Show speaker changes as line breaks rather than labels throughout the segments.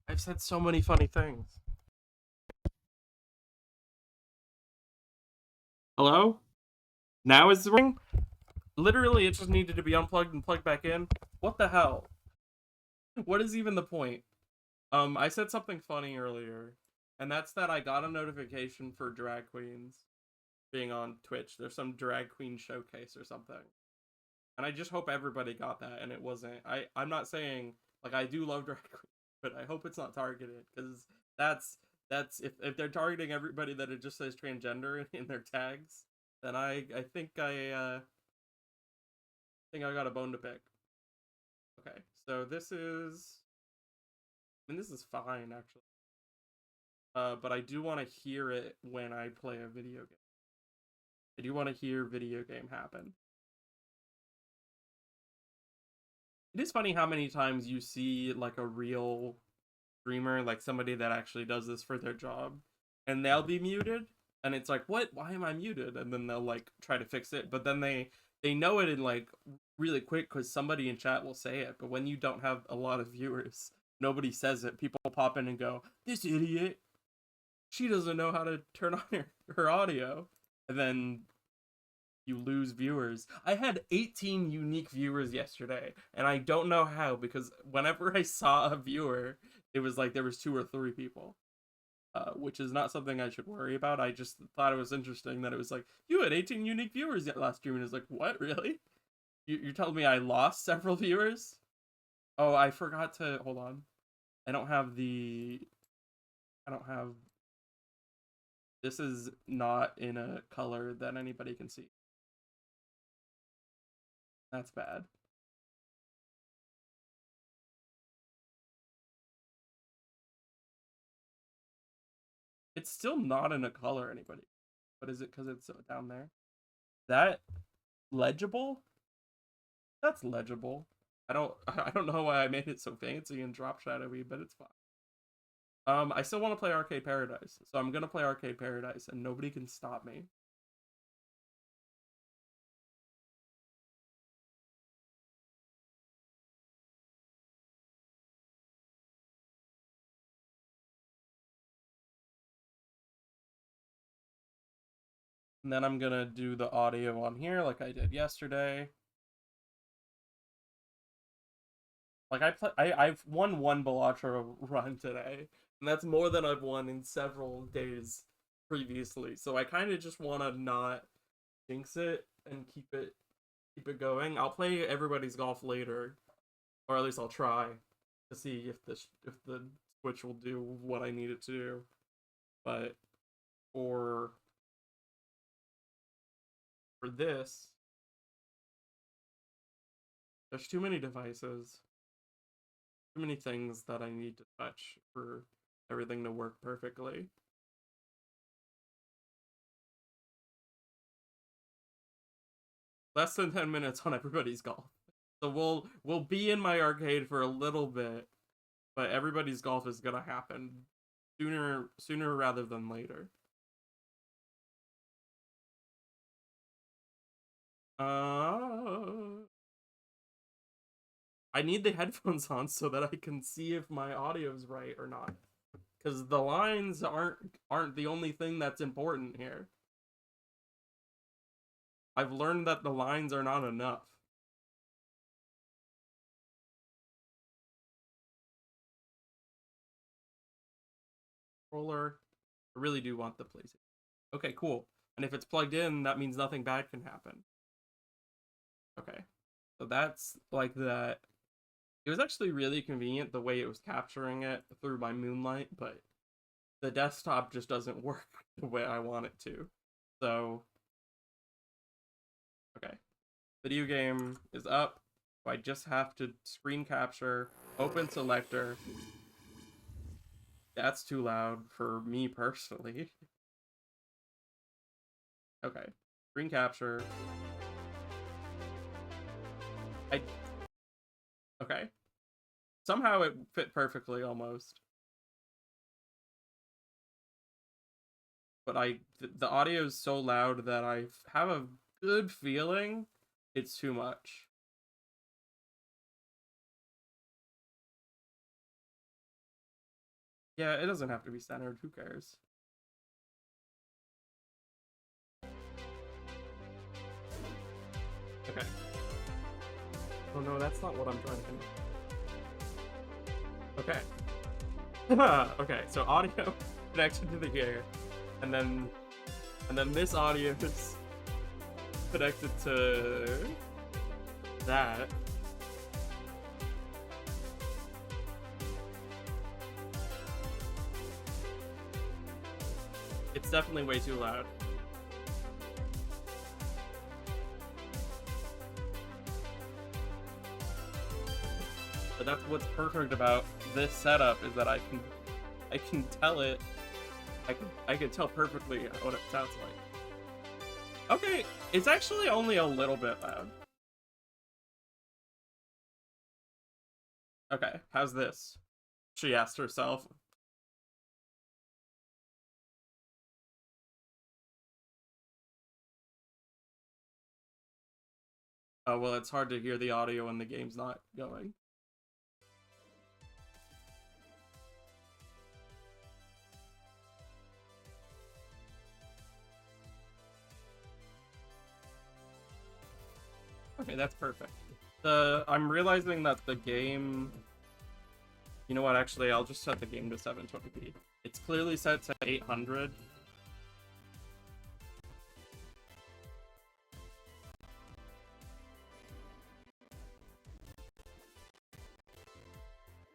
I've said so many funny things. Hello? Now is the ring? Literally, it just needed to be unplugged and plugged back in. What the hell? What is even the point? I said something funny earlier, and that's that I got a notification for drag queens being on Twitch. There's some drag queen showcase or something. And I just hope everybody got that and it wasn't. I'm not saying like I do love drag queens, but I hope it's not targeted because that's if they're targeting everybody that it just says transgender in their tags, then I think I got a bone to pick. Okay, so this is fine actually. But I do want to hear it when I play a video game. I do want to hear video game happen. It is funny how many times you see like a real streamer, like somebody that actually does this for their job, and they'll be muted, and it's like, what? Why am I muted? And then they'll like try to fix it, but then they know it in like really quick because somebody in chat will say it. But when you don't have a lot of viewers, nobody says it. People pop in and go, "This idiot, she doesn't know how to turn on her audio," and then you lose viewers. I had 18 unique viewers yesterday, and I don't know how because whenever I saw a viewer, it was like there was two or three people, which is not something I should worry about. I just thought it was interesting that it was like you had 18 unique viewers last stream, and it's like what really? You're telling me I lost several viewers? Oh, I forgot to hold on. I don't have the. I don't have. This is not in a color that anybody can see. That's bad. It's still not in a color anybody. But is it because it's down there? That legible? That's legible. I don't know why I made it so fancy and drop shadowy, but it's fine. I still want to play Arcade Paradise, so I'm gonna play Arcade Paradise, and nobody can stop me. And then I'm gonna do the audio on here like I did yesterday. Like I've won one Bellatra run today, and that's more than I've won in several days previously. So I kind of just want to not jinx it and keep it going. I'll play everybody's golf later, or at least I'll try to see if the Switch will do what I need it to do. But for for this, there's too many devices, too many things that I need to touch for everything to work perfectly. Less than 10 minutes on everybody's golf. So we'll be in my arcade for a little bit, but everybody's golf is gonna happen sooner rather than later. Uh, I need the headphones on so that I can see if my audio's right or not. Because the lines aren't the only thing that's important here. I've learned that the lines are not enough. Controller, I really do want the PlayStation. Okay, cool. And if it's plugged in, that means nothing bad can happen. Okay. So that's like that. It was actually really convenient the way it was capturing it through my moonlight, but the desktop just doesn't work the way I want it to. So, okay. Video game is up. I just have to screen capture, open selector. That's too loud for me personally. Okay. Screen capture. I okay. Somehow it fit perfectly almost. But the audio is so loud that I have a good feeling it's too much. Yeah, it doesn't have to be centered. Who cares? Okay. Oh no, that's not what I'm trying to do. Okay. Okay, so audio connected to the gear, and then this audio is connected to that. It's definitely way too loud. But that's what's perfect about this setup, is that I can tell it. I can tell perfectly what it sounds like. Okay, it's actually only a little bit loud. Okay, how's this? She asked herself. Oh, well, it's hard to hear the audio when the game's not going. Okay, that's perfect. I'm realizing that the game... You know what, actually, I'll just set the game to 720p. It's clearly set to 800.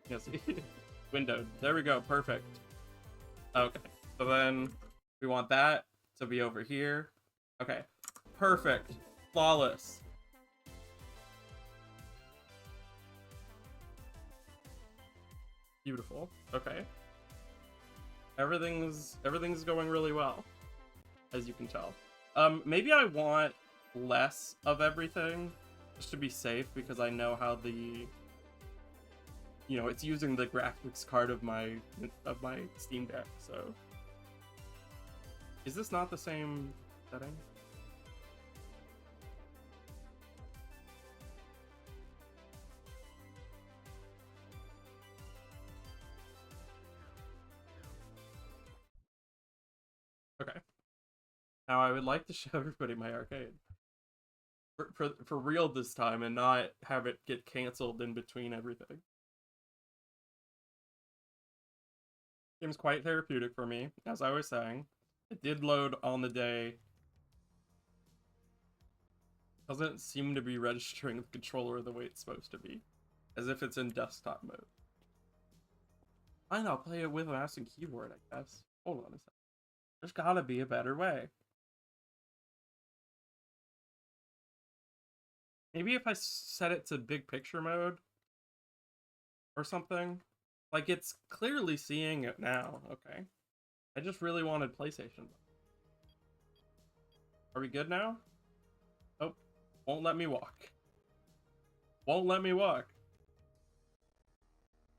Yes, windowed. There we go, perfect. Okay, so then we want that to be over here. Okay, perfect. Flawless. Beautiful. Okay. Everything's going really well, as you can tell. Maybe I want less of everything, just to be safe, because I know how the... You know, it's using the graphics card of my Steam Deck, so... Is this not the same setting? Okay. Now I would like to show everybody my arcade. For real this time, and not have it get canceled in between everything. Seems quite therapeutic for me, as I was saying. It did load on the day. Doesn't seem to be registering the controller the way it's supposed to be. As if it's in desktop mode. Fine, I'll play it with a mouse and keyboard, I guess. Hold on a second. There's gotta be a better way. Maybe if I set it to big picture mode or something. Like, it's clearly seeing it now. Okay. I just really wanted PlayStation. Are we good now? Oh, won't let me walk. Won't let me walk.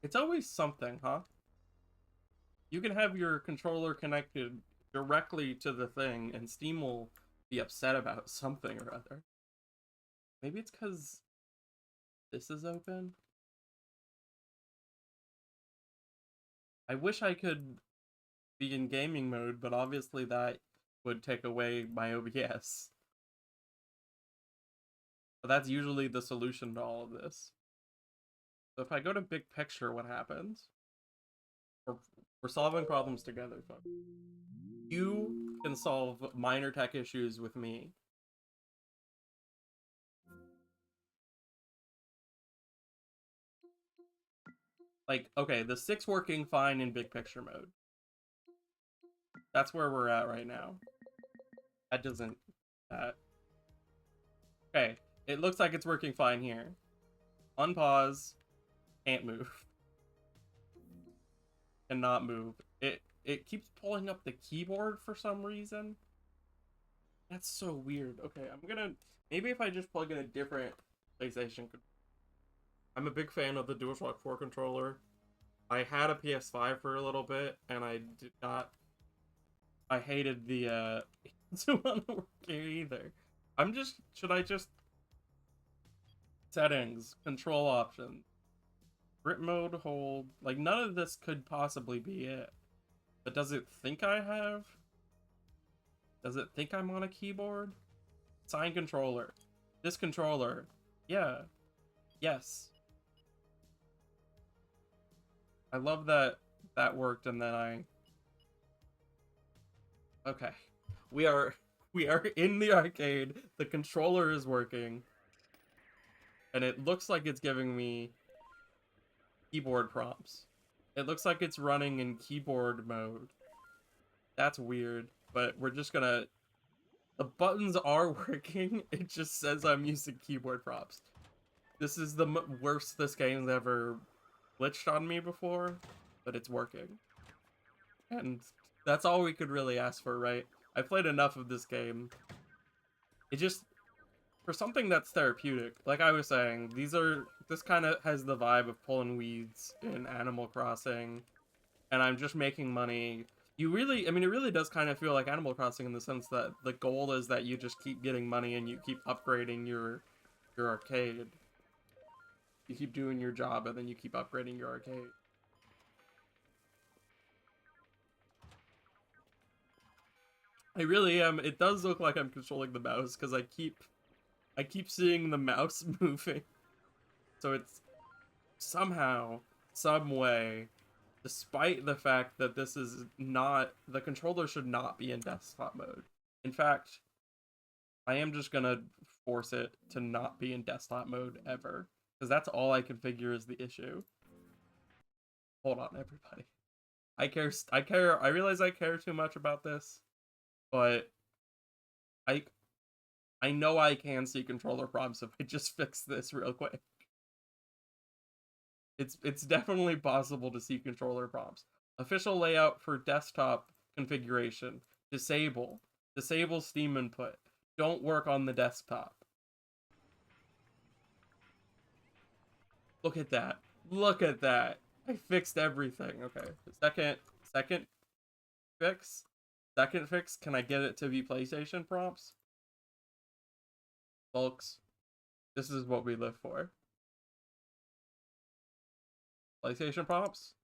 It's always something, huh? You can have your controller connected directly to the thing, and Steam will be upset about something or other. Maybe it's because this is open? I wish I could be in gaming mode, but obviously that would take away my OBS. But that's usually the solution to all of this. So if I go to big picture, what happens? We're solving problems together, folks. You can solve minor tech issues with me. Like, okay, the 6 working fine in big picture mode. That's where we're at right now. That doesn't... Okay, it looks like it's working fine here. Unpause. Can't move. Cannot move. It keeps pulling up the keyboard for some reason. That's so weird. Okay, I'm gonna... Maybe if I just plug in a different PlayStation... I'm a big fan of the DualShock 4 controller. I had a PS5 for a little bit, and I did not... I hated the, it wasn't working either. Should I just... Settings, control options. Grip mode, hold. Like, none of this could possibly be it. But does it think I have? Does it think I'm on a keyboard? Sign controller. This controller. Yeah. Yes. I love that that worked and then I... Okay. We are in the arcade. The controller is working. And it looks like it's giving me keyboard prompts. It looks like it's running in keyboard mode. That's weird, but we're just gonna... The buttons are working. It just says I'm using keyboard prompts. This is the worst this game's ever glitched on me before, but it's working. And that's all we could really ask for, right? I played enough of this game. It just... For something that's therapeutic, like I was saying, this kind of has the vibe of pulling weeds in Animal Crossing, and I'm just making money. I mean, it really does kind of feel like Animal Crossing in the sense that the goal is that you just keep getting money and you keep upgrading your arcade. You keep doing your job and then you keep upgrading your arcade. I really am. It does look like I'm controlling the mouse because I keep seeing the mouse moving. So it's somehow, some way, despite the fact that this is not, the controller should not be in desktop mode. In fact, I am just gonna force it to not be in desktop mode ever, because that's all I can figure is the issue. Hold on, everybody. I realize I care too much about this, but I know I can see controller prompts if I just fix this real quick. It's definitely possible to see controller prompts. Official layout for desktop configuration. Disable. Disable Steam input. Don't work on the desktop. Look at that. Look at that. I fixed everything. Okay. Second fix. Second fix. Can I get it to be PlayStation prompts? Folks, this is what we live for. PlayStation prompts?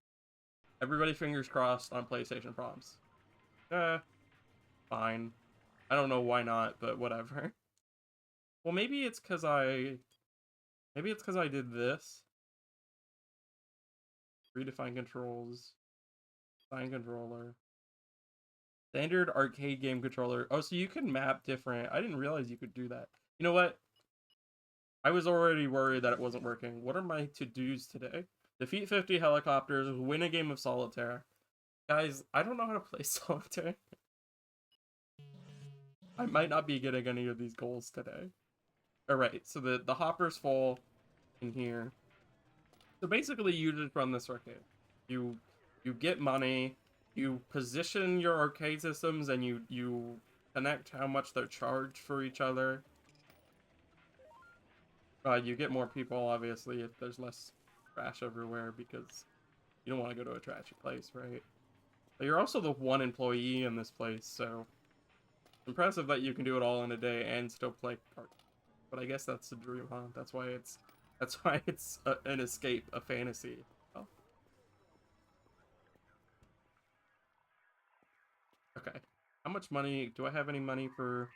Everybody fingers crossed on PlayStation prompts. Fine. I don't know why not, but whatever. Well, maybe it's because I did this. Redefine controls. Sign controller. Standard arcade game controller. Oh, so you can map different... I didn't realize you could do that. You know what? I was already worried that it wasn't working. What are my to-dos today? Defeat 50 helicopters, win a game of solitaire. Guys, I don't know how to play solitaire. I might not be getting any of these goals today. Alright, so the hopper's full in here. So basically you just run this arcade. You get money, you position your arcade systems, and you connect how much they're charged for each other. You get more people, obviously, if there's less trash everywhere, because you don't want to go to a trashy place, right? But you're also the one employee in this place, so impressive that you can do it all in a day and still play cards. But I guess that's the dream, huh? That's why it's an escape, a fantasy. Oh. Okay. How much money do I have? Any money for...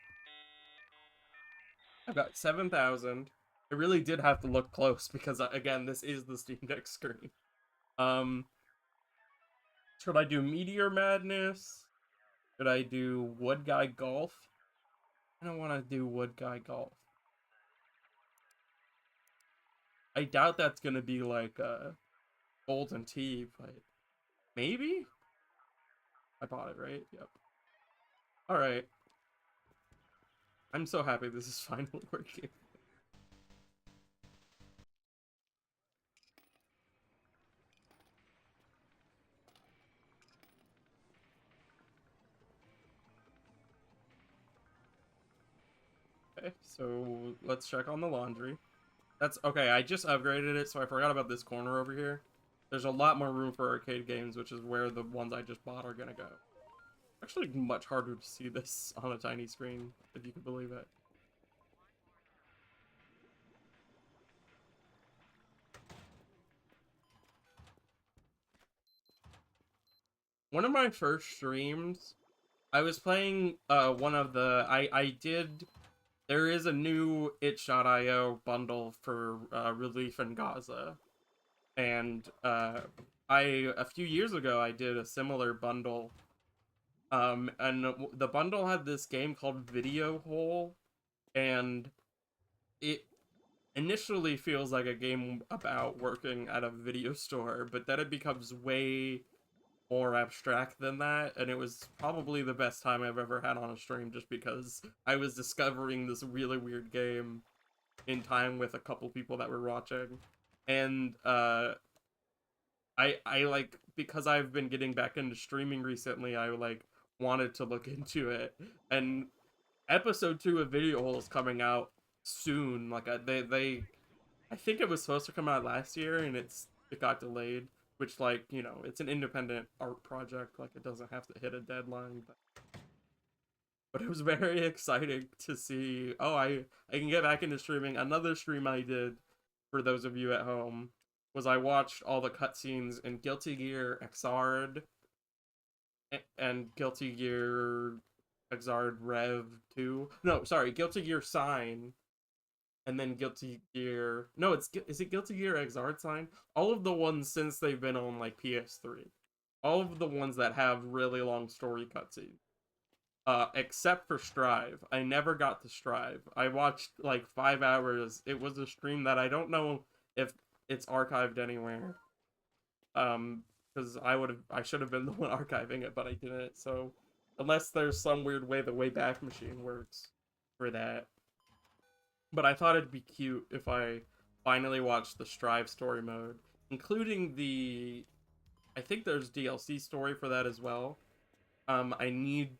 I've got 7,000. I really did have to look close because, again, this is the Steam Deck screen. Should I do Meteor Madness? Should I do Wood Guy Golf? I don't want to do Wood Guy Golf. I doubt that's going to be like Golden Tee, but maybe? I bought it, right? Yep. Alright. I'm so happy this is finally working. Okay, so let's check on the laundry. That's okay, I just upgraded it, so I forgot about this corner over here. There's a lot more room for arcade games, which is where the ones I just bought are gonna go. Actually, much harder to see this on a tiny screen, if you can believe it. One of my first streams, I was playing one of the I did there is a new itch.io bundle for relief in Gaza. And a few years ago I did a similar bundle. And the bundle had this game called Video Hole, and it initially feels like a game about working at a video store, but then it becomes way more abstract than that, and it was probably the best time I've ever had on a stream just because I was discovering this really weird game in time with a couple people that were watching. And I like, because I've been getting back into streaming recently, I like wanted to look into it. And episode 2 of Video Hole is coming out soon. Like they I think it was supposed to come out last year and it got delayed, which, like, you know, it's an independent art project, like it doesn't have to hit a deadline, but it was very exciting to see, oh, I can get back into streaming. Another stream I did, for those of you at home, was I watched all the cutscenes in Guilty Gear Xrd and Guilty Gear Xrd Rev 2. No, sorry, Guilty Gear Sign, and then Guilty Gear... No, is it Guilty Gear Xrd Sign? All of the ones since they've been on, like, PS3. All of the ones that have really long story cutscenes. Except for Strive. I never got to Strive. I watched, like, 5 hours. It was a stream that I don't know if it's archived anywhere. Because I should have been the one archiving it, but I didn't, so... Unless there's some weird way the Wayback Machine works for that. But I thought it'd be cute if I finally watched the Strive story mode, including the... I think there's DLC story for that as well. I need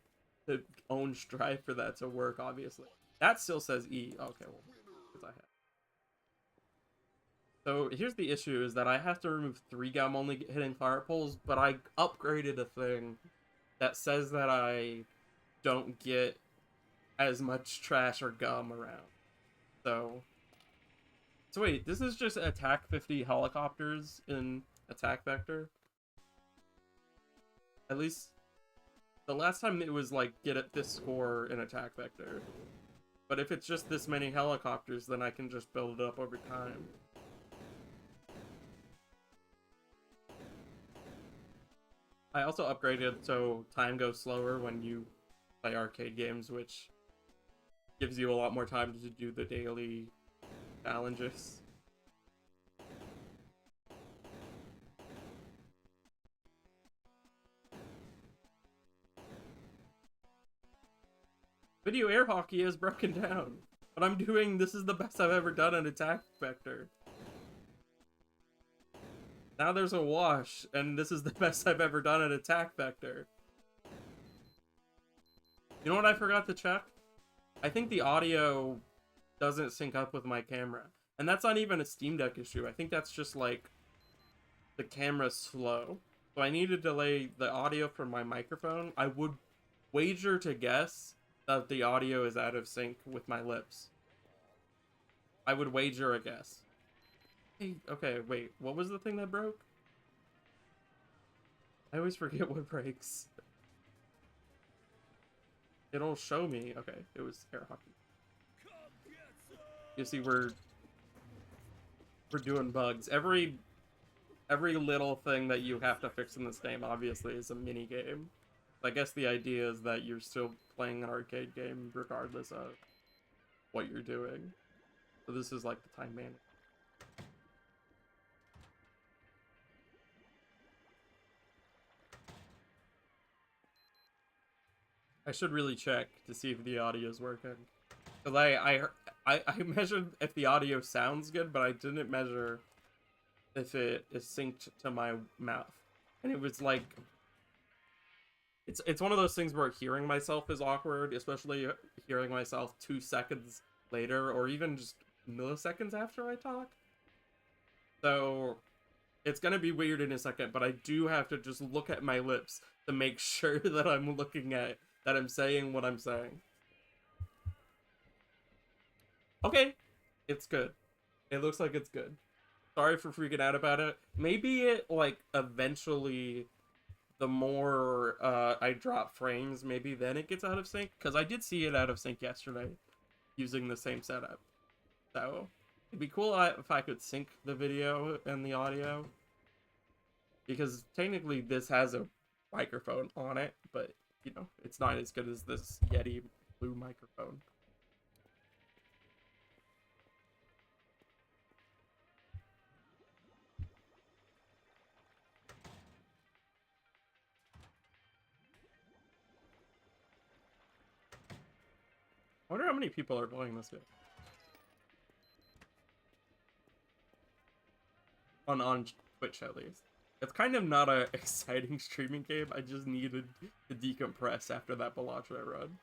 to own Strive for that to work, obviously. That still says E. Okay, well, because I have. So here's the issue, is that I have to remove 3 gum only hitting fire poles, but I upgraded a thing that says that I don't get as much trash or gum around. So wait, this is just attack 50 helicopters in attack vector? At least the last time it was like, get at this score in attack vector. But if it's just this many helicopters, then I can just build it up over time. I also upgraded so time goes slower when you play arcade games, which gives you a lot more time to do the daily challenges. Video air hockey is broken down, but I'm doing, this is the best I've ever done in attack vector. Now there's a wash, and this is the best I've ever done at attack vector. You know what I forgot to check? I think the audio doesn't sync up with my camera. And that's not even a Steam Deck issue. I think that's just, like, the camera's slow. So I need to delay the audio from my microphone. I would wager to guess that the audio is out of sync with my lips. I would wager a guess. Hey, okay, wait, what was the thing that broke? I always forget what breaks. It'll show me. Okay, it was air hockey. You see, we're doing bugs. Every little thing that you have to fix in this game, obviously, is a mini game. I guess the idea is that you're still playing an arcade game regardless of what you're doing. So this is like the time management. I should really check to see if the audio is working. Because I measured if the audio sounds good, but I didn't measure if it is synced to my mouth. And it was like... It's one of those things where hearing myself is awkward, especially hearing myself 2 seconds later, or even just milliseconds after I talk. So it's gonna be weird in a second, but I do have to just look at my lips to make sure that I'm that I'm saying what I'm saying. Okay, it's good. It looks like it's good. Sorry for freaking out about it. Maybe it, like, eventually the more I drop frames, maybe then it gets out of sync. Because I did see it out of sync yesterday using the same setup. So it'd be cool if I could sync the video and the audio. Because technically this has a microphone on it, but you know, it's not as good as this Yeti Blue microphone. I wonder how many people are playing this game. On Twitch, at least. It's kind of not a exciting streaming game. I just needed to decompress after that Bellagio run.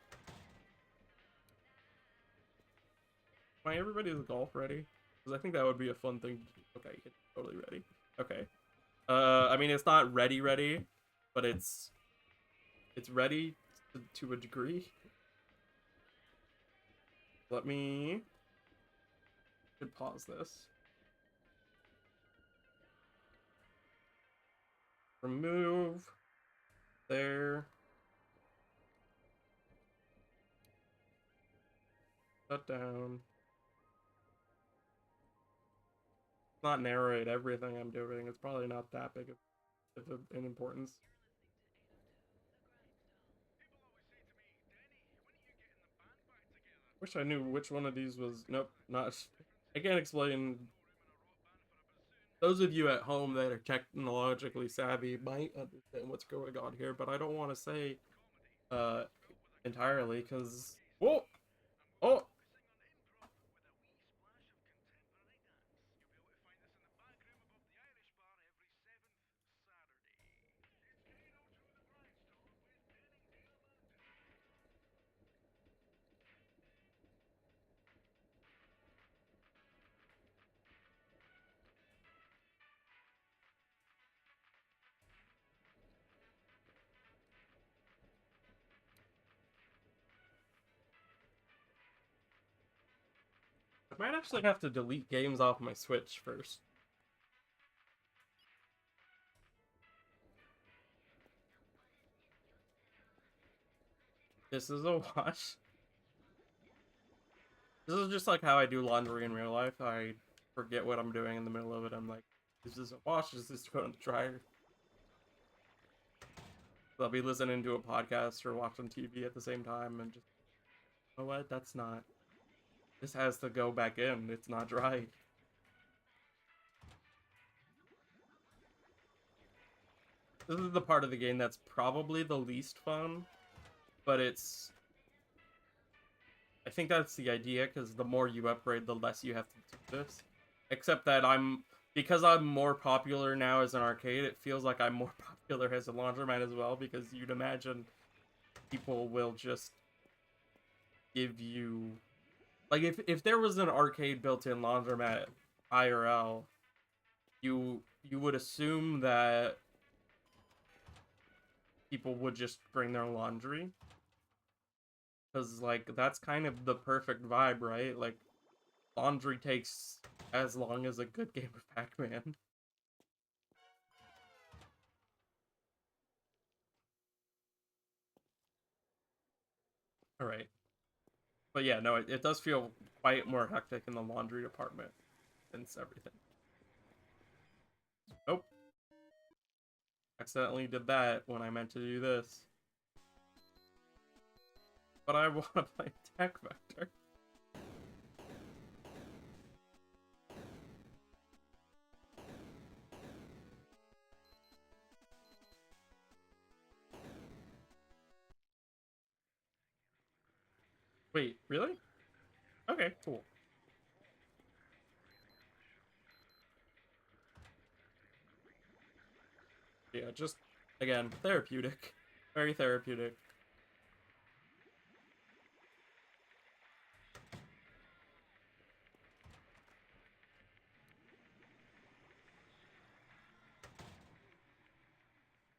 Why everybody's golf ready? Because I think that would be a fun thing to do. Okay, it's totally ready. Okay. I mean, it's not ready, but it's ready to a degree. Let me pause this. Remove. There. Shut down. Not narrate everything I'm doing. It's probably not that big of an importance. Wish I knew which one of these was. Nope, not. I can't explain. Those of you at home that are technologically savvy might understand what's going on here, but I don't want to say entirely because. Whoa! Oh! I might actually have to delete games off my Switch first. This is a wash. This is just like how I do laundry in real life. I forget what I'm doing in the middle of it. I'm like, is this a wash? Is this going to the dryer? I'll be listening to a podcast or watching TV at the same time and just, you know what? That's not. This has to go back in. It's not dry. This is the part of the game that's probably the least fun, but it's... I think that's the idea, because the more you upgrade, the less you have to do this. Except that because I'm more popular now as an arcade, it feels like I'm more popular as a laundromat as well, because you'd imagine people will just give you... Like, if there was an arcade built-in laundromat IRL, you would assume that people would just bring their laundry. Because, like, that's kind of the perfect vibe, right? Like, laundry takes as long as a good game of Pac-Man. Alright. But yeah, no, it does feel quite more hectic in the laundry department than everything. Nope. Accidentally did that when I meant to do this. But I want to play Tech Vector. Wait, really? Okay, cool. Yeah, just, again, therapeutic. Very therapeutic.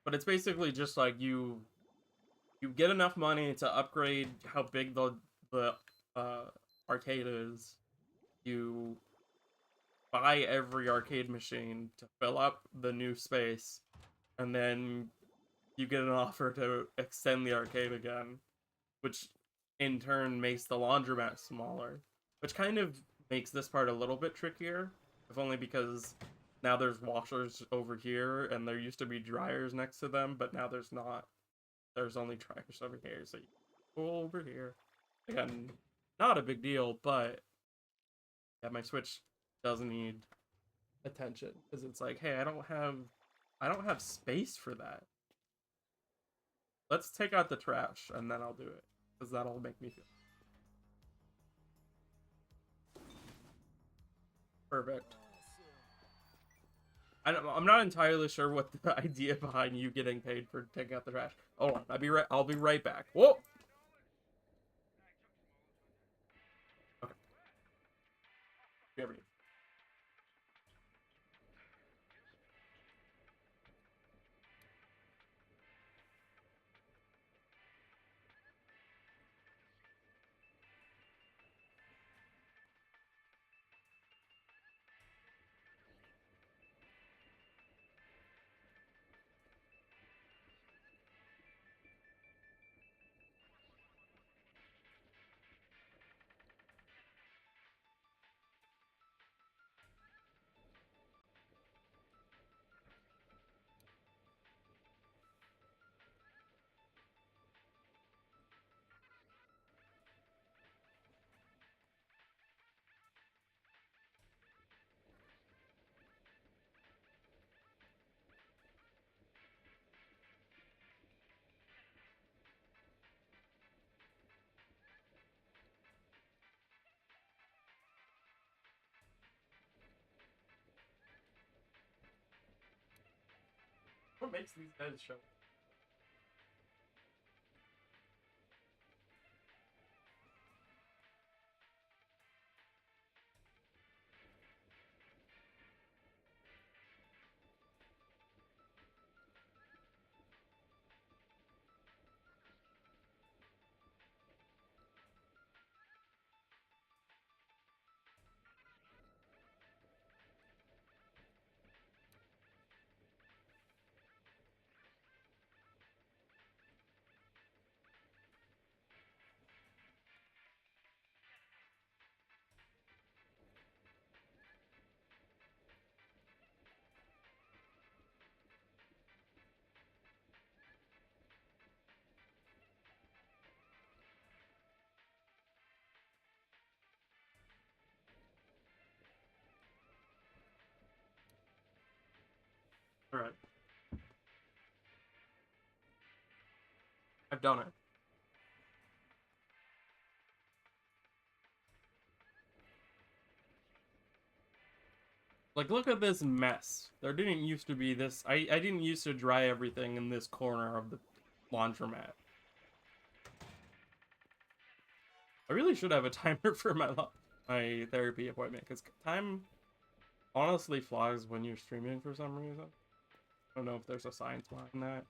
But it's basically just like you get enough money to upgrade how big the arcade is. You buy every arcade machine to fill up the new space, and then you get an offer to extend the arcade again, which in turn makes the laundromat smaller, which kind of makes this part a little bit trickier, if only because now there's washers over here, and there used to be dryers next to them, but now there's not. There's only dryers over here, so you go over here. Again, not a big deal, but yeah, my Switch does need attention, because it's like, hey, I don't have space for that. Let's take out the trash, and then I'll do it, because that'll make me feel perfect. I'm not entirely sure what the idea behind you getting paid for taking out the trash. Hold on, I'll be right back. Whoa! Okay. Everything. What makes these guys show? All right, I've done it. Like, look at this mess. There didn't used to be this. I didn't used to dry everything in this corner of the laundromat. I really should have a timer for my therapy appointment, because time honestly flies when you're streaming for some reason. I don't know if there's a science behind that.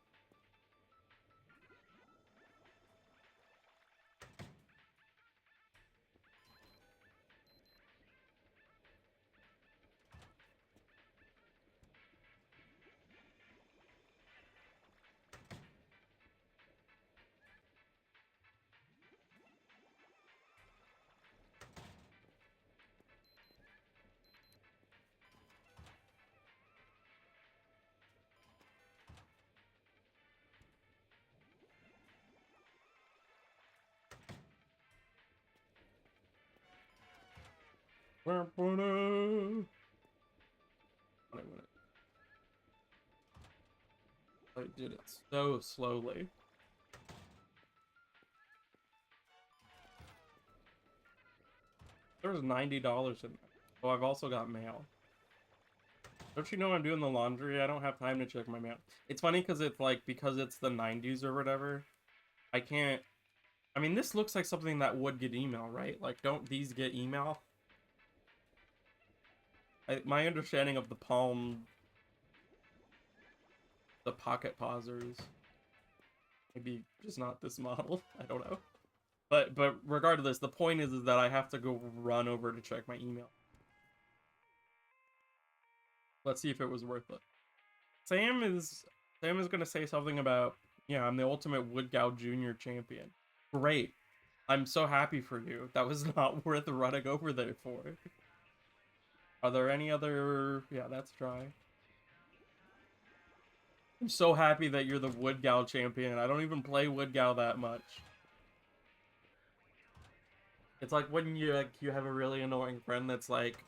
I did it so slowly. There's $90 in there. Oh, I've also got mail. Don't you know I'm doing the laundry? I don't have time to check my mail. It's funny because it's like, because it's the 90s or whatever, I can't... I mean, this looks like something that would get email, right? Like, don't these get email? My understanding of the Palm... the pocket pausers... maybe just not this model. I don't know. But regardless, the point is that I have to go run over to check my email. Let's see if it was worth it. Sam is Sam is gonna say something about, yeah, I'm the ultimate Woodgow Junior champion. Great. I'm so happy for you. That was not worth running over there for. Are there any other... Yeah, that's dry. I'm so happy that you're the Woodgow champion. I don't even play Woodgow that much. It's like when you have a really annoying friend that's like,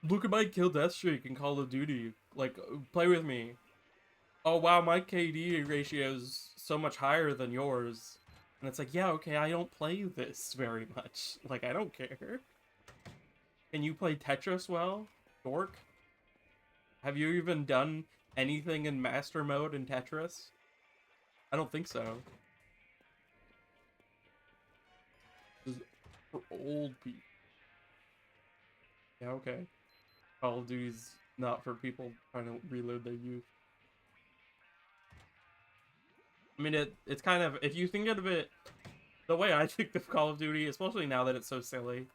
look at my kill death streak in Call of Duty. Like, play with me. Oh wow, my KD ratio is so much higher than yours. And it's like, yeah, okay, I don't play this very much. Like, I don't care. Can you play Tetris well? Dork? Have you even done anything in master mode in Tetris? I don't think so. This is for old people. Yeah, okay. Call of Duty's not for people trying to reload their youth. I mean, it's kind of, if you think of it, the way I think of Call of Duty, especially now that it's so silly,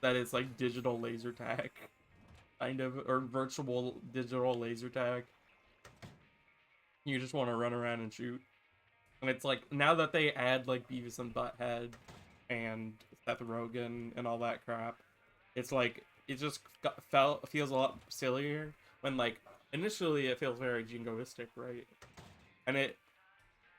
that it's like digital laser tag, kind of, or virtual digital laser tag. You just want to run around and shoot. And it's like, now that they add like Beavis and Butthead and Seth Rogen and all that crap, it's like, it just feels a lot sillier when like, initially it feels very jingoistic, right? And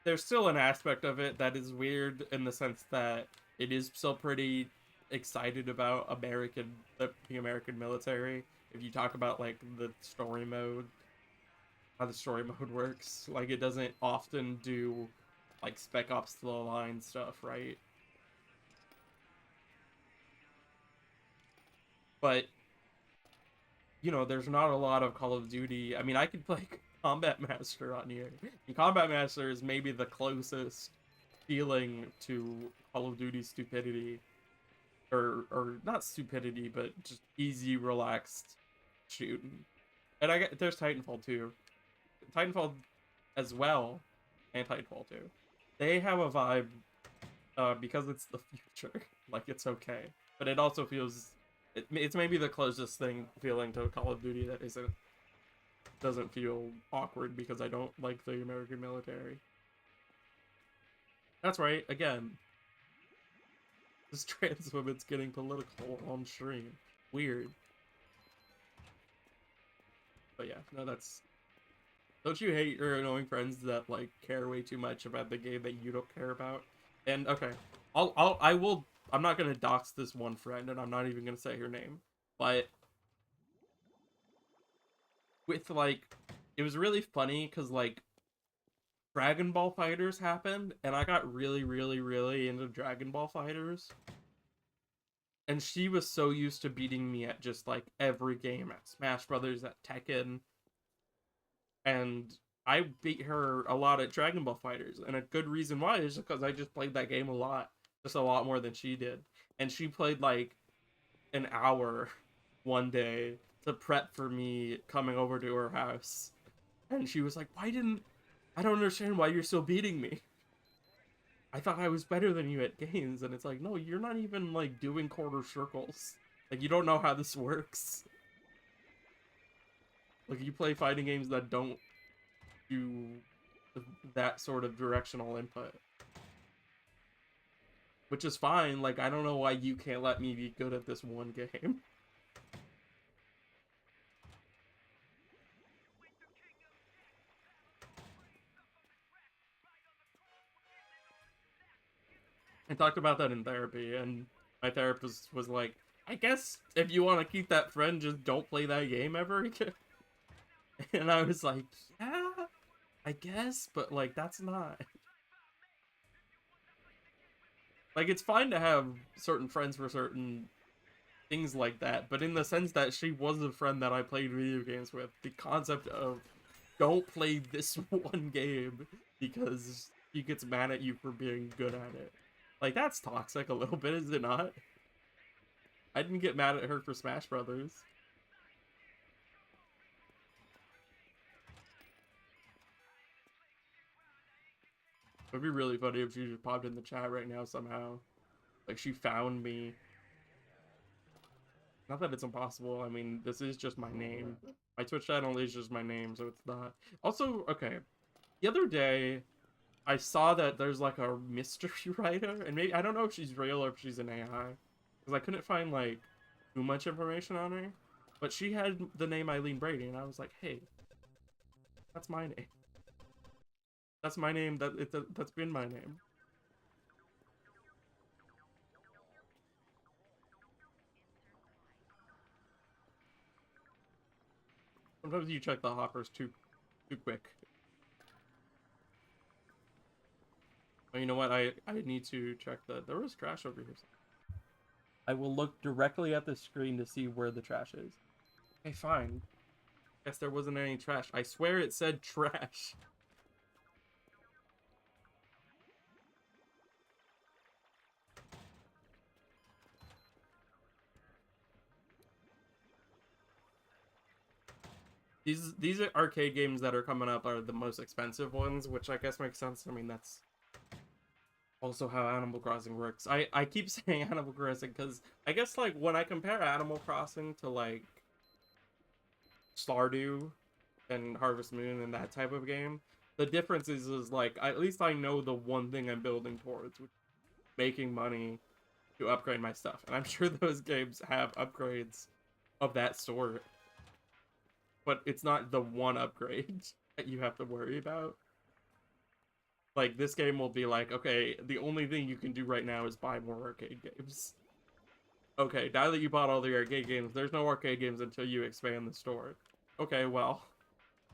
there's still an aspect of it that is weird in the sense that it is still pretty excited about the American military. If you talk about like the story mode, how the story mode works, like it doesn't often do like Spec Ops to the Line stuff, right? But you know, there's not a lot of Call of Duty. I mean, I could play Combat Master on here. And Combat Master is maybe the closest feeling to Call of Duty stupidity. Or not stupidity, but just easy, relaxed shooting. And there's Titanfall 2. Titanfall as well, and Titanfall 2. They have a vibe because it's the future. Like, it's okay. But it also feels... It's maybe the closest feeling to a Call of Duty that doesn't feel awkward because I don't like the American military. That's right, again. This trans woman's getting political on stream. Weird. But yeah, no, that's... Don't you hate your annoying friends that, like, care way too much about the game that you don't care about? And, okay, I'm not gonna dox this one friend, and I'm not even gonna say her name. But... with, like... It was really funny, because, like... Dragon Ball Fighters happened, and I got really, really, really into Dragon Ball Fighters. And she was so used to beating me at just, like, every game, at Smash Brothers, at Tekken. And I beat her a lot at Dragon Ball Fighters. And a good reason why is because I just played that game a lot. Just a lot more than she did. And she played, like, an hour one day to prep for me coming over to her house. And she was like, I don't understand why you're still beating me. I thought I was better than you at games. And it's like, no, you're not even, like, doing quarter circles. Like, you don't know how this works. Like, you play fighting games that don't do that sort of directional input. Which is fine. Like, I don't know why you can't let me be good at this one game. I talked about that in therapy, and my therapist was like, I guess if you want to keep that friend, just don't play that game ever again. And I was like, yeah, I guess, but, like, that's not... Like, it's fine to have certain friends for certain things like that, but in the sense that she was a friend that I played video games with, the concept of don't play this one game because she gets mad at you for being good at it. Like, that's toxic a little bit, is it not? I didn't get mad at her for Smash Brothers. It'd be really funny if she just popped in the chat right now somehow. Like, she found me. Not that it's impossible, I mean, this is just my name. My Twitch channel is just my name, so it's not. Also, okay. The other day, I saw that there's like a mystery writer, and maybe I don't know if she's real or if she's an AI, because I couldn't find like too much information on her. But she had the name Eileen Brady, and I was like, hey, that's my name. That's my name. That's been my name. Sometimes you check the hoppers too quick. Oh, you know what? I need to check there was trash over here. I will look directly at the screen to see where the trash is. Okay, fine. Guess there wasn't any trash. I swear it said trash. These arcade games that are coming up are the most expensive ones, which I guess makes sense. I mean, that's also how Animal Crossing works. I keep saying Animal Crossing because I guess like when I compare Animal Crossing to like Stardew and Harvest Moon and that type of game, the difference is like at least I know the one thing I'm building towards, which is making money to upgrade my stuff. And I'm sure those games have upgrades of that sort, but it's not the one upgrade that you have to worry about. Like this game will be like, okay, the only thing you can do right now is buy more arcade games. Okay, now that you bought all the arcade games, there's no arcade games until you expand the store. Okay, well,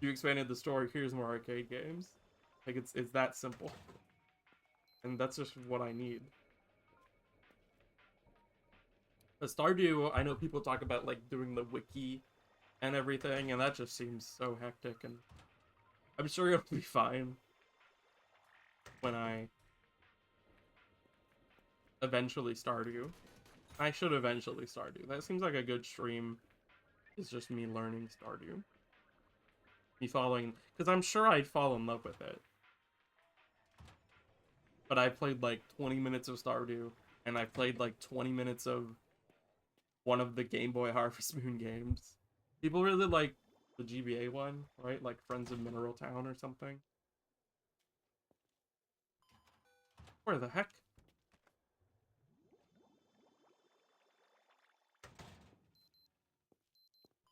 you expanded the store, here's more arcade games. Like it's that simple. And that's just what I need. The Stardew, I know people talk about like doing the wiki and everything, and that just seems so hectic, and I'm sure it'll be fine when I eventually Stardew. I should eventually Stardew. That seems like a good stream. It's just me learning Stardew. Me falling, because I'm sure I'd fall in love with it. But I played like 20 minutes of Stardew, and I played like 20 minutes of one of the Game Boy Harvest Moon games. People really like the GBA one, right? Like Friends of Mineral Town or something. Where the heck?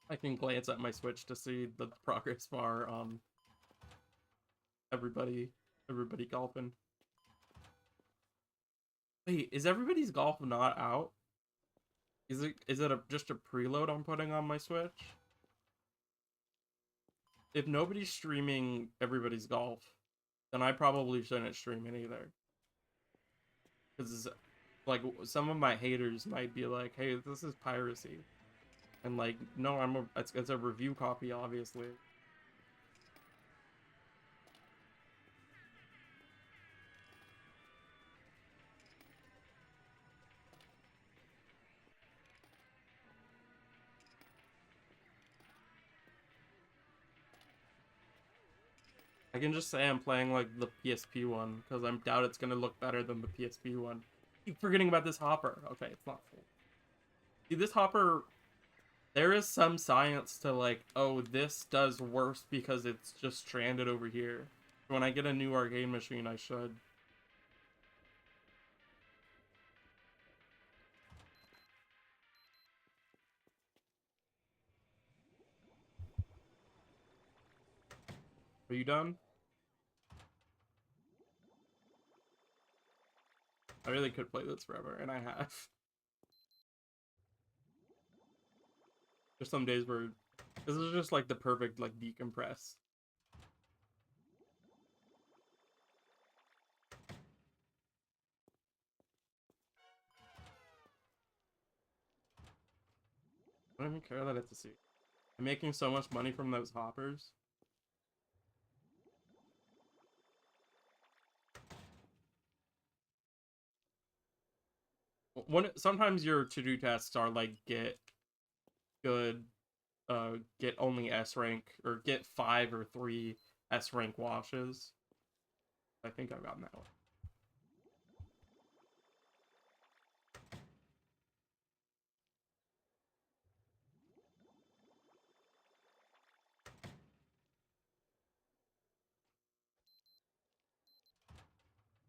I can glance at my Switch to see the progress bar on everybody golfing. Wait, is everybody's golf not out? Is it just a preload I'm putting on my Switch? If nobody's streaming everybody's golf, then I probably shouldn't stream it either. Because like some of my haters might be like, "Hey, this is piracy," and like, no, it's a review copy, obviously. I can just say I'm playing like the PSP one because I doubt it's gonna look better than the PSP one. Keep forgetting about this hopper. Okay, it's not full. See, this hopper, there is some science to like, oh, this does worse because it's just stranded over here. When I get a new arcade machine, I should. Are you done? I really could play this forever, and I have. There's some days where this is just like the perfect like decompress. I don't even care that it's a secret. I'm making so much money from those hoppers. Sometimes your to-do tasks are like get good, get only S rank or get 5 or 3 S rank washes. I think I've gotten that one.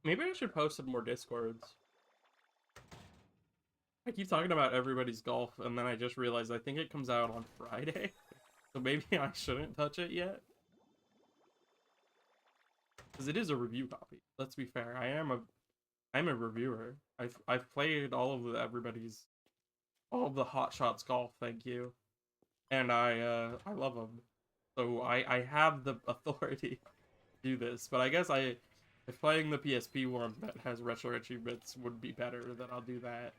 Maybe I should post some more Discords. I keep talking about everybody's golf, and then I just realized I think it comes out on Friday. So maybe I shouldn't touch it yet. Because it is a review copy. Let's be fair. I'm a reviewer. I've played all of the Hot Shots golf, thank you. And I love them. So I have the authority to do this. But I guess if playing the PSP one that has retro achievements would be better, then I'll do that.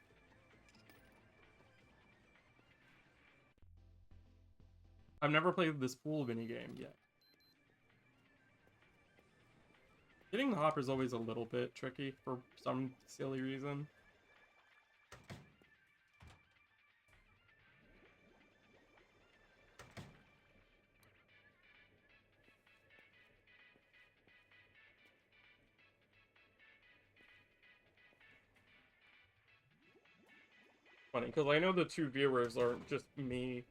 I've never played this pool minigame yet. Getting the hopper is always a little bit tricky for some silly reason. Funny, because I know the two viewers aren't just me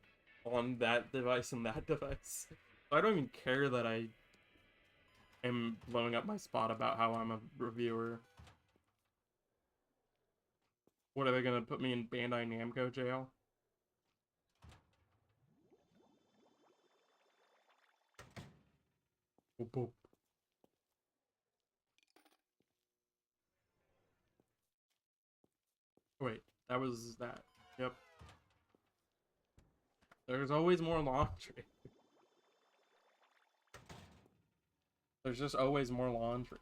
on that device and that device. So I don't even care that I am blowing up my spot about how I'm a reviewer. What, are they gonna put me in Bandai Namco jail? Boop, boop. Wait, that was that. Yep. There's always more laundry. There's just always more laundry.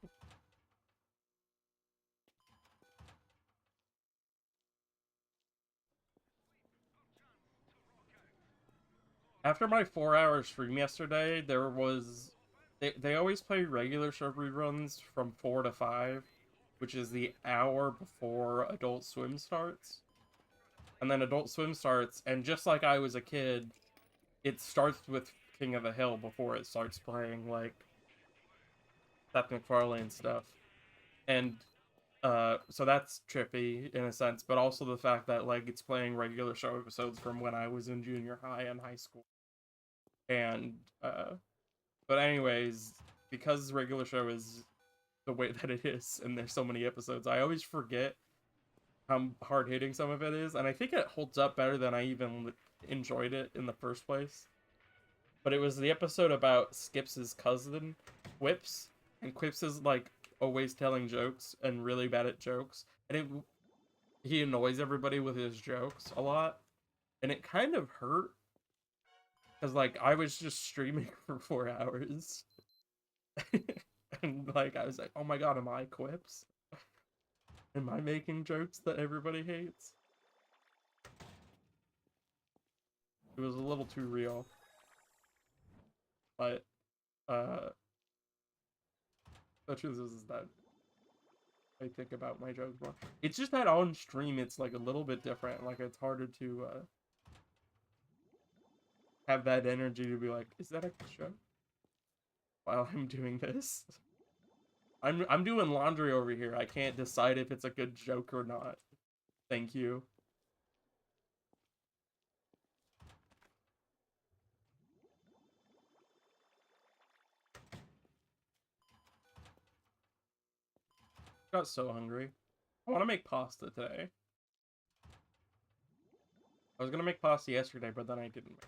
After my 4-hour stream yesterday, they always play regular show reruns from 4 to 5, which is the hour before Adult Swim starts. And then Adult Swim starts, and just like I was a kid, it starts with King of the Hill before it starts playing, like, Seth MacFarlane stuff. And so that's trippy in a sense, but also the fact that, like, it's playing regular show episodes from when I was in junior high and high school. And but anyways, because regular show is the way that it is and there's so many episodes, I always forget how hard-hitting some of it is, and I think it holds up better than I even enjoyed it in the first place. But it was the episode about Skips's cousin, Quips, and Quips is, like, always telling jokes and really bad at jokes, and he annoys everybody with his jokes a lot, and it kind of hurt, because, like, I was just streaming for 4 hours. And, like, I was like, oh my god, am I Quips? Am I making jokes that everybody hates? It was a little too real. But, the truth is that I think about my jokes more. It's just that on stream, it's, like, a little bit different. Like, it's harder to, have that energy to be like, is that a joke? While I'm doing this. I'm doing laundry over here. I can't decide if it's a good joke or not. Thank you. Got so hungry. I want to make pasta today. I was gonna make pasta yesterday, but then I didn't.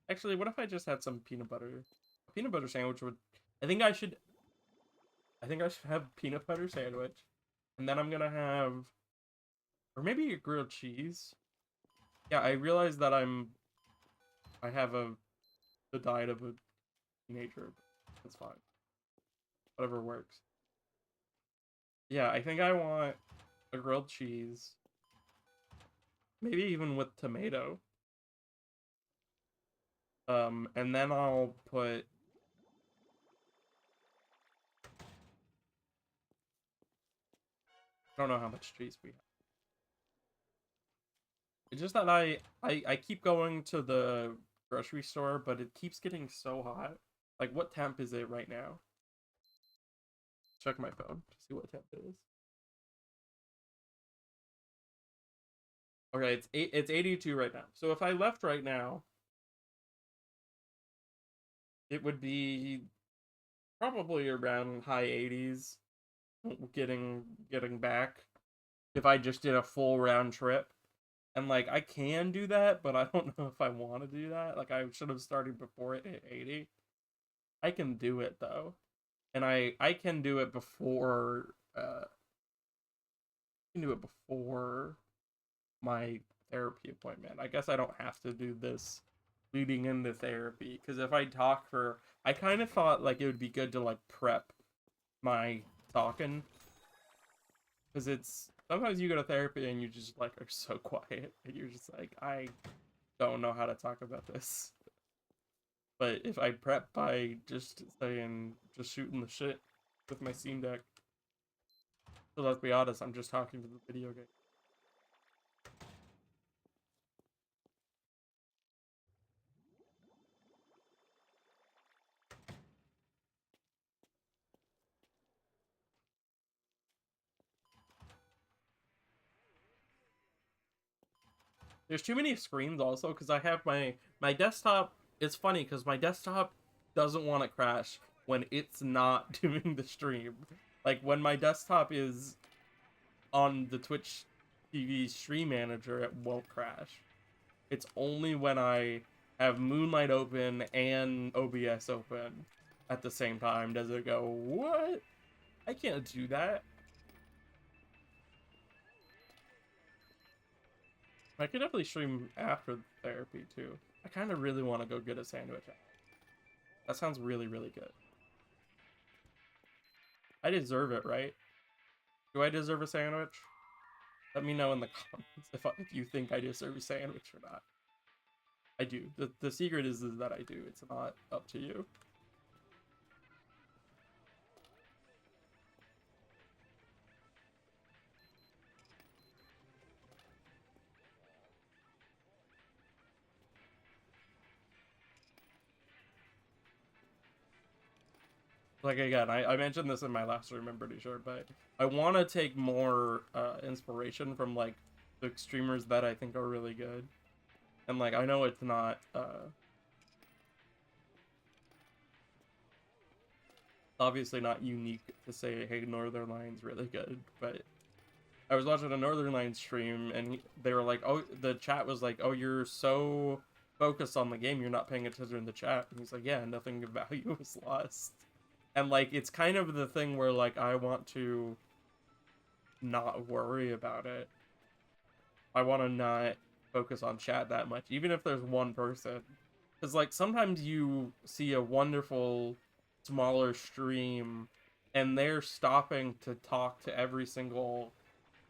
Actually, what if I just had some peanut butter? A peanut butter sandwich would. I think I should. I think I should have peanut butter sandwich, and then I'm gonna have, or maybe a grilled cheese. Yeah, I realize that I have the diet of a teenager. That's fine. Whatever works. Yeah, I think I want a grilled cheese. Maybe even with tomato. And then I'll put... I don't know how much cheese we have. It's just that I keep going to the grocery store, but it keeps getting so hot. Like, what temp is it right now? Check my phone to see what temp it is. Okay, it's 82 right now. So if I left right now, it would be probably around high 80s. getting back if I just did a full round trip. And like I can do that, but I don't know if I want to do that. Like I should have started before it hit 80. I can do it though. And I can do it before can do it before my therapy appointment. I guess I don't have to do this leading into therapy because if I talk for I kind of thought like it would be good to like prep my talking because it's sometimes you go to therapy and you just like are so quiet and you're just like I don't know how to talk about this. But if I prep by just saying just shooting the shit with my Steam Deck, so let's be honest, I'm just talking to the video game. There's too many screens also because I have my desktop. It's funny because my desktop doesn't want to crash when it's not doing the stream. Like when my desktop is on the Twitch TV stream manager, it won't crash. It's only when I have Moonlight open and OBS open at the same time does it go, what? I can't do that. I could definitely stream after therapy too. I kind of really want to go get a sandwich. That sounds really, really good. I deserve it, right? Do I deserve a sandwich? Let me know in the comments if you think I deserve a sandwich or not. I do. The secret is that I do. It's not up to you. Like again, I mentioned this in my last stream, I'm pretty sure, but I want to take more inspiration from like the streamers that I think are really good. And like I know it's not obviously not unique to say hey Northern Line's really good, but I was watching a Northern Line stream and they were like, oh, the chat was like, oh, you're so focused on the game, you're not paying attention to the chat. And he's like, yeah, nothing of value was lost. And like, it's kind of the thing where like I want to not worry about it. I want to not focus on chat that much, even if there's one person. Because like sometimes you see a wonderful smaller stream and they're stopping to talk to every single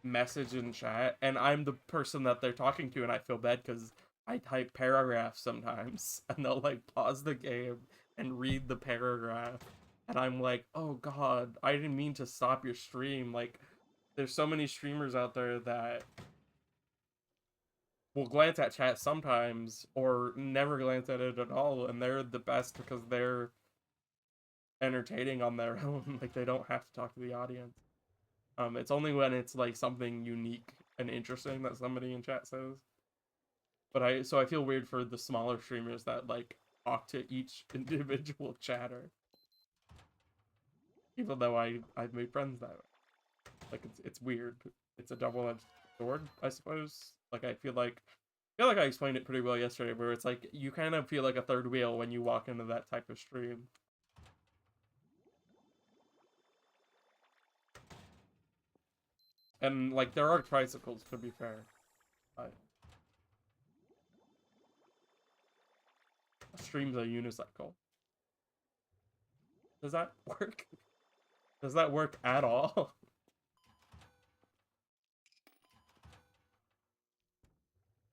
message in chat and I'm the person that they're talking to and I feel bad because I type paragraphs sometimes and they'll like pause the game and read the paragraph and I'm like, oh god, I didn't mean to stop your stream. Like there's so many streamers out there that will glance at chat sometimes or never glance at it at all and they're the best because they're entertaining on their own. Like they don't have to talk to the audience. It's only when it's like something unique and interesting that somebody in chat says. But I feel weird for the smaller streamers that like talk to each individual chatter. Even though I've made friends that way. Like it's weird. It's a double-edged sword, I suppose. Like I feel like I explained it pretty well yesterday, where it's like you kind of feel like a third wheel when you walk into that type of stream. And like there are tricycles, to be fair. Streams a unicycle. Does that work? Does that work at all?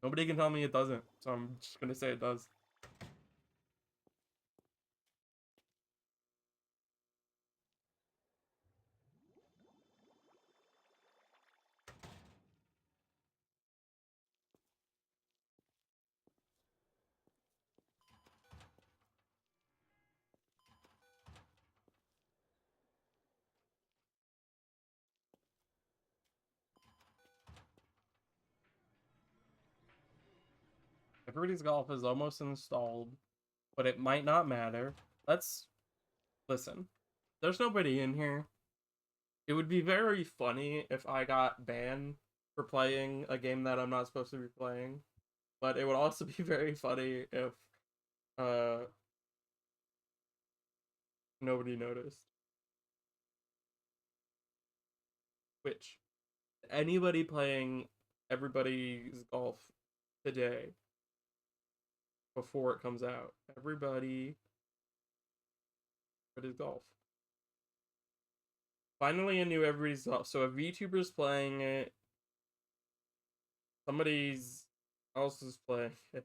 Nobody can tell me it doesn't, so I'm just gonna say it does. Everybody's golf is almost installed, but it might not matter. Let's listen. There's nobody in here. It would be very funny if I got banned for playing a game that I'm not supposed to be playing, but it would also be very funny if uh nobody noticed. Which anybody playing everybody's golf today before it comes out. Everybody's golf. Finally, I knew everybody's golf. So a VTuber's playing it, somebody's else is playing it.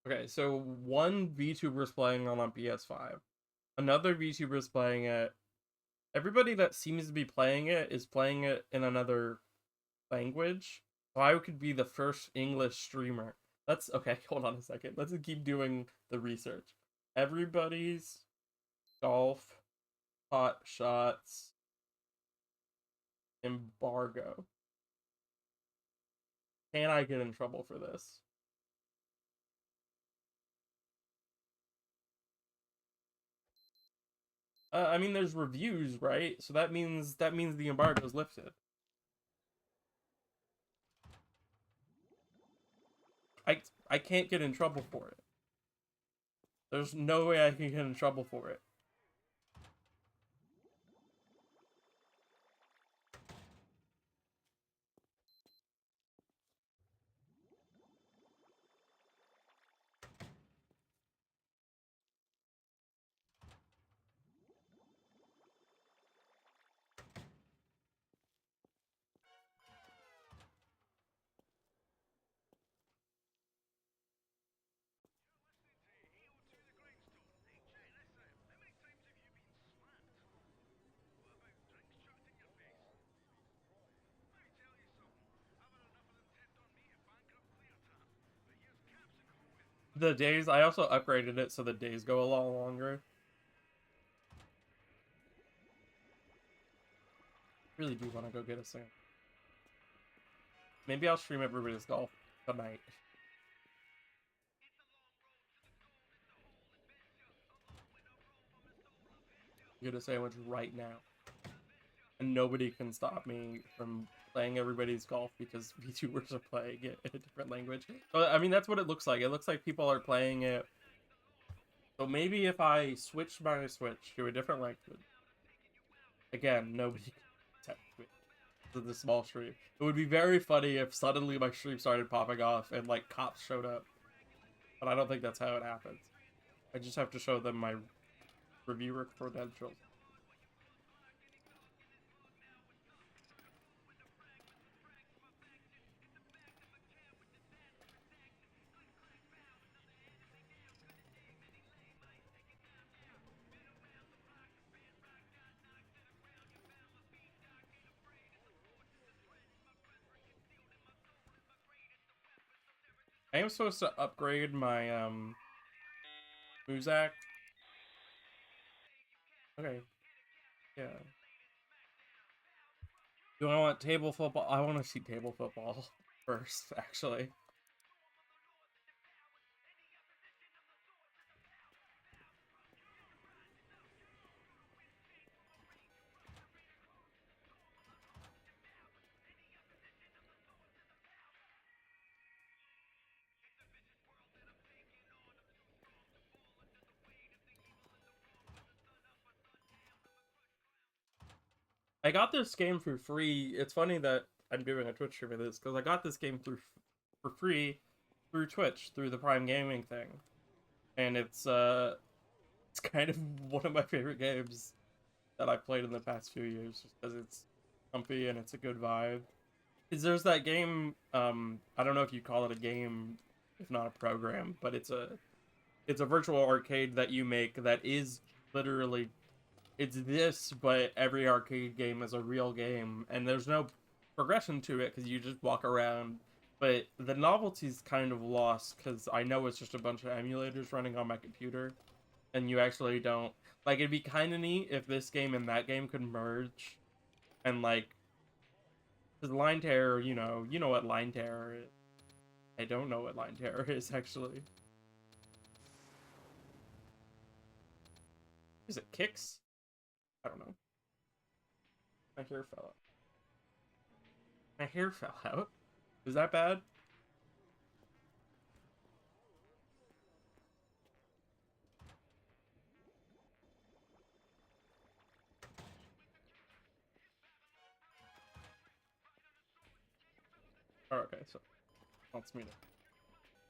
Okay, so one VTuber's playing on PS5. Another VTuber's playing it. Everybody that seems to be playing it is playing it in another language. So I could be the first English streamer. Let's okay, hold on a second. Let's keep doing the research. Everybody's golf, hot shots, embargo. Can I get in trouble for this? I mean, there's reviews, right? So that means the embargo is lifted. I can't get in trouble for it. There's no way I can get in trouble for it. The days I also upgraded it so the days go a lot longer. Really do want to go get a sandwich. Maybe I'll stream everybody's golf tonight. Get a sandwich right now. And nobody can stop me from playing everybody's golf because VTubers are playing it in a different language. So, I mean, that's what it looks like. It looks like people are playing it. So maybe if I switch my Switch to a different language, again, nobody can detect me. The small stream. It would be very funny if suddenly my stream started popping off and like cops showed up. But I don't think that's how it happens. I just have to show them my reviewer credentials. I am supposed to upgrade my Muzak. Okay. Yeah. Do I want table football? I want to see table football first, actually. I got this game for free. It's funny that I'm doing a Twitch stream of this because I got this game for free through Twitch through the Prime Gaming thing, and it's kind of one of my favorite games that I've played in the past few years just because it's comfy and it's a good vibe. Is there's that game? I don't know if you call it a game, if not a program, but it's a virtual arcade that you make that is literally it's this, but every arcade game is a real game, and there's no progression to it because you just walk around. But the novelty's kind of lost because I know it's just a bunch of emulators running on my computer, and you actually don't like. It'd be kind of neat if this game and that game could merge, and like, because line terror, you know what line terror is, I don't know what line terror is, actually. Is it kicks? I don't know. My hair fell out. My hair fell out? Is that bad? Oh, okay, so wants me to.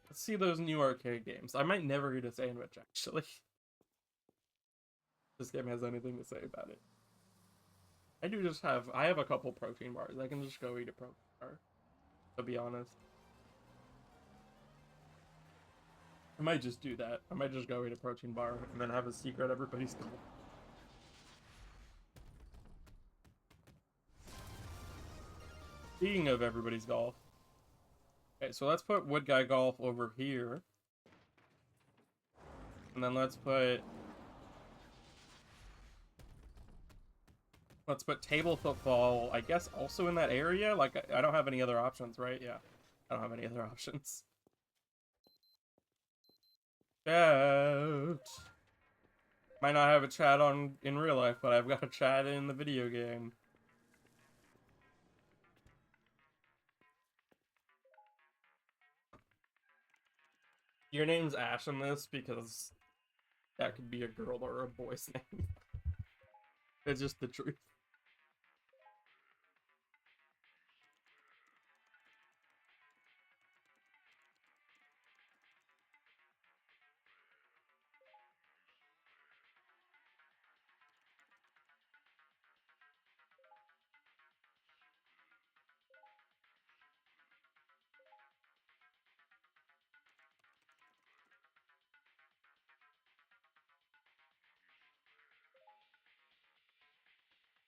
Let's see those new arcade games. I might never eat a sandwich, actually. This game has anything to say about it. I have a couple protein bars. I can just go eat a protein bar, to be honest. I might just do that. I might just go eat a protein bar and then have a secret everybody's golf. Speaking of everybody's golf. Okay, so let's put Wood Guy Golf over here. And then let's put table football, I guess, also in that area. Like, I don't have any other options, right? Yeah, I don't have any other options. Chat. Might not have a chat in real life, but I've got a chat in the video game. Your name's Ash in this because that could be a girl or a boy's name. It's just the truth.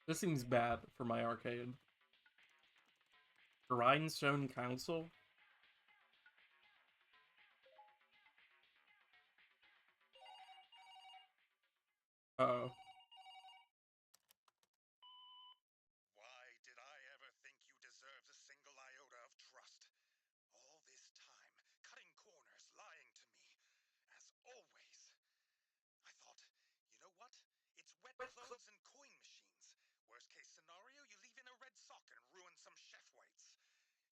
This seems bad for my arcade. Grindstone Council? Uh-oh.
Why did I ever think you deserved a single iota of trust? All this time, cutting corners, lying to me, as always. I thought, you know what? It's wet clothes and coin machines. Worst case scenario, you leave in a red sock and ruin some chef whites.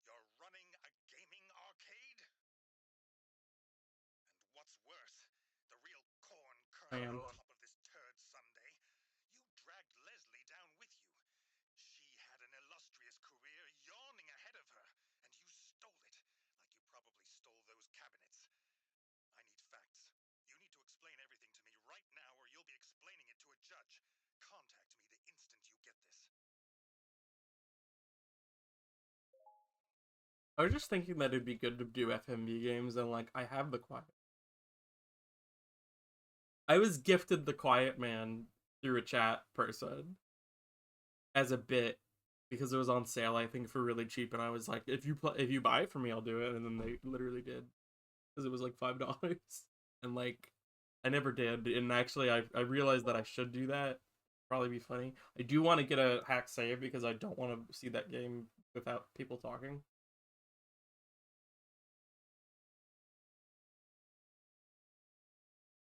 You're running a gaming arcade? And what's worse, the real corn kernel on top of this turd sundae, you dragged Leslie down with you. She had an illustrious career yawning ahead of her, and you stole it, like you probably stole those cabinets. I need facts. You need to explain everything to me right now, or you'll be explaining it to a judge. Contact me the instant you get this.
I was just thinking that it'd be good to do FMV games, and like, I have the quiet. I was gifted the Quiet Man through a chat person as a bit because it was on sale, I think, for really cheap, and I was like, if you buy it for me, I'll do it, and then they literally did because it was like $5, and like, I never did, and actually, I realized that I should do that. Probably be funny. I do want to get a hack save because I don't want to see that game without people talking.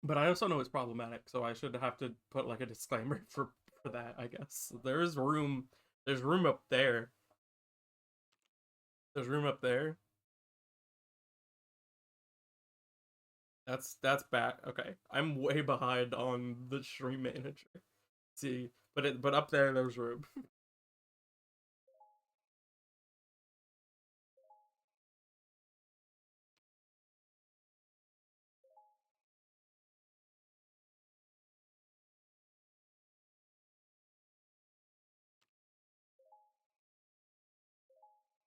But I also know it's problematic, so I should have to put like a disclaimer for that, I guess. There's room. There's room up there. There's room up there. That's bad. Okay, I'm way behind on the stream manager. See, but up there there's room.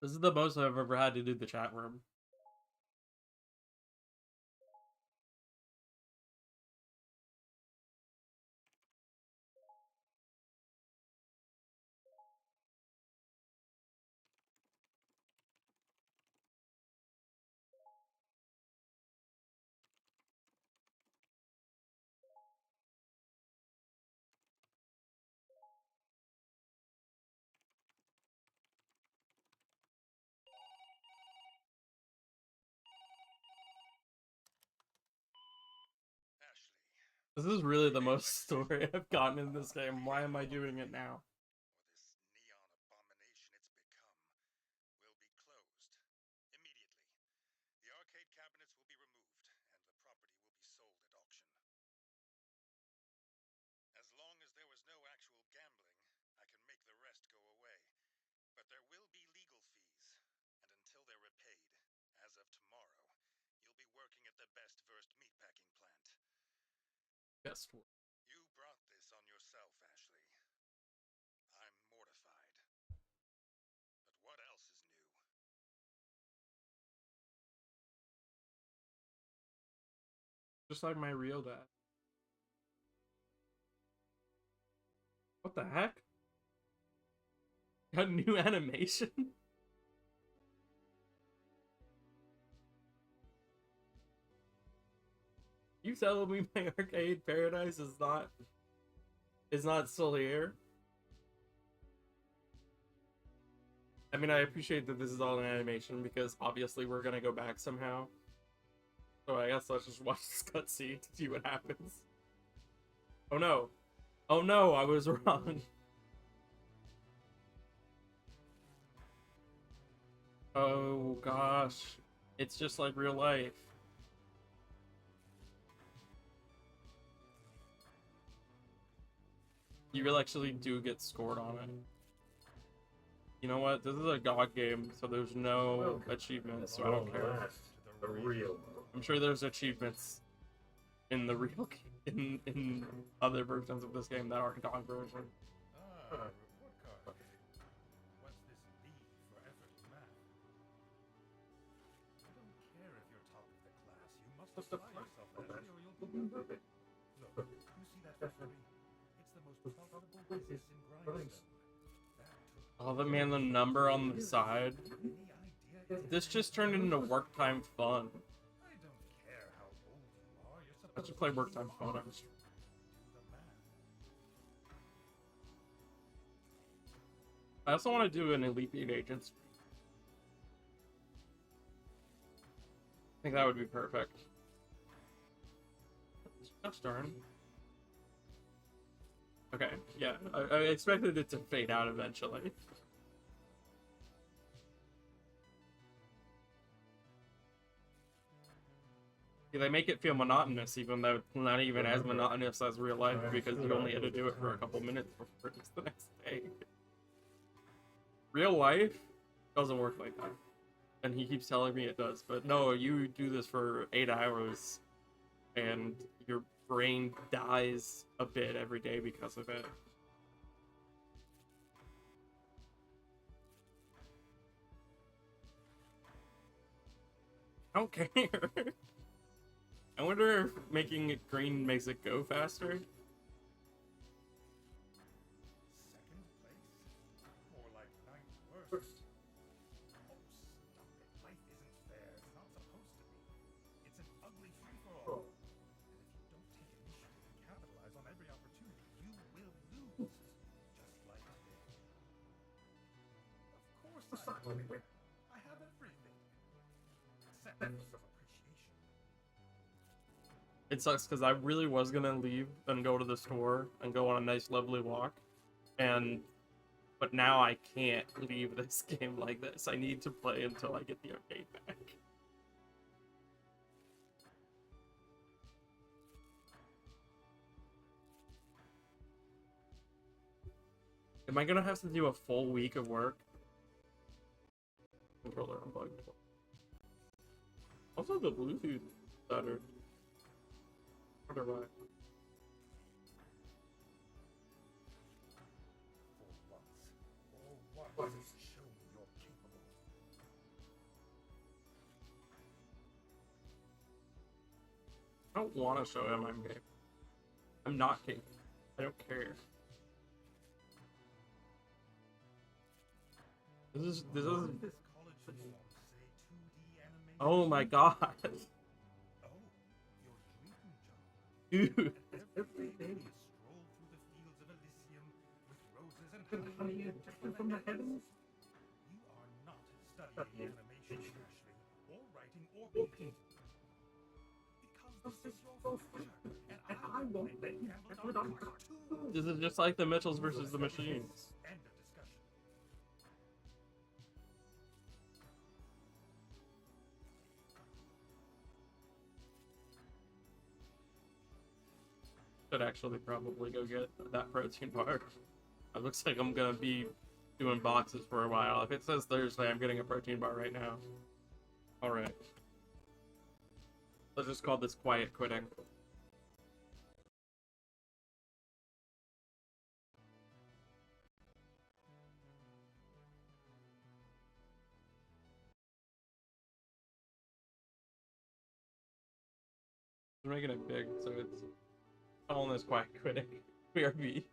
This is the most I've ever had to do the chat room. This is really the most story I've gotten in this game. Why am I doing it now?
Or this neon abomination it's become, will be closed immediately. The arcade cabinets will be removed, and the property will be sold at auction. As long as there was no actual gambling, I can make the rest go away. But there will be legal fees, and until they're repaid, as of tomorrow, you'll be working at the best versed meatpacking plant.
Best one.
You brought this on yourself, Ashley. I'm mortified. But what else is new?
Just like my real dad. What the heck? Got new animation? You telling me my arcade paradise is not still here? I mean, I appreciate that this is all an animation because obviously we're gonna go back somehow. So I guess let's just watch this cutscene to see what happens. Oh no. Oh no, I was wrong. Oh gosh. It's just like real life. You will actually do get scored on it. You know what? This is a GOG game, so there's no achievements, so I don't care.
The real.
I'm sure there's achievements in the real in other versions of this game that aren't GOG version.
Report card. What's this B for effort in math? I don't care if you're top of the class. You must apply yourself, Ashley, or you'll be moved. Look, you see that factory? It's the most profitable business in Grindstone.
Oh, the number on the side. This just turned into work time fun.
I don't care how old you are. You're
I
supposed
should play work time fun.
do the math.
I also want to do an Elite Beat Agents. I think that would be perfect. Gosh darn. Okay, yeah, I expected it to fade out eventually. Yeah, they make it feel monotonous, even though it's not even as monotonous as real life, because you only had to do it for a couple minutes before it's the next day. Real life doesn't work like that. And he keeps telling me it does, but no, you do this for 8 hours, and your brain dies a bit every day because of it. I don't care. I wonder if making it green makes it go faster.
Second place? More like ninth worst. Oh, stop it. Life isn't fair. It's not supposed to be. It's an ugly free-for-all. And if you don't take initiative and capitalize on every opportunity, you will lose. Just like today. Of course I win. I have everything. Except for some appreciation.
It sucks because I really was gonna leave and go to the store and go on a nice lovely walk, but now I can't leave this game like this. I need to play until I get the arcade back. Am I gonna have to do a full week of work? Controller unplugged. Also, the Bluetooth better. Wonder why.
For once, show me you're capable.
I don't want to show him I'm gay. I'm not gay. I don't care. This is.
This college uniform say 2D animation.
Oh my god.
Oh, your dream job.
Dude.
Every day you stroll through the fields of Elysium with roses and honey dripping from the heavens. You are not studying animation, Ashley, or writing or painting. Because this is your future, and
This is just like the Mitchells versus the Machines. Should actually probably go get that protein bar. It looks like I'm gonna be doing boxes for a while. If it says Thursday, I'm getting a protein bar right now. Alright. Let's just call this quiet quitting. We're making it big, so it's calling this quiet quitting. BRB.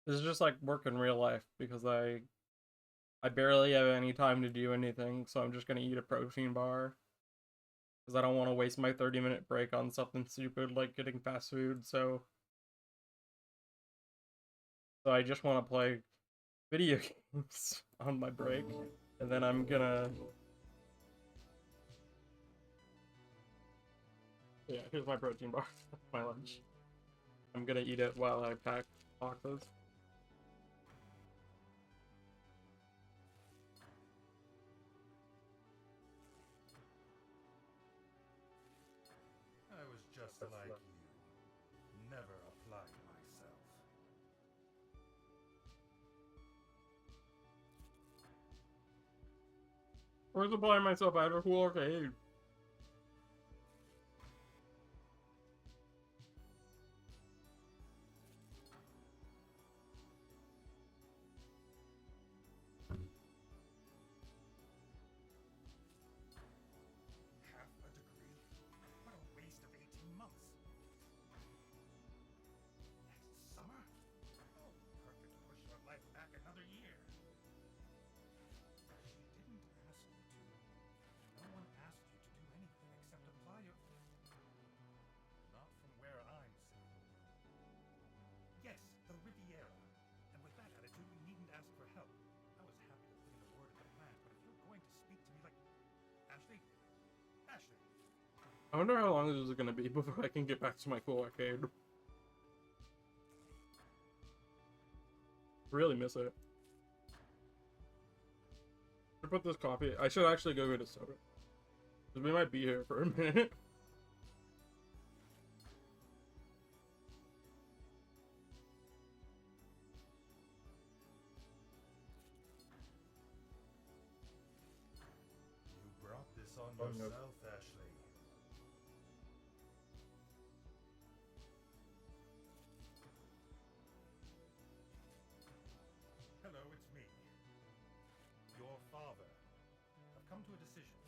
This is just like work in real life because I barely have any time to do anything, so I'm just gonna eat a protein bar because I don't want to waste my 30-minute break on something stupid like getting fast food. So I just want to play video games on my break, and then I'm gonna yeah. Here's my protein bar. That's my lunch. I'm gonna eat it while I pack boxes.
I was just like you. Never applied myself.
Where's applying myself out of cool arcade?
Half a degree? What a waste of 18 months. Next summer? Oh, perfect to push your life back another year. She didn't ask you to. No one asked you to do anything except apply your... Not from where I'm sitting. Yes, the Riviera. And with that attitude, you needn't ask for help. I was happy to put in a word at the plant, but if you're going to speak to me like... Ashley? Ashley!
I wonder how long this is gonna be before I can get back to my cool arcade. Really miss it. I put this coffee. I should actually go get a soda. Because we might be here for a minute.
You brought this on
Oh, no.
yourself, Ashley. Hello, it's me. Your father. I've come to a decision.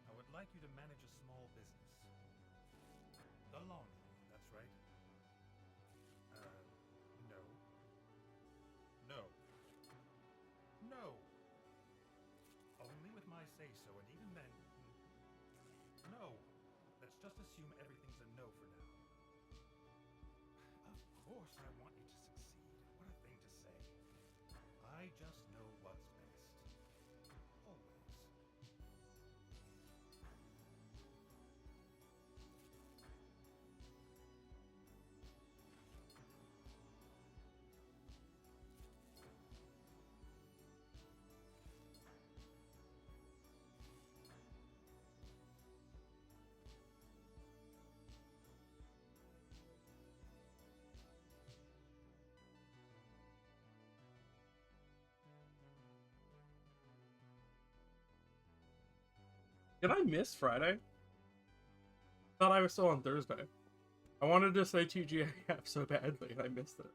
I would like you to manage a small business. The laundry, that's right. No. No. No! Only with my say-so, and even then... No! Let's just assume everything's a no for now. Of course I want you to succeed. What a thing to say. I just know what's best. Always.
Did I miss Friday? Thought I was still on Thursday. I wanted to say TGIF so badly and I missed it.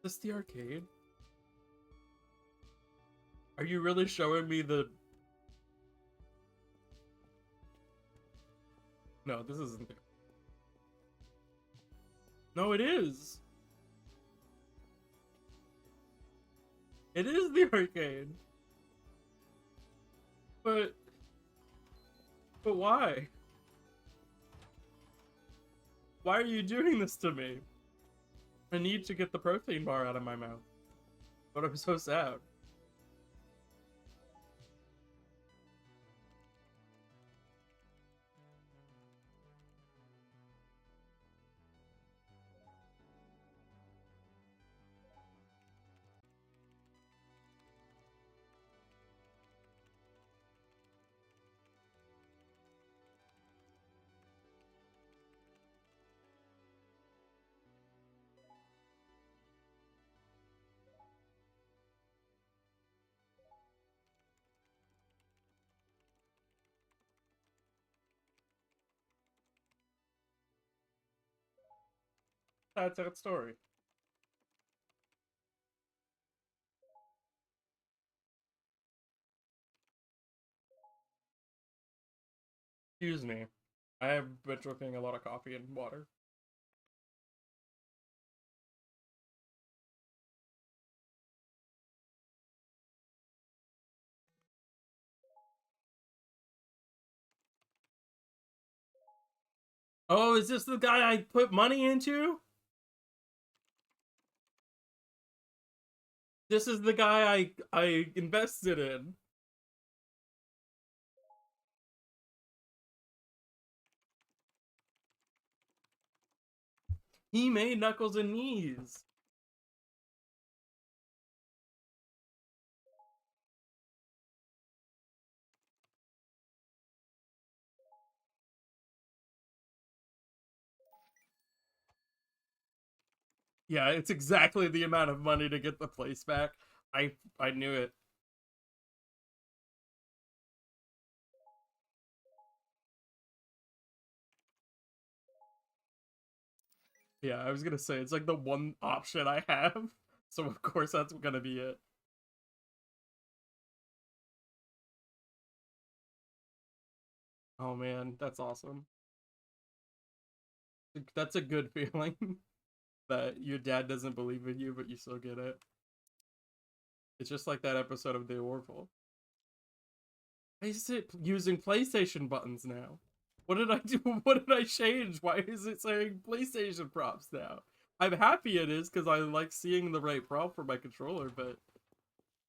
Is this the arcade? Are you really showing me the... No, this isn't it. No, it is. It is the arcade. But why? Why are you doing this to me? I need to get the protein bar out of my mouth. But I'm so sad. That's that story. Excuse me. I have been drinking a lot of coffee and water. Oh, is this the guy I put money into? This is the guy I invested in. He made Knuckles and Knees. Yeah, it's exactly the amount of money to get the place back. I knew it. Yeah, I was gonna say it's like the one option I have, so of course that's gonna be it. Oh man, that's awesome. That's a good feeling that your dad doesn't believe in you, but you still get it. It's just like that episode of The Orville. Why is it using PlayStation buttons now? What did I do? What did I change? Why is it saying PlayStation props now? I'm happy it is because I like seeing the right prop for my controller, but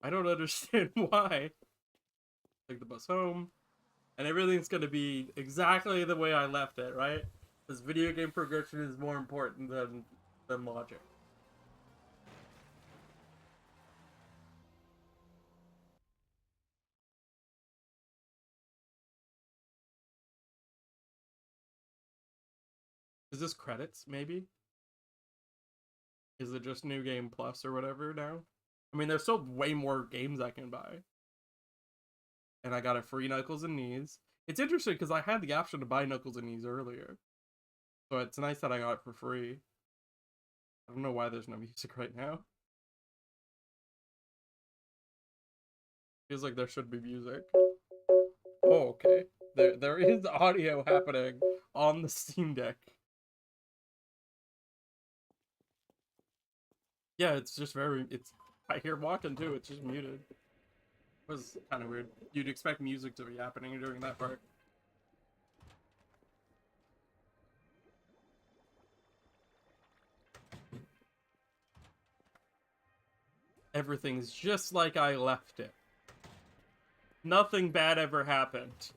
I don't understand why. Take the bus home, and everything's gonna be exactly the way I left it, right? Because video game progression is more important than logic. Is this credits, maybe? Is it just New Game Plus or whatever now? I mean, there's still way more games I can buy. And I got a free Knuckles and Knees. It's interesting because I had the option to buy Knuckles and Knees earlier. So it's nice that I got it for free. I don't know why there's no music right now. Feels like there should be music. Oh, okay. There is audio happening on the Steam Deck. Yeah, it's just I hear walking too, it's just muted. It was kind of weird. You'd expect music to be happening during that part. Everything's just like I left it. Nothing bad ever happened.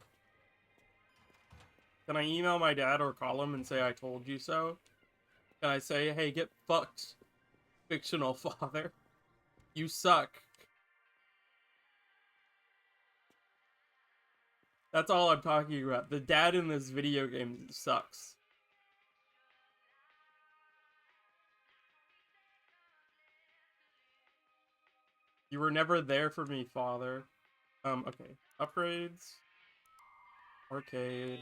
Can I email my dad or call him and say I told you so? Can I say, hey, get fucked, fictional father? You suck. That's all I'm talking about. The dad in this video game sucks. You were never there for me, father. Okay. Upgrades. Arcade.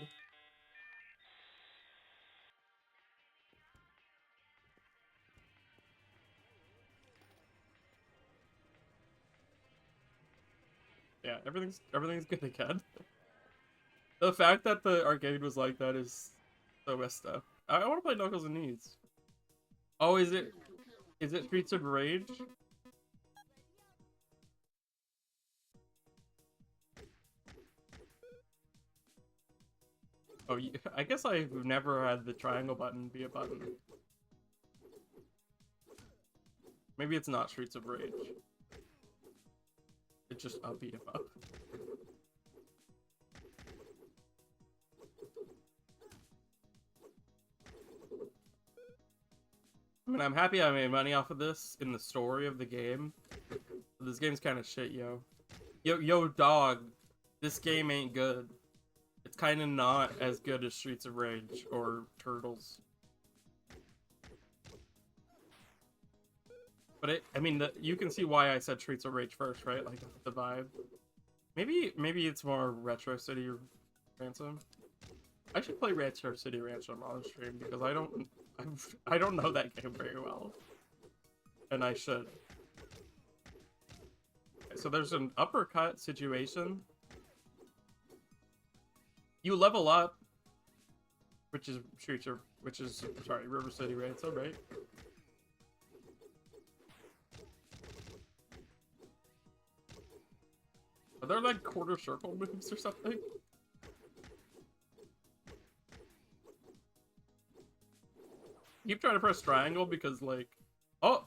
Yeah, everything's good again. The fact that the arcade was like that is so messed up. I want to play Knuckles and Knees. Oh, is it Streets of Rage? Oh, I guess I've never had the triangle button be a button. Maybe it's not Streets of Rage. It's just a beat 'em up. I mean, I'm happy I made money off of this in the story of the game. But this game's kind of shit, yo. Yo, dog. This game ain't good. It's kind of not as good as Streets of Rage or Turtles. But I mean, you can see why I said Streets of Rage first, right? Like the vibe. Maybe it's more Retro City Ransom. I should play Retro City Ransom on stream because I don't know that game very well, and I should. Okay, so there's an uppercut situation. You level up. sorry, River City, right? So right. Are there like quarter circle moves or something? Keep trying to press triangle because like, oh,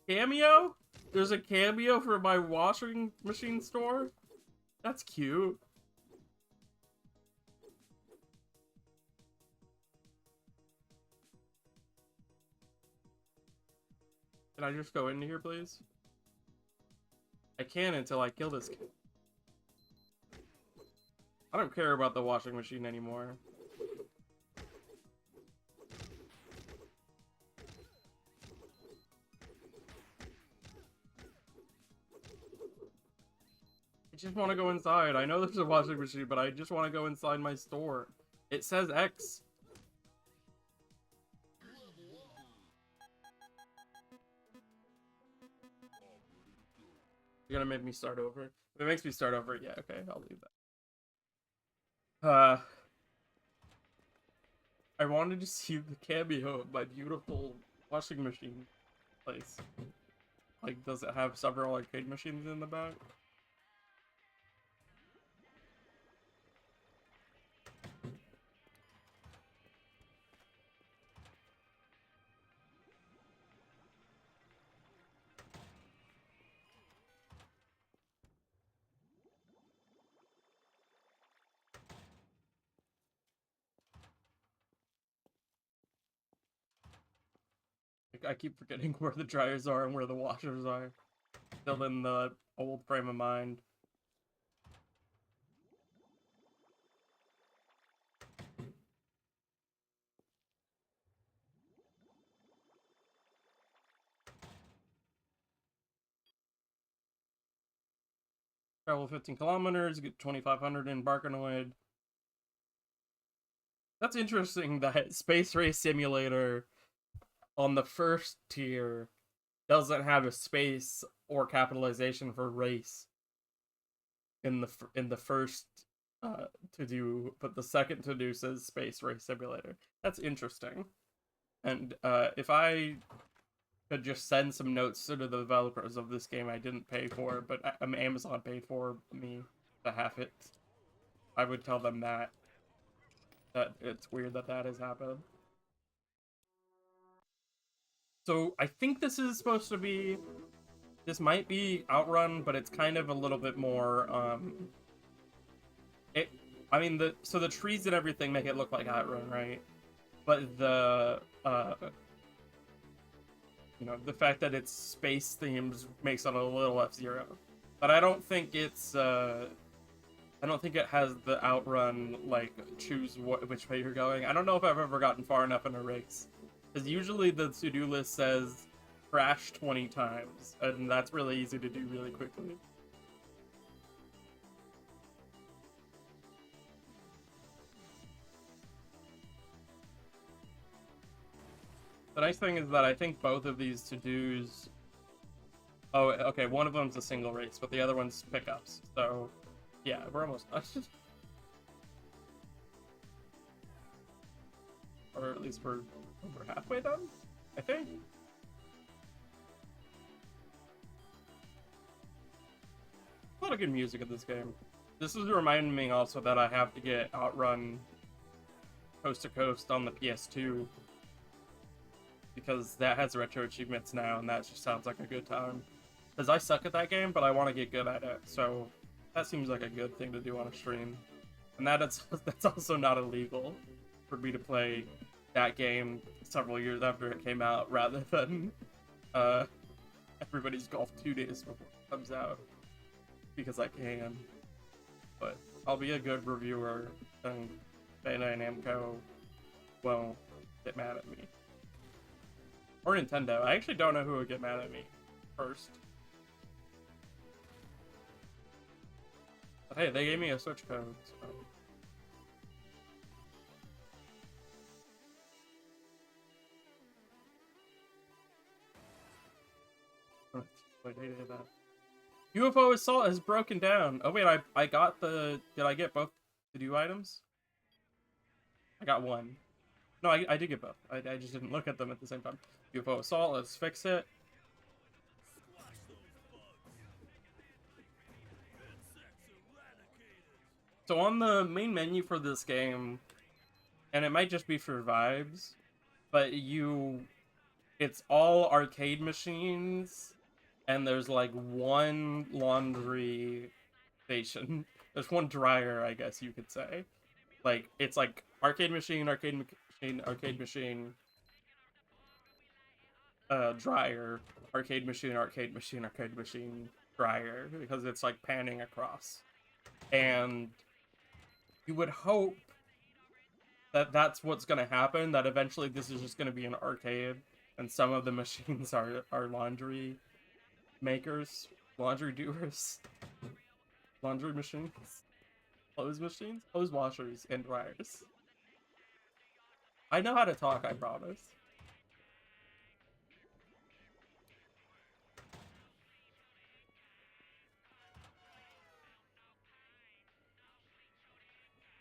cameo? There's a cameo for my washing machine store? That's cute. Can I just go into here, please? I can until I kill this kid. I don't care about the washing machine anymore. I just want to go inside. I know there's a washing machine, but I just want to go inside my store. It says X. You're gonna make me start over? If it makes me start over, yeah, okay, I'll leave that. I wanted to see the cameo of my beautiful washing machine place. Like, does it have several arcade machines in the back? I keep forgetting where the dryers are and where the washers are. Still in the old frame of mind. Travel 15 kilometers, get 2,500 in Barkanoid. That's interesting that Space Race Simulator on the first tier doesn't have a space or capitalization for race in the first to do, but the second to do says Space Race Simulator. That's interesting. And if I could just send some notes to the developers of this game I didn't pay for, but Amazon paid for me to have it, I would tell them that it's weird that has happened. So I think this is supposed to be, this might be Outrun, but it's kind of a little bit more, I mean, the trees and everything make it look like Outrun, right? But the, you know, the fact that it's space themes makes it a little F-Zero. But I don't think it's, I don't think it has the Outrun, like, choose which way you're going. I don't know if I've ever gotten far enough in a race. Because usually the to-do list says crash 20 times, and that's really easy to do really quickly. The nice thing is that I think both of these to-dos... Oh, okay, one of them's a single race, but the other one's pickups. So, yeah, we're almost done. Or at least we're halfway done, I think. A lot of good music in this game. This is reminding me also that I have to get Outrun Coast to Coast on the PS2, because that has retro achievements now, and that just sounds like a good time. Because I suck at that game, but I want to get good at it, so that seems like a good thing to do on a stream. And that's also not illegal for me to play that game several years after it came out, rather than Everybody's Golf 2 days before it comes out, because I can. But I'll be a good reviewer, and Bandai Namco won't get mad at me. Or Nintendo. I actually don't know who would get mad at me first. But hey, they gave me a Switch code, so... Wait, that. UFO assault has broken down. Oh wait, I got the... Did I get both to-do items? I got one. No, I did get both. I just didn't look at them at the same time. UFO assault, let's fix it. So on the main menu for this game, and it might just be for vibes, but it's all arcade machines, and there's like one laundry station. There's one dryer, I guess you could say. Like, it's like arcade machine, arcade machine, arcade machine, dryer, arcade machine, arcade machine, arcade machine, dryer, because it's like panning across. And you would hope that that's what's going to happen, that eventually this is just going to be an arcade, and some of the machines are laundry makers, laundry doers, laundry machines, clothes machines, clothes washers, and dryers. I know how to talk, I promise.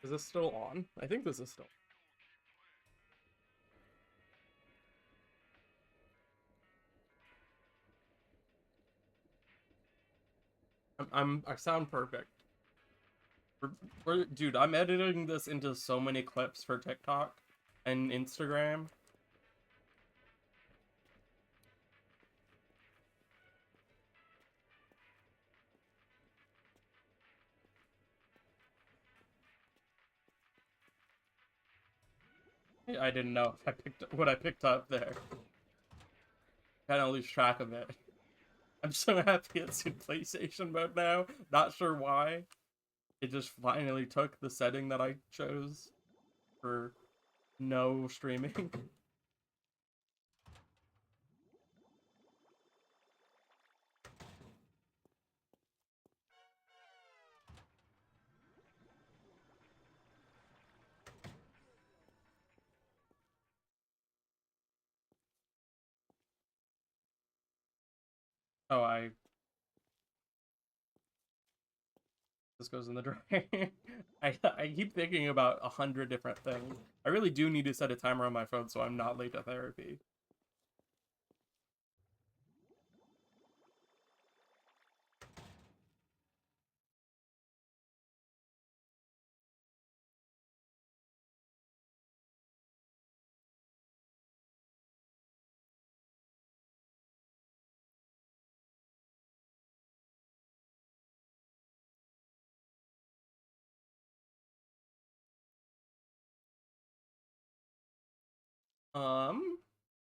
Is this still on? I think this is still I sound perfect. Dude, I'm editing this into so many clips for TikTok and Instagram. I didn't know if I picked what I picked up there. Kind of lose track of it. I'm so happy it's in PlayStation mode now. Not sure why. It just finally took the setting that I chose for no streaming. Oh, this goes in the dryer. I keep thinking about 100 different things. I really do need to set a timer on my phone so I'm not late to therapy. Um,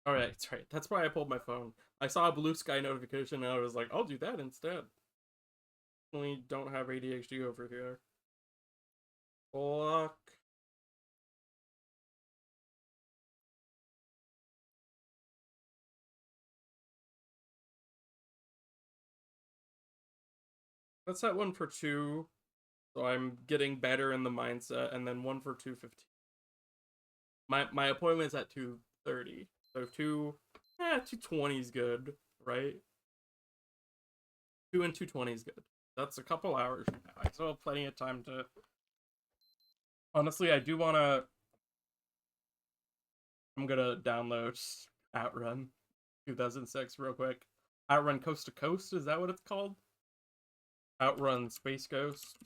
all right, that's right. That's why I pulled my phone. I saw a blue sky notification and I was like, I'll do that instead. We don't have ADHD over here. Block. Let's set one for 2, so I'm getting better in the mindset, and then one for 2:15. My appointment's at 2:30, so 2:20 is good, right? 2 and 2:20 is good. That's a couple hours from now. I still have plenty of time to. Honestly, I do wanna. I'm gonna download Outrun 2006 real quick. Outrun Coast to Coast, is that what it's called? Outrun Space Ghost.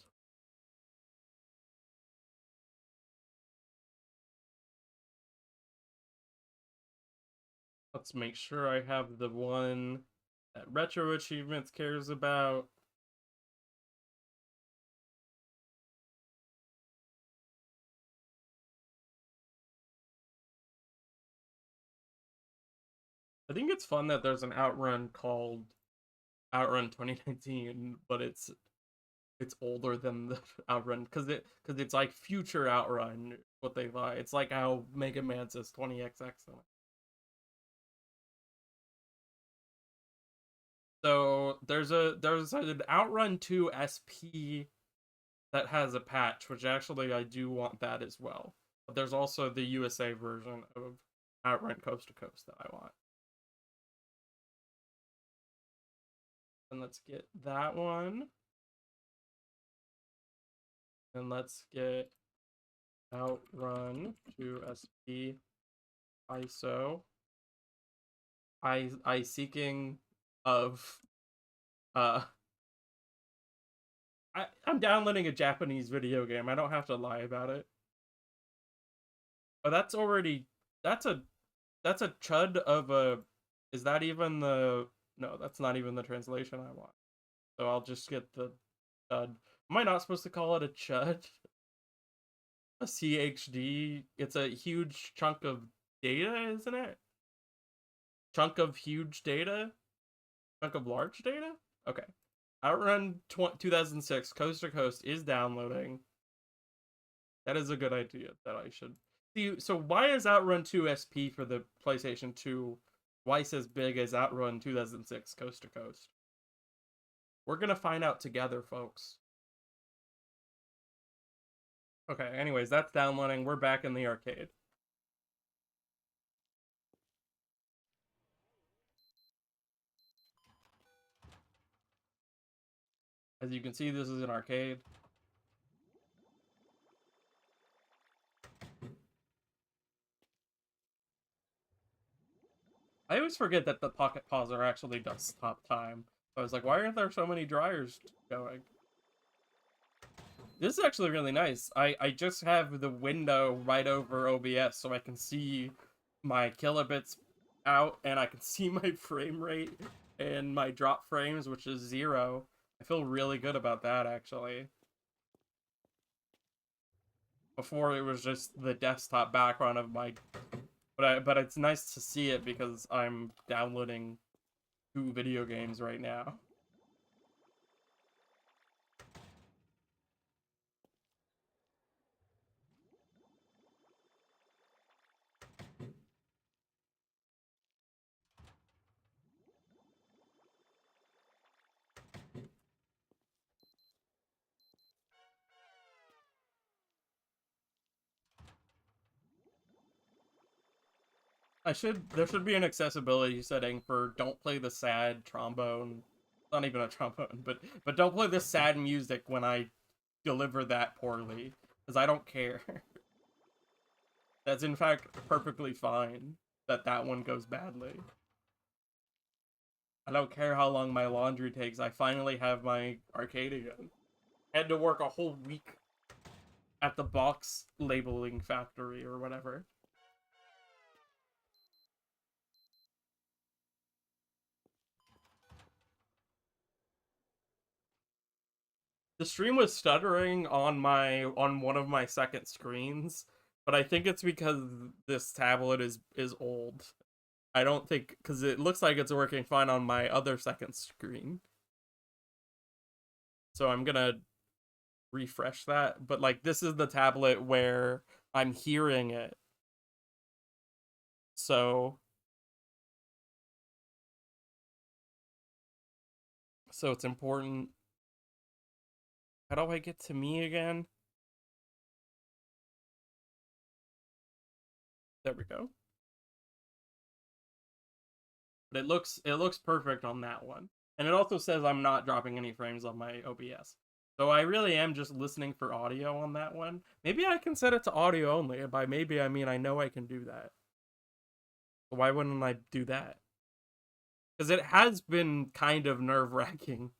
Let's make sure I have the one that Retro Achievements cares about. I think it's fun that there's an Outrun called Outrun 2019, but it's older than the Outrun because it's like future Outrun. What they lie, it's like how Mega Man says 20XX on it. So there's an Outrun 2 SP that has a patch, which actually I do want that as well. But there's also the USA version of Outrun Coast to Coast that I want. And let's get that one. And let's get Outrun 2SP ISO I seeking of I'm downloading a Japanese video game. I don't have to lie about it. Oh, that's already that's a that's a chud of a is that even the no, that's not even the translation I want. So I'll just get the chud. Am I not supposed to call it a chud? A CHD? It's a huge chunk of data, isn't it? Chunk of huge data? Chunk of large data? Okay. Outrun 2006 Coast to Coast is downloading. That is a good idea that I should see. So why is Outrun 2 SP for the PlayStation 2 twice as big as Outrun 2006 Coast to Coast? We're gonna find out together, folks. Okay, anyways, that's downloading. We're back in the arcade. As you can see, this is an arcade. I always forget that the pocket pauser actually does stop time. I was like, why aren't there so many dryers going? This is actually really nice. I just have the window right over OBS so I can see my kilobits out and I can see my frame rate and my drop frames, which is 0. I feel really good about that, actually. Before it was just the desktop background of my... But it's nice to see it because I'm downloading 2 video games right now. There should be an accessibility setting for don't play the sad trombone. Not even a trombone, but don't play the sad music when I deliver that poorly, because I don't care. That's in fact perfectly fine that that one goes badly. I don't care how long my laundry takes. I finally have my arcade again. I had to work a whole week at the box labeling factory or whatever. The stream was stuttering on one of my second screens, but I think it's because this tablet is old. I don't think because it looks like it's working fine on my other second screen. So I'm gonna refresh that. But like this is the tablet where I'm hearing it. So it's important. How do I get to me again? There we go. But it looks perfect on that one. And it also says I'm not dropping any frames on my OBS. So I really am just listening for audio on that one. Maybe I can set it to audio only. And by maybe I mean I know I can do that. Why wouldn't I do that? Because it has been kind of nerve-wracking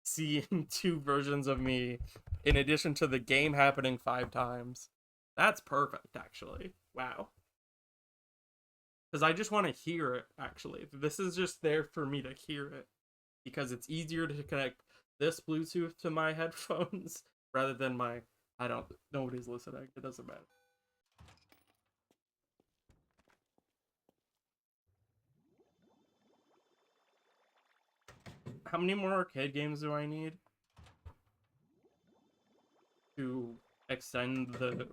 seeing 2 versions of me in addition to the game happening 5 times. That's perfect, actually. Wow. Because I just want to hear it, actually. This is just there for me to hear it. Because it's easier to connect this Bluetooth to my headphones rather than my... Nobody's listening. It doesn't matter. How many more arcade games do I need to extend the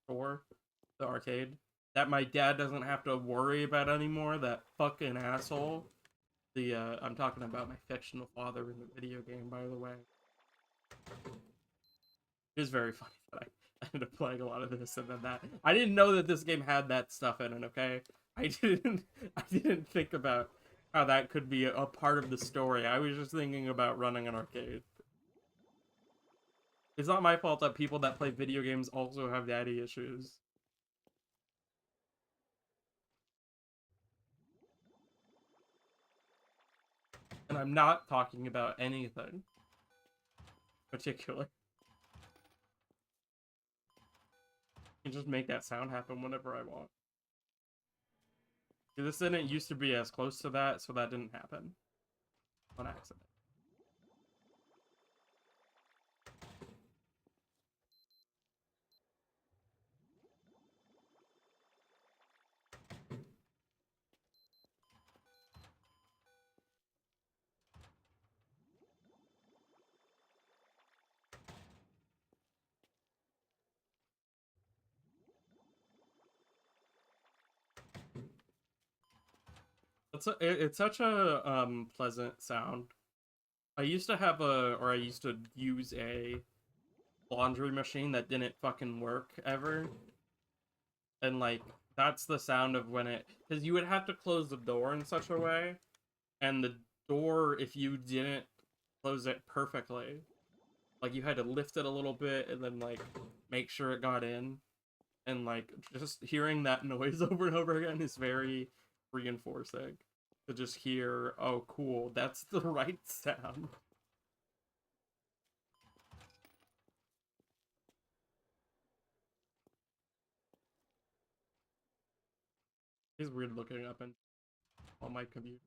store, the arcade? That my dad doesn't have to worry about anymore, that fucking asshole. I'm talking about my fictional father in the video game, by the way. It is very funny that I ended up playing a lot of this and then that. I didn't know that this game had that stuff in it, okay? I didn't think about how that could be a part of the story. I was just thinking about running an arcade. It's not my fault that people that play video games also have daddy issues. And I'm not talking about anything particular. I can just make that sound happen whenever I want. This didn't used to be as close to that, so that didn't happen on accident. It's such a pleasant sound. I used to use a laundry machine that didn't fucking work ever. And like that's the sound of when it, because you would have to close the door in such a way, and the door, if you didn't close it perfectly, like you had to lift it a little bit and then like make sure it got in, and like just hearing that noise over and over again is very reinforcing. To just hear, oh cool, that's the right sound. It's weird looking up and on my computer.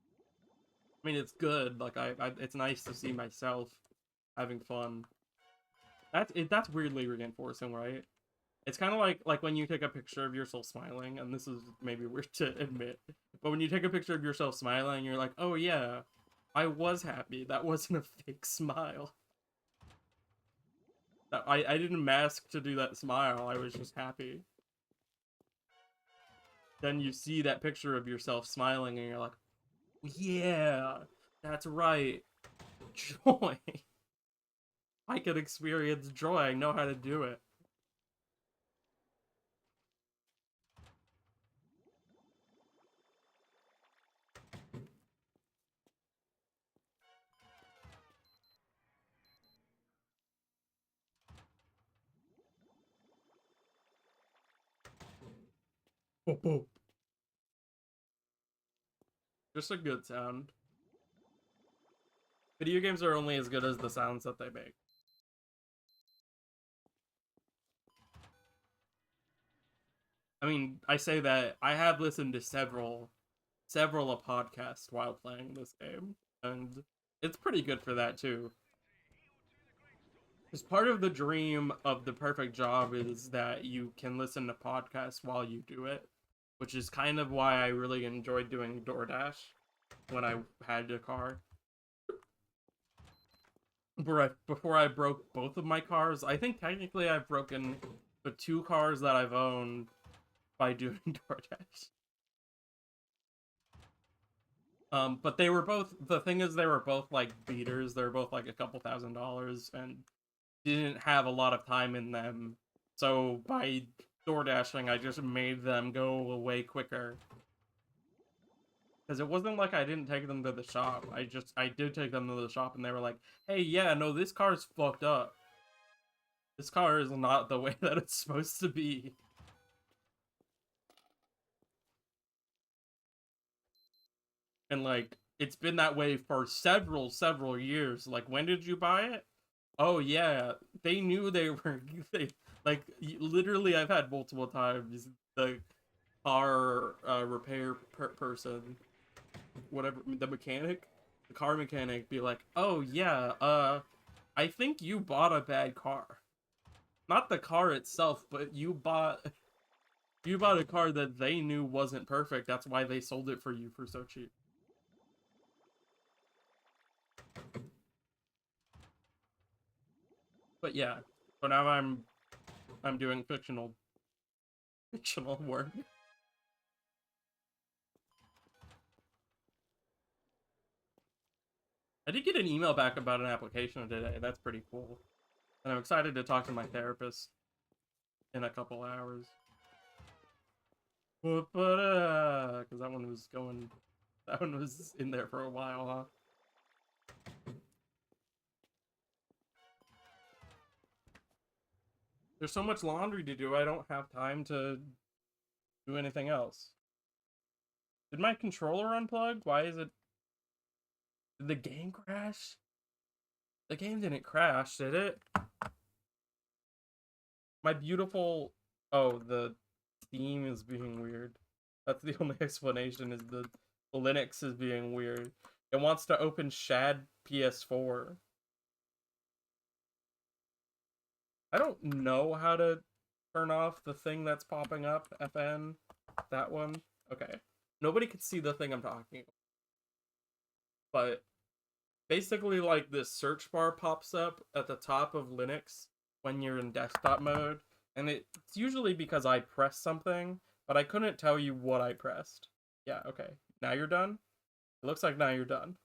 I mean, it's good. Like it's nice to see myself having fun. That's weirdly reinforcing, right? It's kind of like when you take a picture of yourself smiling, and this is maybe weird to admit, but when you take a picture of yourself smiling, you're like, oh yeah, I was happy. That wasn't a fake smile. That I didn't mask to do that smile. I was just happy. Then you see that picture of yourself smiling, and you're like, yeah, that's right. Joy. I can experience joy. I know how to do it. Boop, boop. Just a good sound. Video games are only as good as the sounds that they make. I mean, I say that I have listened to several a podcast while playing this game, and it's pretty good for that too. Because part of the dream of the perfect job is that you can listen to podcasts while you do it, which is kind of why I really enjoyed doing DoorDash when I had a car. Before I broke both of my cars, I think technically I've broken the two cars that I've owned by doing DoorDash. But they were both, the thing is, they were both like beaters. They were both like a couple $1,000s and didn't have a lot of time in them. So by door dashing, I just made them go away quicker. Because it wasn't like I didn't take them to the shop. I did take them to the shop and they were like, hey, yeah, no, this car's fucked up. This car is not the way that it's supposed to be. And like, it's been that way for several years. Like, when did you buy it? Oh yeah, they knew they were they like literally. I've had multiple times the car repair person, whatever, the car mechanic, be like, "Oh yeah, I think you bought a bad car. Not the car itself, but you bought a car that they knew wasn't perfect. That's why they sold it for you for so cheap." But yeah, so now I'm doing fictional work. I did get an email back about an application today. That's pretty cool. And I'm excited to talk to my therapist in a couple hours. Because that one was in there for a while, huh? There's so much laundry to do, I don't have time to do anything else. Did my controller unplug? Why is it... Did the game crash? The game didn't crash, did it? My beautiful... Oh, the Steam is being weird. That's the only explanation, is the Linux is being weird. It wants to open Shad PS4. I don't know how to turn off the thing that's popping up, FN. That one. Okay. Nobody can see the thing I'm talking about. But basically, like, this search bar pops up at the top of Linux when you're in desktop mode. And it's usually because I pressed something, but I couldn't tell you what I pressed. Yeah, okay. Now you're done? It looks like now you're done.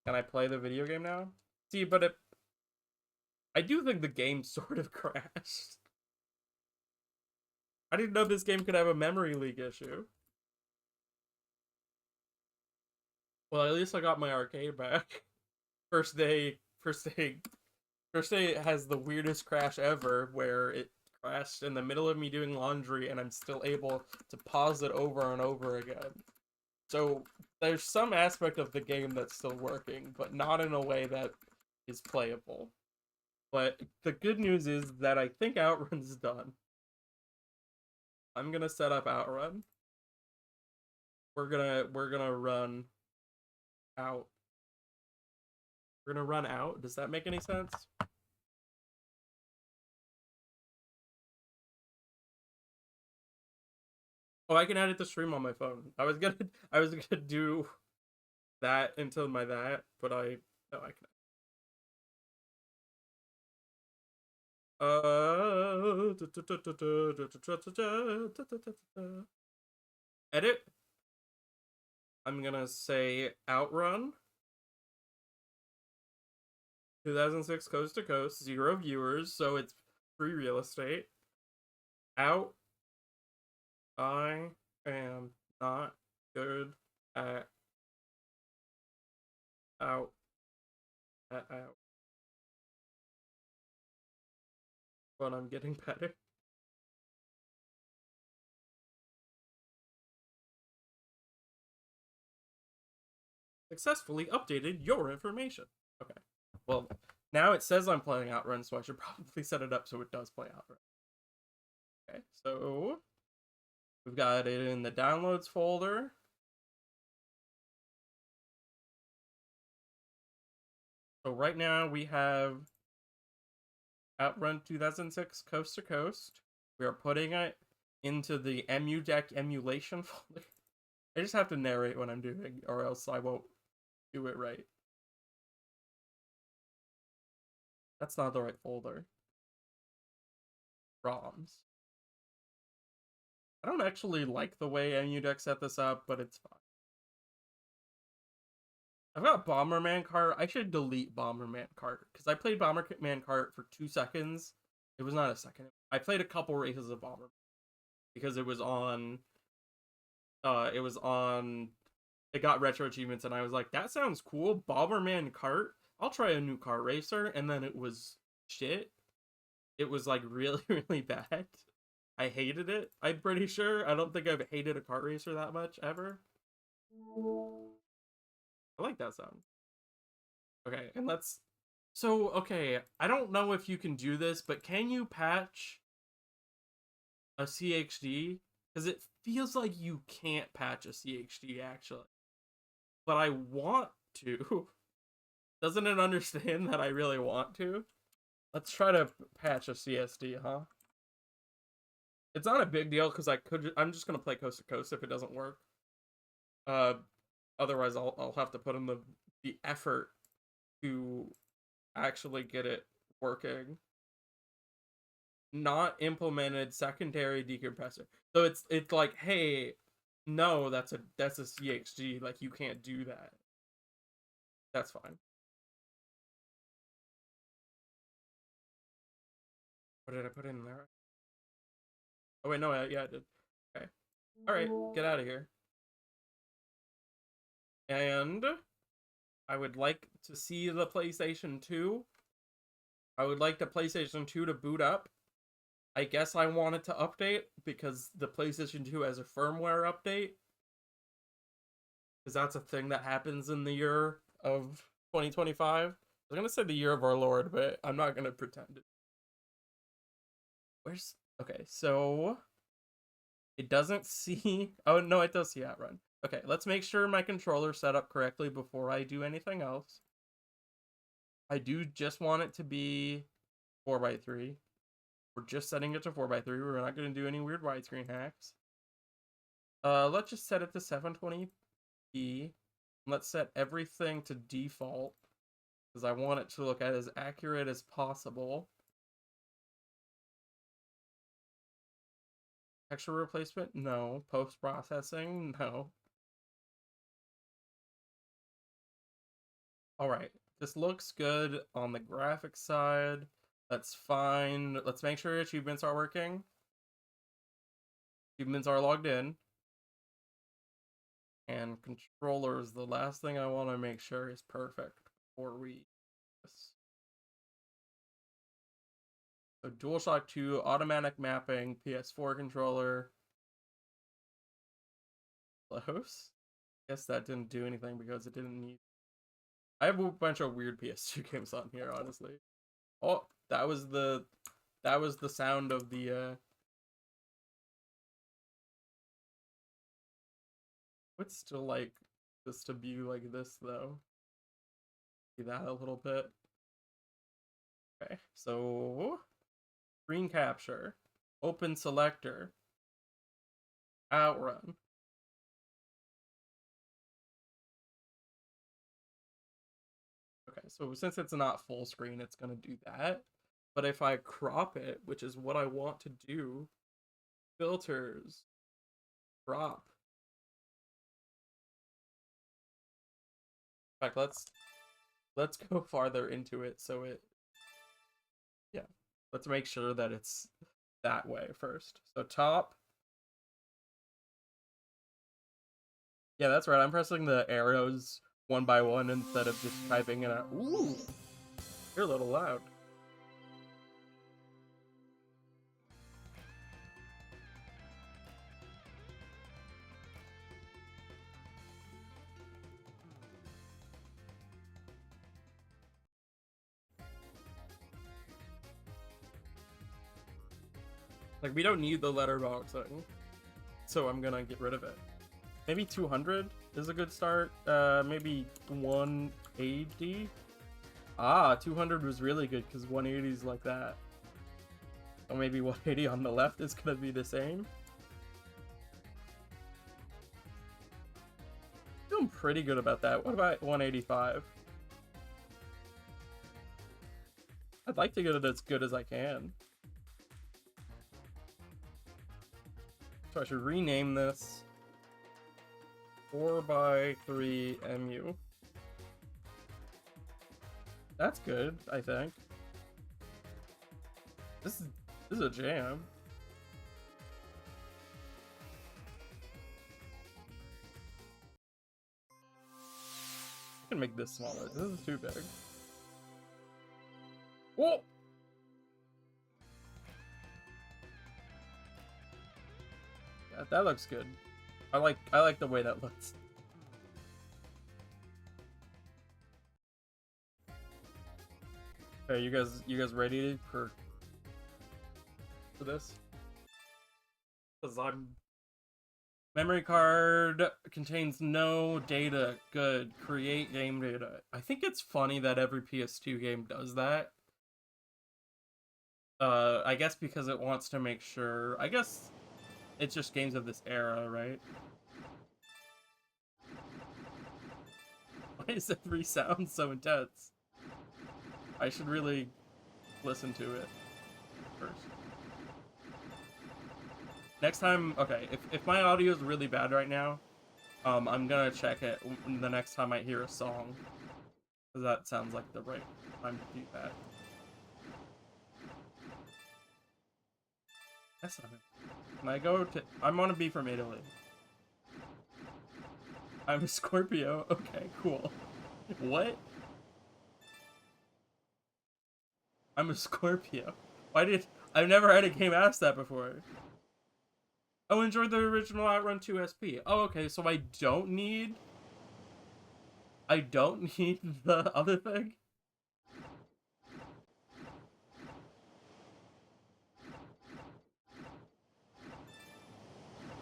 Can I play the video game now? See, but I do think the game sort of crashed. I didn't know this game could have a memory leak issue. Well, at least I got my arcade back. First day has the weirdest crash ever, where it crashed in the middle of me doing laundry and I'm still able to pause it over and over again. So there's some aspect of the game that's still working, but not in a way that is playable. But the good news is that I think Outrun's done. I'm gonna set up Outrun. We're gonna run out. We're gonna run out. Does that make any sense? Oh, I can edit the stream on my phone. I was gonna do that until my that, but no, I can. Edit. I'm gonna say Outrun. 2006 Coast to Coast, 0 viewers, so it's free real estate. Out. I am not good at out. But I'm getting better. Successfully updated your information. Okay. Well, now it says I'm playing Outrun, so I should probably set it up so it does play Outrun. Okay, so we've got it in the downloads folder. So right now we have Outrun 2006 Coast to Coast. We are putting it into the EmuDeck emulation folder. I just have to narrate what I'm doing, or else I won't do it right. That's not the right folder. ROMs. I don't actually like the way EmuDeck set this up, but it's fine. I've got Bomberman Kart. I should delete Bomberman Kart, because I played Bomberman Kart for 2 seconds. It was not a second. I played a couple races of Bomberman, because it was on... It got retro achievements, and I was like, that sounds cool. Bomberman Kart? I'll try a new kart racer, and then it was shit. It was, like, really, really bad. I hated it, I'm pretty sure. I don't think I've hated a kart racer that much, ever. I like that sound. Okay, and let's... So, okay, I don't know if you can do this, but can you patch a CHD? Because it feels like you can't patch a CHD, actually. But I want to. Doesn't it understand that I really want to? Let's try to patch a CSD, huh? It's not a big deal, because I'm just gonna play Coast to Coast if it doesn't work. Otherwise I'll have to put in the effort to actually get it working. Not implemented secondary decompressor. So it's like, hey, no, that's a CHD, like, you can't do that. That's fine. What did I put in there? Oh wait, no, yeah, I did. Okay. Alright, get out of here. And I would like to see the PlayStation 2. I would like the PlayStation 2 to boot up. I guess I want it to update because the PlayStation 2 has a firmware update. Because that's a thing that happens in the year of 2025. I was gonna say the year of our Lord, but I'm not gonna pretend it. Where's okay? So it doesn't see. Oh no, it does see outrun. Okay, let's make sure my controller's set up correctly before I do anything else. I do just want it to be 4x3. We're just setting it to 4x3. We're not gonna do any weird widescreen hacks. Let's just set it to 720p. Let's set everything to default because I want it to look as accurate as possible. Texture replacement? No. Post-processing? No. Alright. This looks good on the graphics side. That's fine. Let's make sure achievements are working. Achievements are logged in. And controllers, the last thing I want to make sure is perfect before we... So DualShock 2, automatic mapping, PS4 controller. Close? Guess that didn't do anything because it didn't need... I have a bunch of weird PS2 games on here, honestly. Oh, that was the sound of the would still like this to be like this though. See that a little bit. Okay, so screen capture, open selector, outrun. Okay, so since it's not full screen, it's gonna do that. But if I crop it, which is what I want to do, filters, crop. In fact, let's go farther into it so it, yeah, let's make sure that it's that way first. So top. Yeah, that's right. I'm pressing the arrows one by one instead of just typing in a. Ooh, you're a little loud. Like, we don't need the letterboxing, so I'm gonna get rid of it. Maybe 200 is a good start. Maybe 180. Ah, 200 was really good because 180 is like that. So maybe 180 on the left is gonna be the same. Feeling pretty good about that. What about 185? I'd like to get it as good as I can. So I should rename this 4x3 MU. That's good, I think. This is a jam. I can make this smaller. This is too big. Whoa! Yeah, that looks good. I like the way that looks. Okay, you guys ready for this? Because memory card contains no data. Good. Create game data. I think it's funny that every PS2 game does that. I guess because it wants to make sure. I guess it's just games of this era, right? Why is every sound so intense? I should really listen to it first. Next time, okay, if my audio is really bad right now, I'm gonna check it the next time I hear a song. Because that sounds like the right time to do that. That's not it. Can I go to... I want to be from Italy. I'm a Scorpio. Okay, cool. What? I'm a Scorpio. I've never had a game ask that before. Oh, enjoyed the original Outrun 2 SP. Oh, okay, so I don't need the other thing?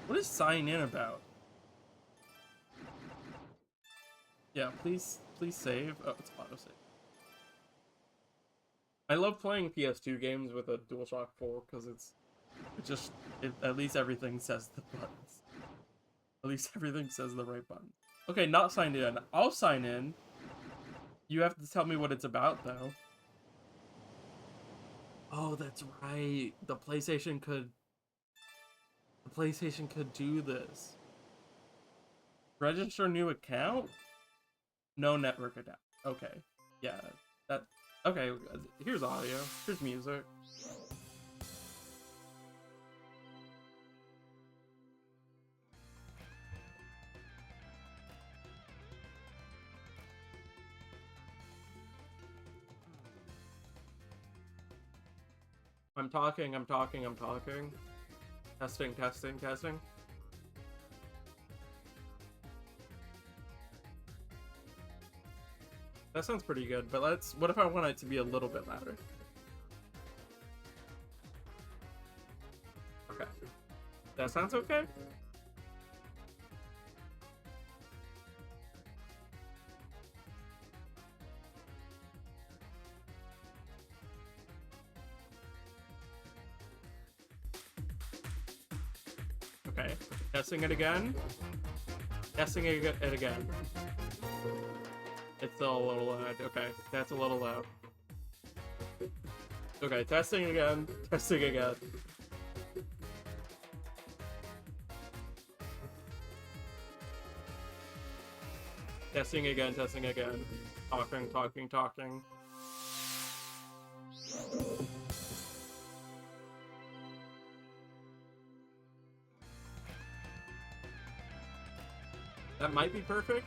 What is sign in about? Yeah, please save. Oh, it's autosave. I love playing PS2 games with a DualShock 4 because at least everything says the buttons. At least everything says the right button. Okay, not signed in. I'll sign in. You have to tell me what it's about, though. Oh, that's right. The PlayStation could do this. Register new account? No network adapt. Okay. Yeah. That. Okay. Here's audio. Here's music. I'm talking. Testing. That sounds pretty good, but what if I want it to be a little bit louder? Okay. That sounds okay? Okay. Testing it again. Testing it again. It's still a little loud. Okay, that's a little loud. Okay, testing again. Testing again. Testing again. Talking. That might be perfect.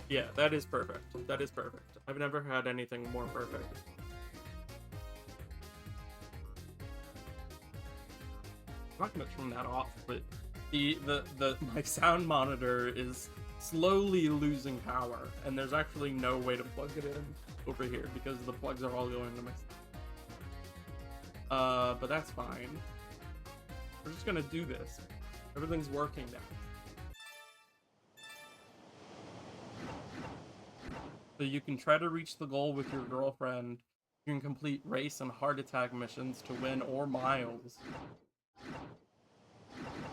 Yeah, that is perfect. I've never had anything more perfect. I'm not gonna turn that off, but my sound monitor is slowly losing power, and there's actually no way to plug it in over here because the plugs are all going to my but that's fine. We're just gonna do this. Everything's working now. So you can try to reach the goal with your girlfriend. You can complete race and heart attack missions to win or miles.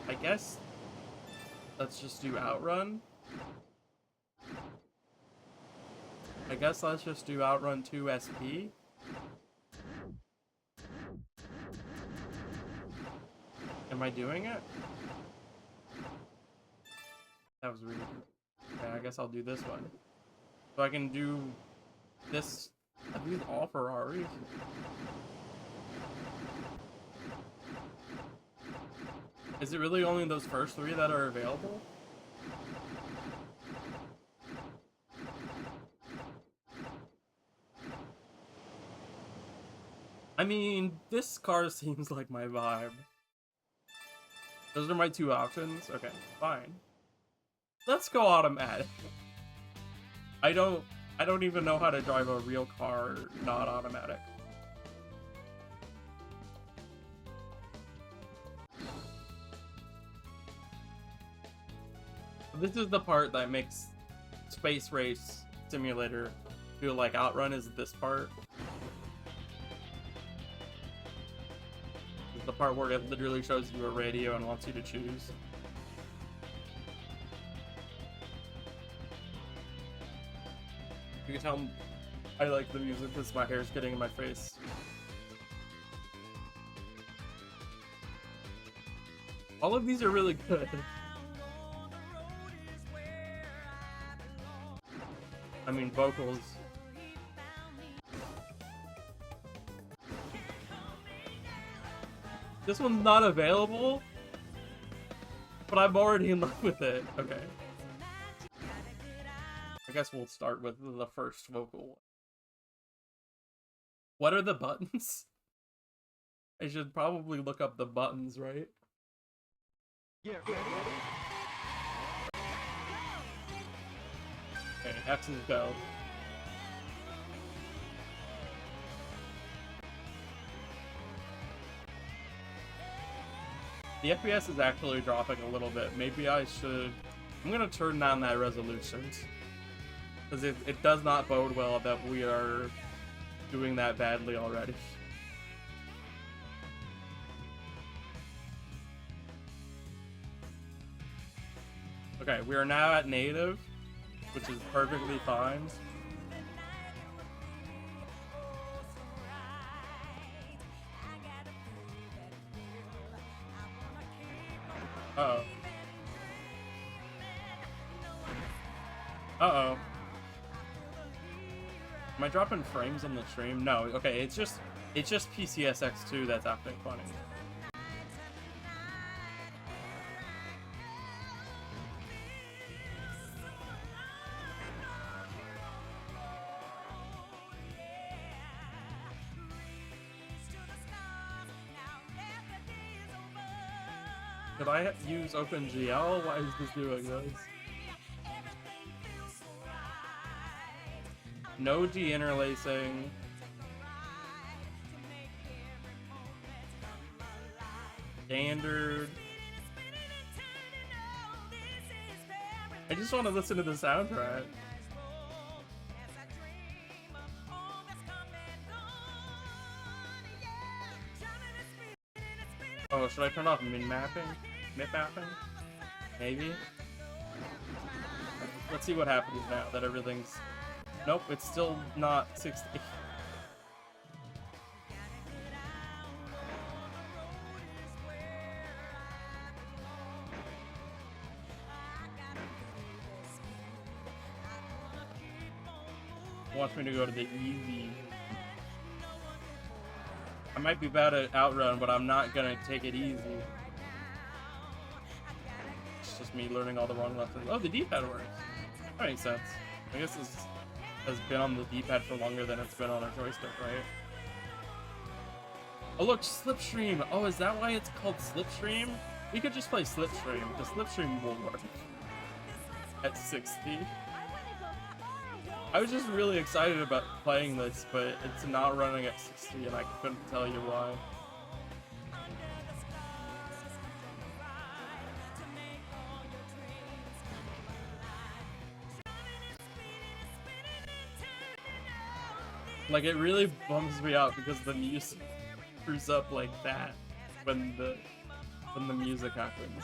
I guess let's just do Outrun. I guess let's just do Outrun 2 SP. Am I doing it? That was weird. Okay, I guess I'll do this one. So I can do this. Are these all Ferraris? Is it really only those first three that are available? I mean, this car seems like my vibe. Those are my two options? Okay, fine. Let's go automatic. I don't even know how to drive a real car not automatic. This is the part that makes Space Race Simulator feel like Outrun is this part. It's the part where it literally shows you a radio and wants you to choose. You can tell I like the music because my hair's getting in my face. All of these are really good. I mean, vocals. This one's not available, but I'm already in love with it. Okay. I guess we'll start with the first vocal one. What are the buttons? I should probably look up the buttons, right?
Yeah, ready?
Okay, X is go. The FPS is actually dropping a little bit. Maybe I should... I'm gonna turn down that resolution. Because it does not bode well that we are doing that badly already. Okay, we are now at native, which is perfectly fine. Uh-oh. Uh-oh. Am I dropping frames on the stream? No, okay, it's just PCSX2 that's acting funny. Could I use OpenGL? Why is this doing this? No deinterlacing. Standard. I just want to listen to the soundtrack. Oh, should I turn off min-mapping? Mip-mapping? Maybe? Let's see what happens now that everything's... Nope, it's still not 60. Wants me to go to the easy. I might be bad at Outrun, but I'm not gonna take it easy. It's just me learning all the wrong lessons. Oh, the D-pad works. That makes sense. I guess this has been on the D-pad for longer than it's been on a joystick, right? Oh look, Slipstream! Oh, is that why it's called Slipstream? We could just play Slipstream. The Slipstream will work. At 60. I was just really excited about playing this, but it's not running at 60 and I couldn't tell you why. Like, it really bums me out because the music screws up like that when the music happens.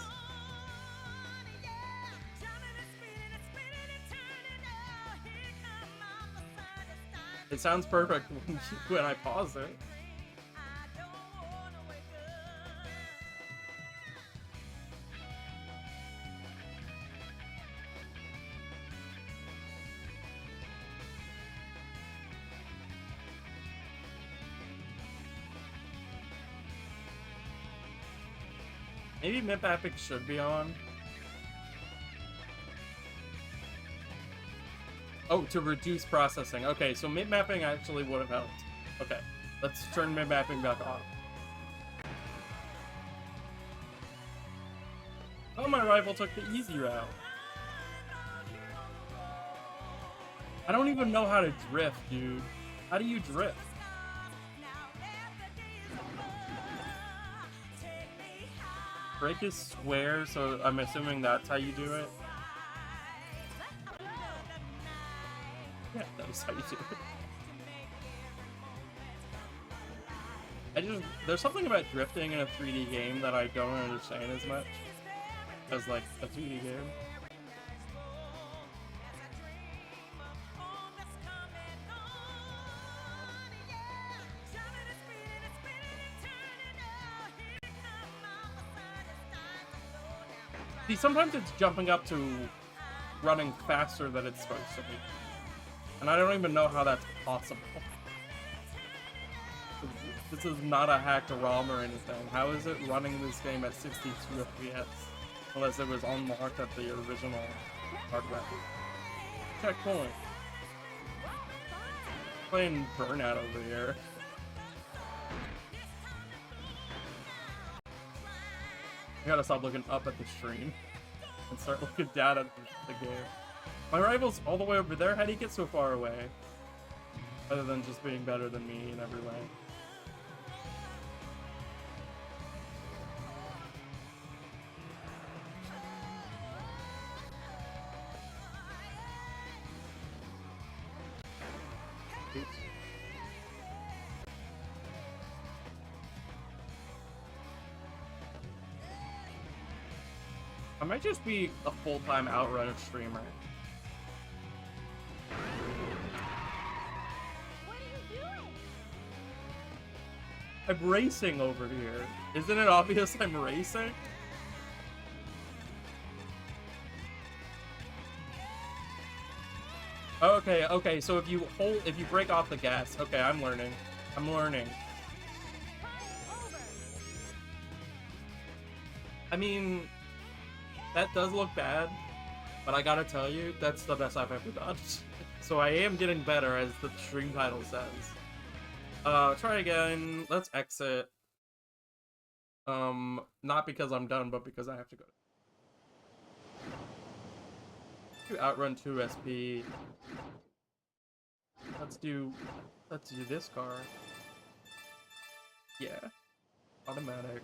It sounds perfect when I pause it. Maybe Mip Epic should be on. Oh, to reduce processing. Okay, so mip mapping actually would have helped. Okay, let's turn mip mapping back on. Oh, my rival took the easy route. I don't even know how to drift, dude. How do you drift? Break is square, so I'm assuming that's how you do it. Yeah, that was how you do it. There's something about drifting in a 3D game that I don't understand as much as, like, a 2D game. See, sometimes it's jumping up to running faster than it's supposed to be. And I don't even know how that's possible. This is not a hacked ROM or anything. How is it running this game at 62 FPS? Unless it was unlocked at the original hardware. Checkpoint. Playing Burnout over here. I gotta stop looking up at the stream and start looking down at the game. My rival's all the way over there. How'd he get so far away? Other than just being better than me in every way. Oops. I might just be a full-time Outrunner streamer.
What are you doing?
I'm racing over here. Isn't it obvious I'm racing? Okay, okay, so if you break off the gas, okay, I'm learning. I'm learning.
Over.
I mean, that does look bad, but I gotta tell you, that's the best I've ever done. So I am getting better, as the stream title says. Try again. Let's exit. Not because I'm done, but because I have to go. Do Outrun 2 SP. Let's do this car. Yeah. Automatic.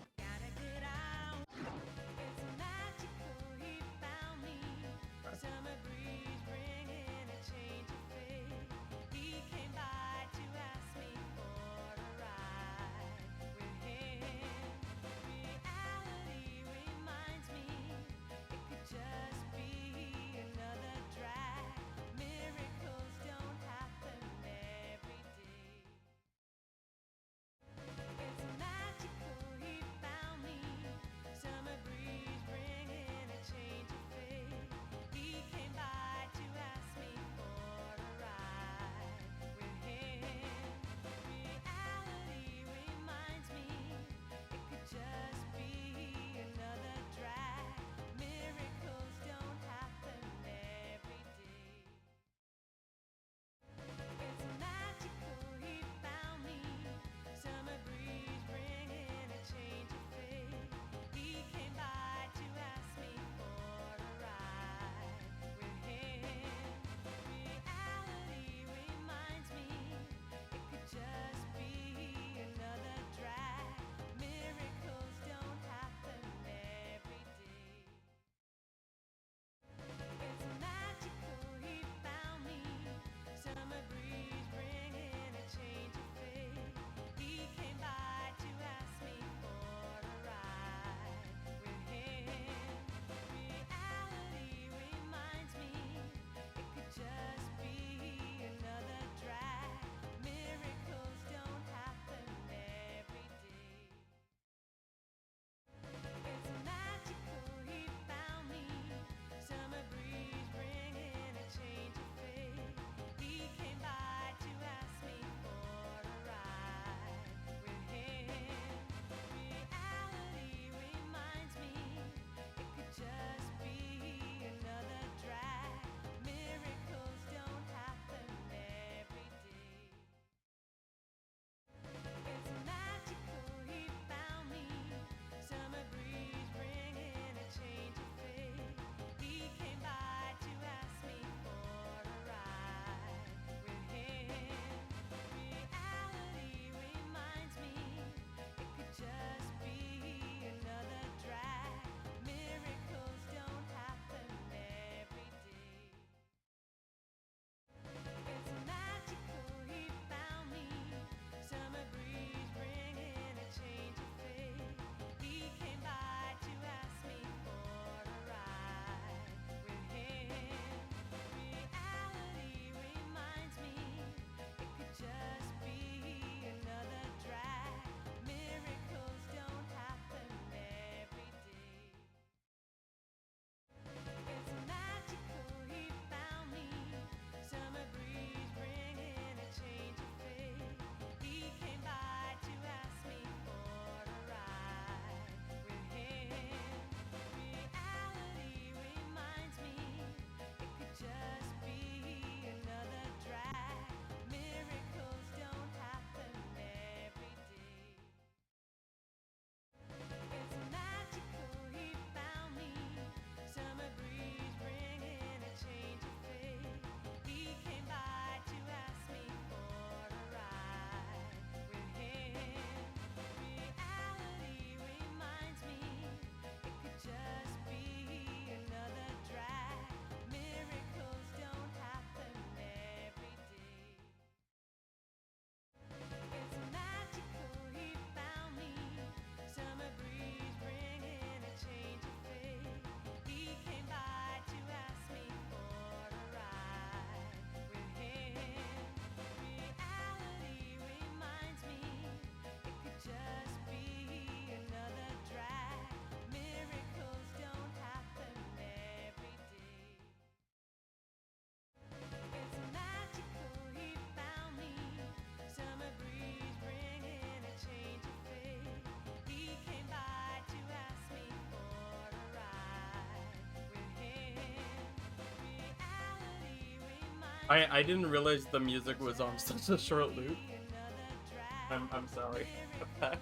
I didn't realize the music was on such a short loop. I'm sorry about that.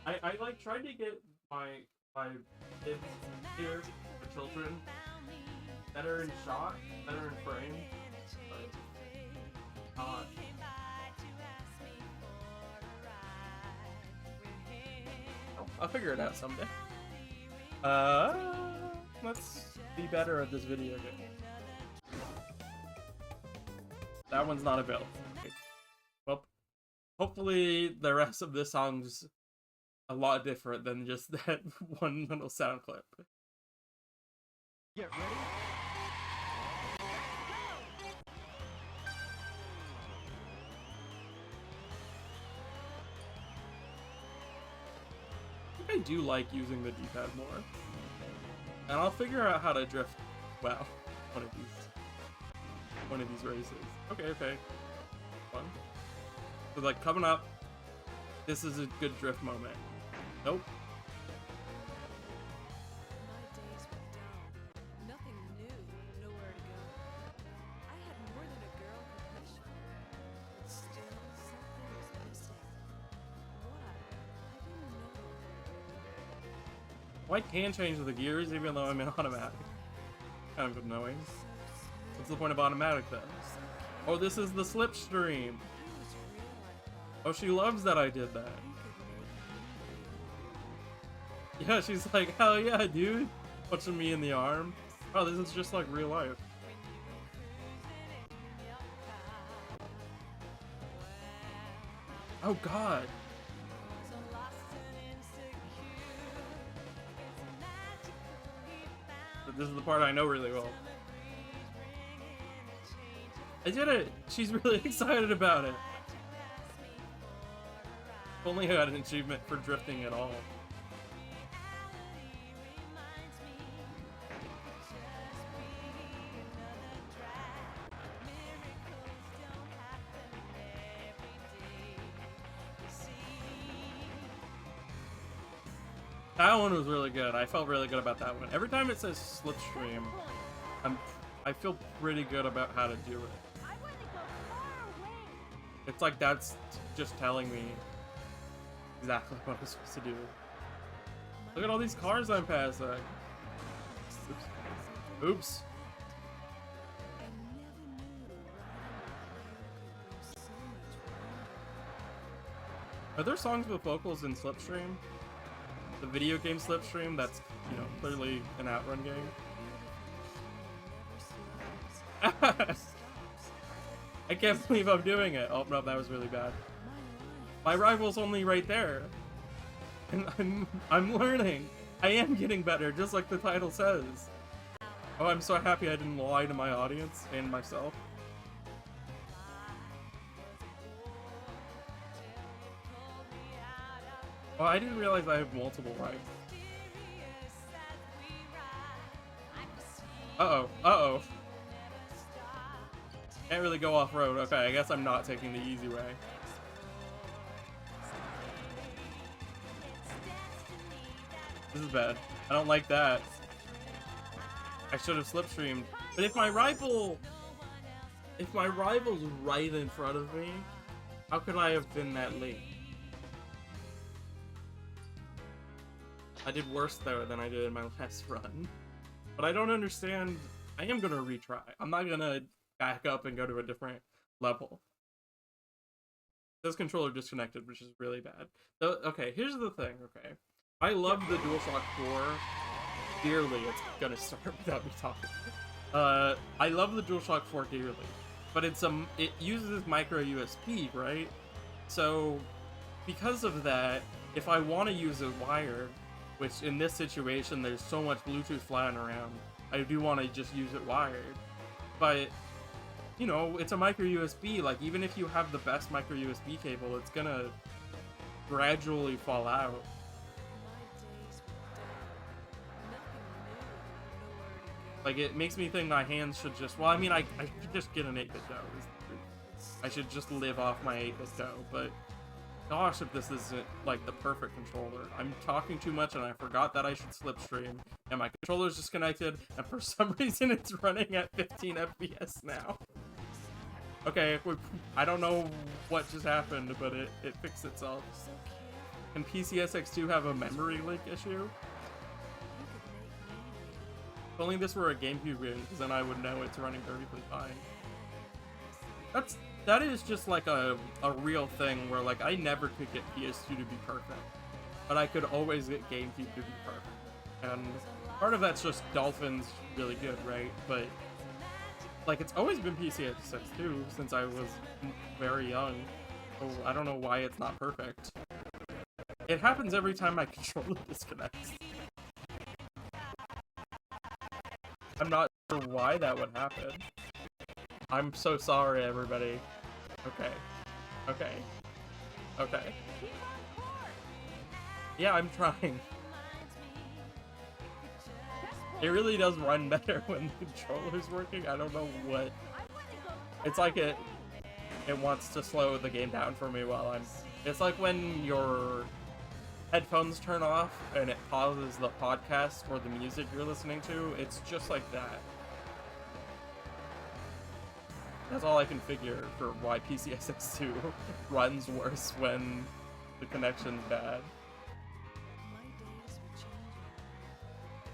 I like tried to get my kids here, the children, better in shot, better in frame, but not. Oh, I'll figure it out someday. Let's be better at this video game. That one's not available. Okay. Well, hopefully the rest of this song's a lot different than just that one little sound clip.
Get ready.
I think I do like using the D-pad more. And I'll figure out how to drift well one of these races. Okay. Fun. So like coming up, this is a good drift moment. Nope.
My days were dull. Nothing new, nowhere to go. I had more than a girl could wish for, but still something was missing. What? I didn't know.
Well, I can change the gears even though I'm in automatic. Kind of annoying. What's the point of automatic then? Oh, this is the slipstream. Oh, she loves that I did that. Yeah, she's like, hell yeah, dude. Punching me in the arm. Oh, this is just like real life. Oh god. But this is the part I know really well. I did it! She's really excited about it. If only I had an achievement for drifting at all. That one was really good. I felt really good about that one. Every time it says slipstream, I feel pretty good about how to do it.
I want to go far away.
It's like that's just telling me exactly what I'm supposed to do. Look at all these cars I'm passing. Oops. Oops. Are there songs with vocals in Slipstream? The video game Slipstream that's, you know, clearly an Outrun game. I can't believe I'm doing it. Oh no, that was really bad. My rival's only right there. And I'm learning. I am getting better, just like the title says. Oh, I'm so happy I didn't lie to my audience and myself. Oh, I didn't realize I have multiple rights. Uh-oh. Uh-oh. Can't really go off-road. Okay, I guess I'm not taking the easy way. This is bad. I don't like that. I should have slipstreamed. But if my rival's right in front of me, how could I have been that late? I did worse though than I did in my last run. But I don't understand. I am gonna retry. I'm not gonna back up and go to a different level. This controller disconnected, which is really bad. So, okay, here's the thing, okay. I love the DualShock 4 dearly. It's gonna start without me talking. I love the DualShock 4 dearly. But it uses micro USB, right? So, because of that, if I want to use a wire, which in this situation there's so much Bluetooth flying around, I do want to just use it wired. But, you know, it's a micro USB. Like, even if you have the best micro USB cable, it's gonna gradually fall out. Like, it makes me think my hands should just... Well, I mean, I should just get an 8-bit dough. I should just live off my 8-bit dough, but Gosh, if this isn't like the perfect controller. I'm talking too much and I forgot that I should slipstream. And my controller's disconnected, and for some reason it's running at 15 FPS now. Okay, I don't know what just happened, but it fixed itself. Can PCSX2 have a memory leak issue? If only this were a GameCube game, because then I would know it's running perfectly fine. That is just like a real thing where like I never could get PS2 to be perfect, but I could always get GameCube to be perfect. And part of that's just Dolphin's really good, right? But like it's always been PCSX2 since I was very young. So I don't know why it's not perfect. It happens every time my controller disconnects. I'm not sure why that would happen. I'm so sorry, everybody. Okay. Okay. Okay. Yeah, I'm trying. It really does run better when the controller's working. I don't know what. It's like it wants to slow the game down for me while I'm. It's like when your headphones turn off and it pauses the podcast or the music you're listening to. It's just like that. That's all I can figure for why PCSX2 runs worse when the connection's bad.
My days were changing.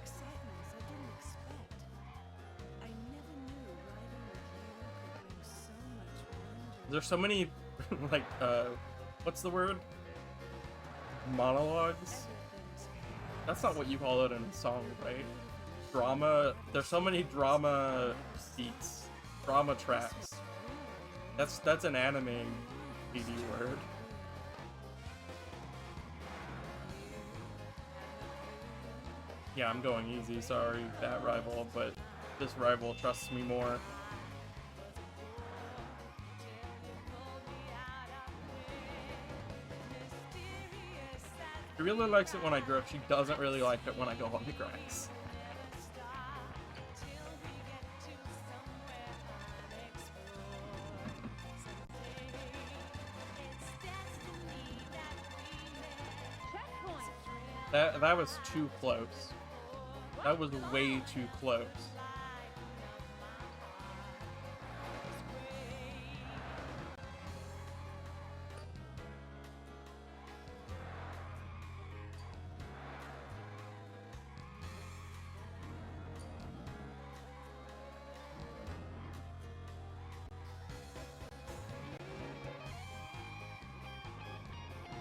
Excitements I didn't expect. I never knew riding with you could bring so much wonder.
There's so many, like, what's the word? Monologues? That's not what you call it in a song, right? Drama. There's so many drama beats. Drama tracks. That's an anime PD word. Yeah, I'm going easy, sorry, that rival, but this rival trusts me more. She really likes it when I drift. She doesn't really like it when I go on the grass. That was too close. That was way too close.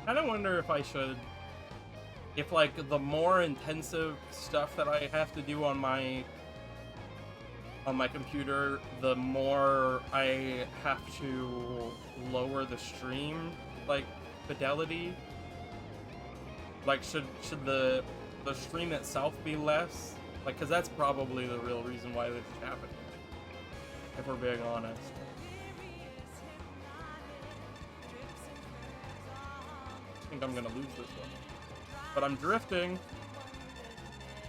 I don't wonder if I should. If, like, the more intensive stuff that I have to do on my computer, the more I have to lower the stream, like, fidelity. Like, should the stream itself be less? Like, because that's probably the real reason why this is happening, if we're being honest. I think I'm gonna lose this one. But I'm drifting.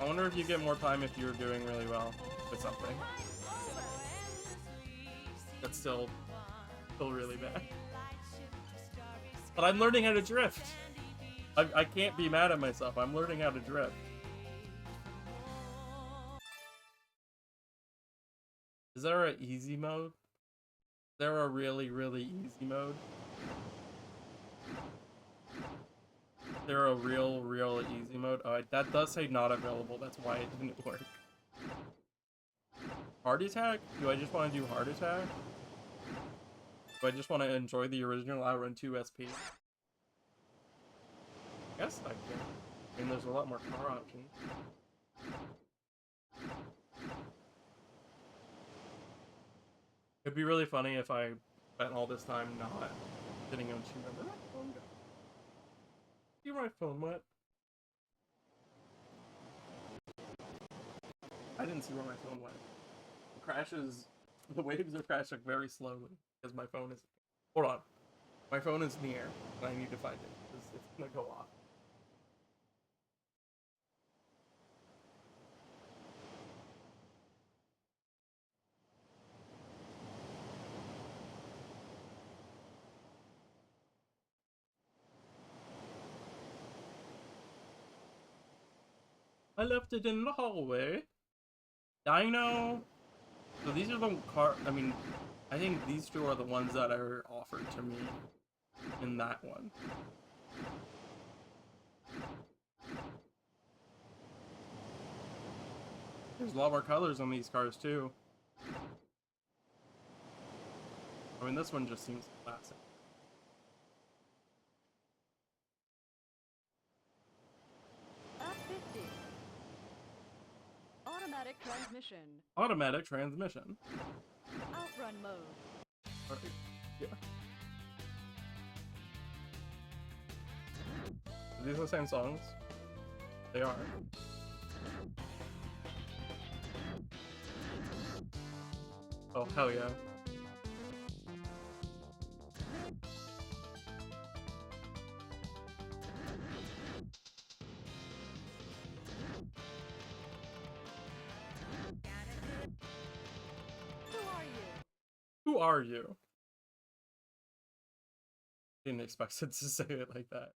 I wonder if you get more time if you're doing really well with something. That's still really bad. But I'm learning how to drift. I can't be mad at myself. I'm learning how to drift. Is there an easy mode? Is there a really, really easy mode? Is there a real easy mode? Oh, that does say not available. That's why it didn't work. Heart attack? Do I just want to do heart attack? Do I just want to enjoy the original Outrun 2 SP? I guess I can. I mean, there's a lot more car options. It'd be really funny if I spent all this time not sitting on two number. See where my phone went? I didn't see where my phone went. It crashes. The waves are crashing very slowly because my phone is. Hold on. My phone is in the air, and I need to find it because it's gonna go off. I left it in the hallway. Dino. So these are the I mean, I think these two are the ones that are offered to me in that one. There's a lot more colors on these cars too. I mean, this one just seems classic.
At 50. Automatic transmission.
Automatic transmission.
Outrun mode.
Right. Yeah. Are these the same songs? They are. Oh, hell yeah.
Who are you?
Who are you? Didn't expect it to say it like that.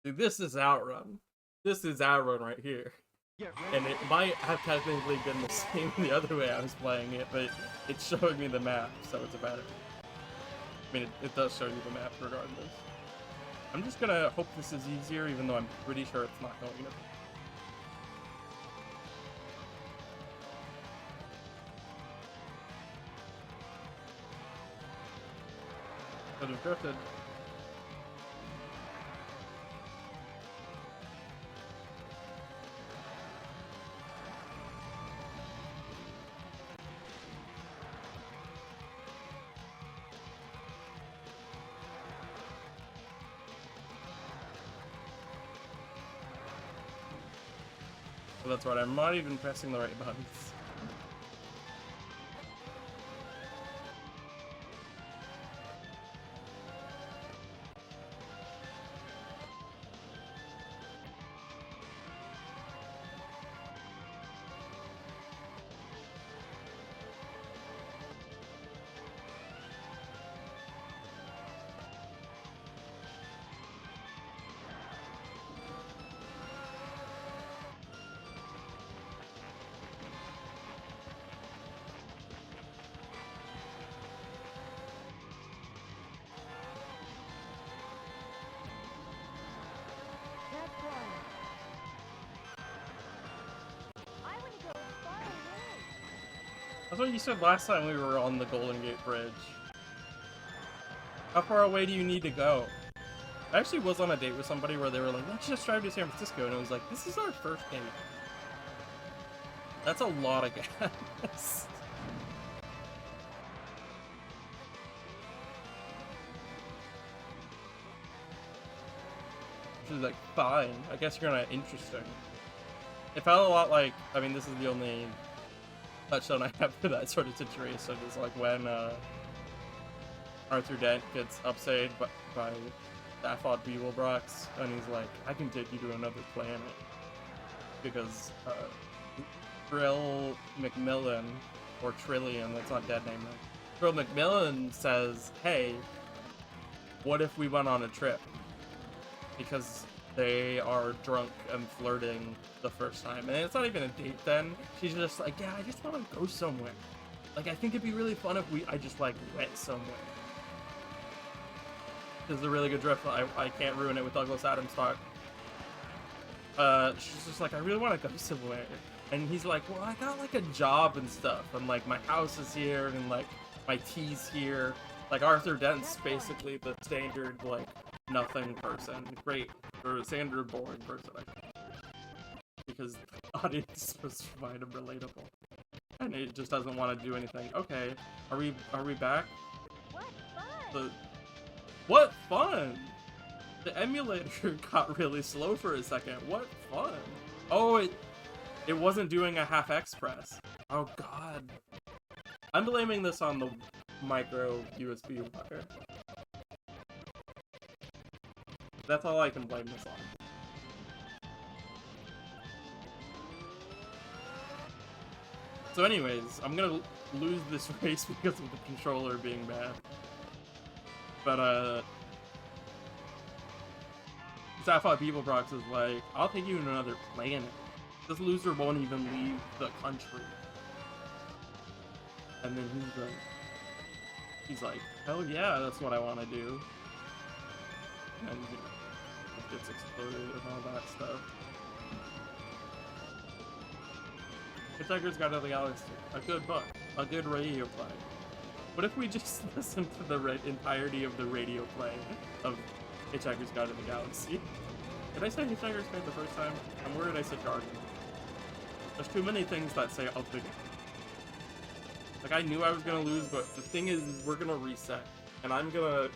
Dude, this is Outrun. This is Outrun right here.
Get ready.
And it might have technically been the same the other way I was playing it, but it's showing me the map, so it's better. I mean, it does show you the map regardless. I'm just gonna hope this is easier, even though I'm pretty sure it's not going to be. Could have drifted. So that's right, I'm not even pressing the right buttons.
That's fun. I want to go far away.
That's what you said last time we were on the Golden Gate Bridge. How far away do you need to go? I actually was on a date with somebody where they were like, let's just drive to San Francisco, and it was like, this is our first date. That's a lot of gas. She's like, fine. I guess you're not interesting. It felt a lot like, I mean, this is the only touchdown I have for that sort of situation. Is like when Arthur Dent gets upset by Stafford Beeblebrox, and he's like, I can take you to another planet. Because Trill McMillan, or Trillian, that's not dead name, right? Trill McMillan says, hey, what if we went on a trip? Because they are drunk and flirting the first time. And it's not even a date then. She's just like, yeah, I just want to go somewhere. Like, I think it'd be really fun if I just, like, went somewhere. This is a really good drift. I can't ruin it with Douglas Adams talk. She's just like, I really want to go somewhere. And he's like, well, I got, like, a job and stuff. And, like, my house is here. And, like, my tea's here. Like, Arthur Dent's basically the standard, like, nothing person. Great. Or standard boring person, I think. Because the audience is supposed to find him relatable. And it just doesn't want to do anything. Okay. Are we back?
What fun!
What fun! The emulator got really slow for a second. What fun! Oh, it wasn't doing a half express. Oh god. I'm blaming this on the micro USB wire. That's all I can blame this on. So anyways, I'm gonna lose this race because of the controller being bad. But, Sapphire Beeblebrox is like, I'll take you to another planet. This loser won't even leave the country. And then he's like, hell yeah, that's what I want to do. And you know, it gets exploded and all that stuff. Hitchhiker's Guide to the Galaxy, a good book, a good radio play. What if we just listened to the entirety of the radio play of Hitchhiker's Guide to the Galaxy? Did I say Hitchhiker's Guide the first time? I'm worried I said jargon. There's too many things that say of the game. Like, I knew I was gonna lose, but the thing is, we're gonna reset. And I'm gonna...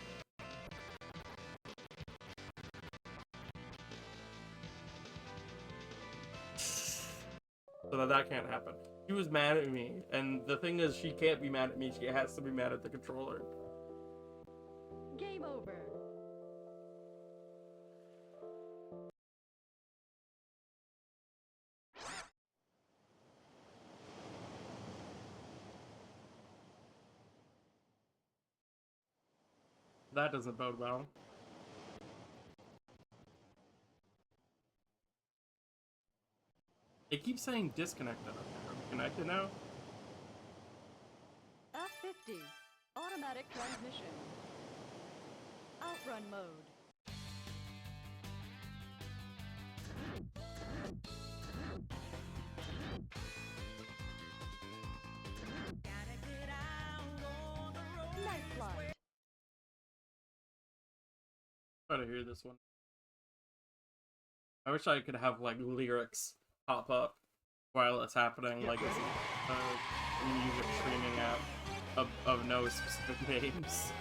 So that can't happen. She was mad at me, and the thing is, she can't be mad at me, she has to be mad at the controller.
Game over.
That doesn't bode well. It keeps saying disconnected. Are we connected now?
F50. Automatic transmission. Outrun mode. Night flight.
Try to hear this one. I wish I could have like lyrics pop up while it's happening, like it's a music streaming app of no specific names.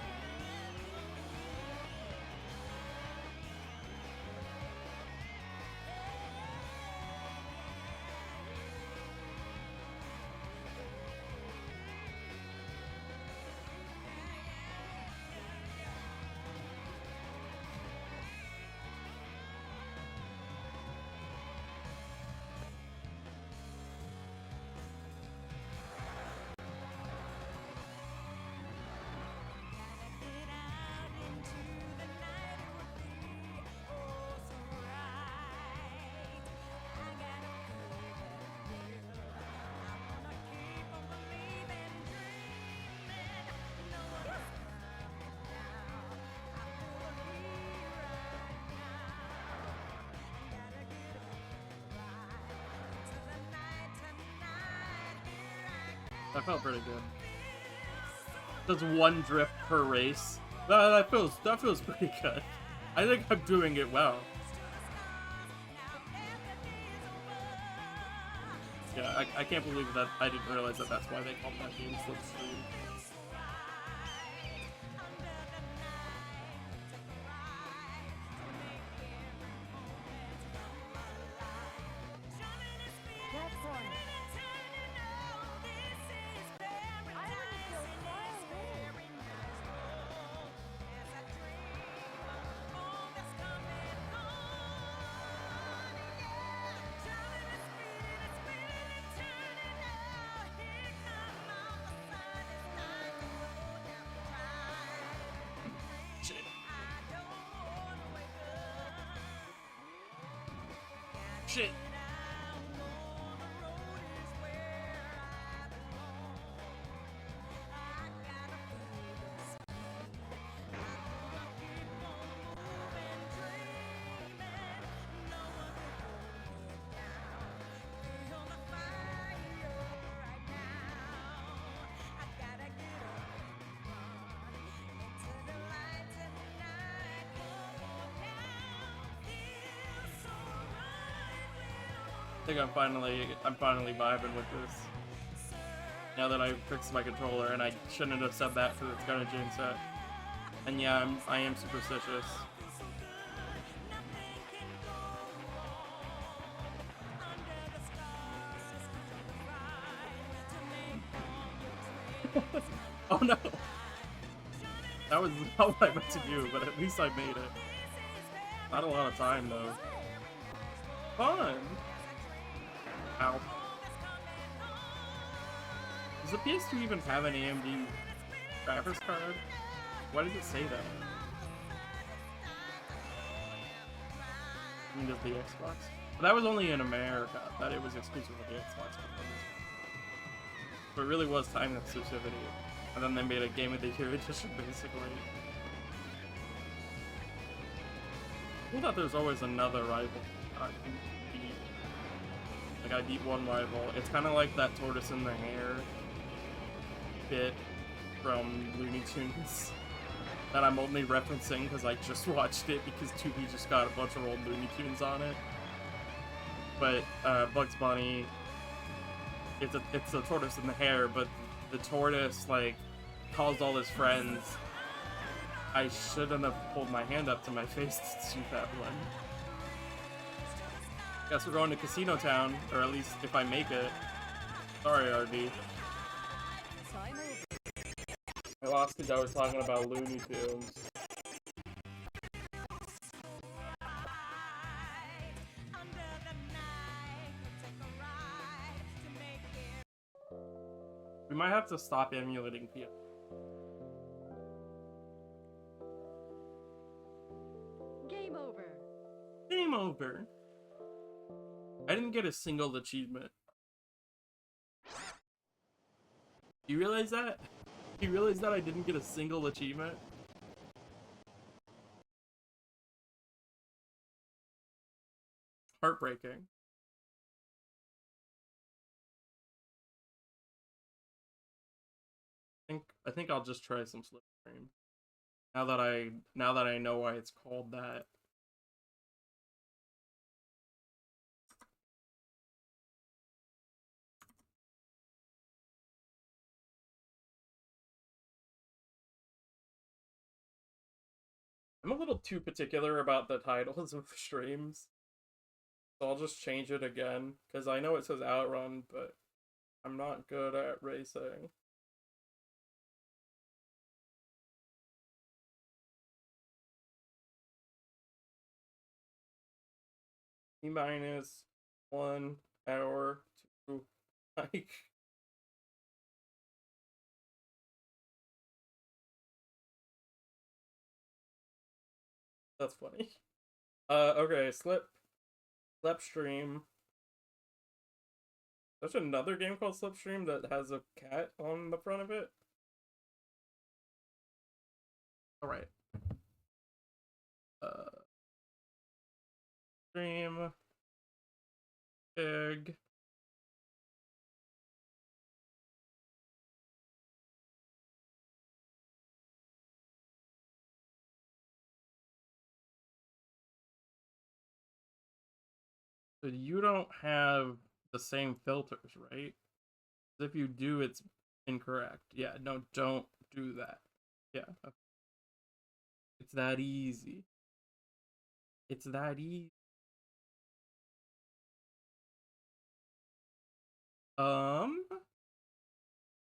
That felt pretty good. Does one drift per race. That feels pretty good. I think I'm doing it well. Yeah, I can't believe that I didn't realize that that's why they called that game Slipstream. Shit. I think I'm finally vibing with this. Now that I've fixed my controller, and I shouldn't have said that because it's gonna jinx it. And yeah, I am superstitious. Oh no! That was not what I meant to do, but at least I made it. Not a lot of time though. Fun! Ow. Does the PS2 even have an AMD graphics card? Why does it say that? I mean, does the Xbox? That was only in America that it was exclusive with the Xbox. But it really was time exclusivity. And then they made a Game of the Year edition, basically. I thought there's always another rival I can beat. Like, I beat one rival. It's kind of like that tortoise in the hare bit from Looney Tunes that I'm only referencing because I just watched it because Tubi just got a bunch of old Looney Tunes on it. But Bugs Bunny, it's a tortoise in the hare, but the tortoise like calls all his friends. I shouldn't have pulled my hand up to my face to shoot that one. Guess we're going to Casino Town, or at least if I make it. Sorry, RV.
Time over.
I lost because I was talking about Looney Tunes. We might have to stop emulating PS.
Game over.
Game over. I didn't get a single achievement. You realize that? You realize that I didn't get a single achievement? Heartbreaking. I think I'll just try some Slipstream. Now that I know why it's called that. I'm a little too particular about the titles of streams. So I'll just change it again, because I know it says Outrun, but I'm not good at racing. -1 hour to like. That's funny. Okay, Slipstream. There's another game called Slipstream that has a cat on the front of it. Alright. Stream. Big. So you don't have the same filters, right? If you do, it's incorrect. Yeah, no, don't do that. Yeah. Okay. It's that easy. It's that easy.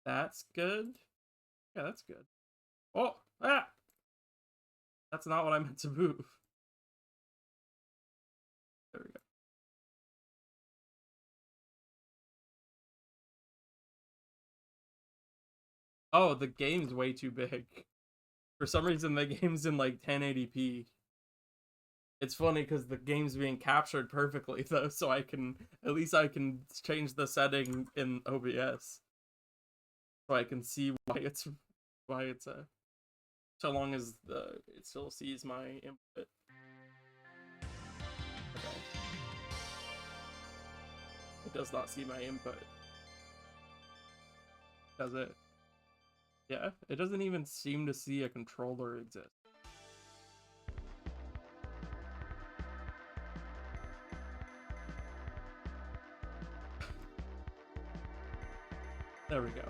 That's good. Yeah, that's good. Oh, ah! That's not what I meant to move. There we go. Oh, the game's way too big. For some reason, the game's in like 1080p. It's funny because the game's being captured perfectly though, so at least I can change the setting in OBS. So I can see why it's so long as it still sees my input. Okay. It does not see my input. Does it? Yeah, it doesn't even seem to see a controller exist. There we go.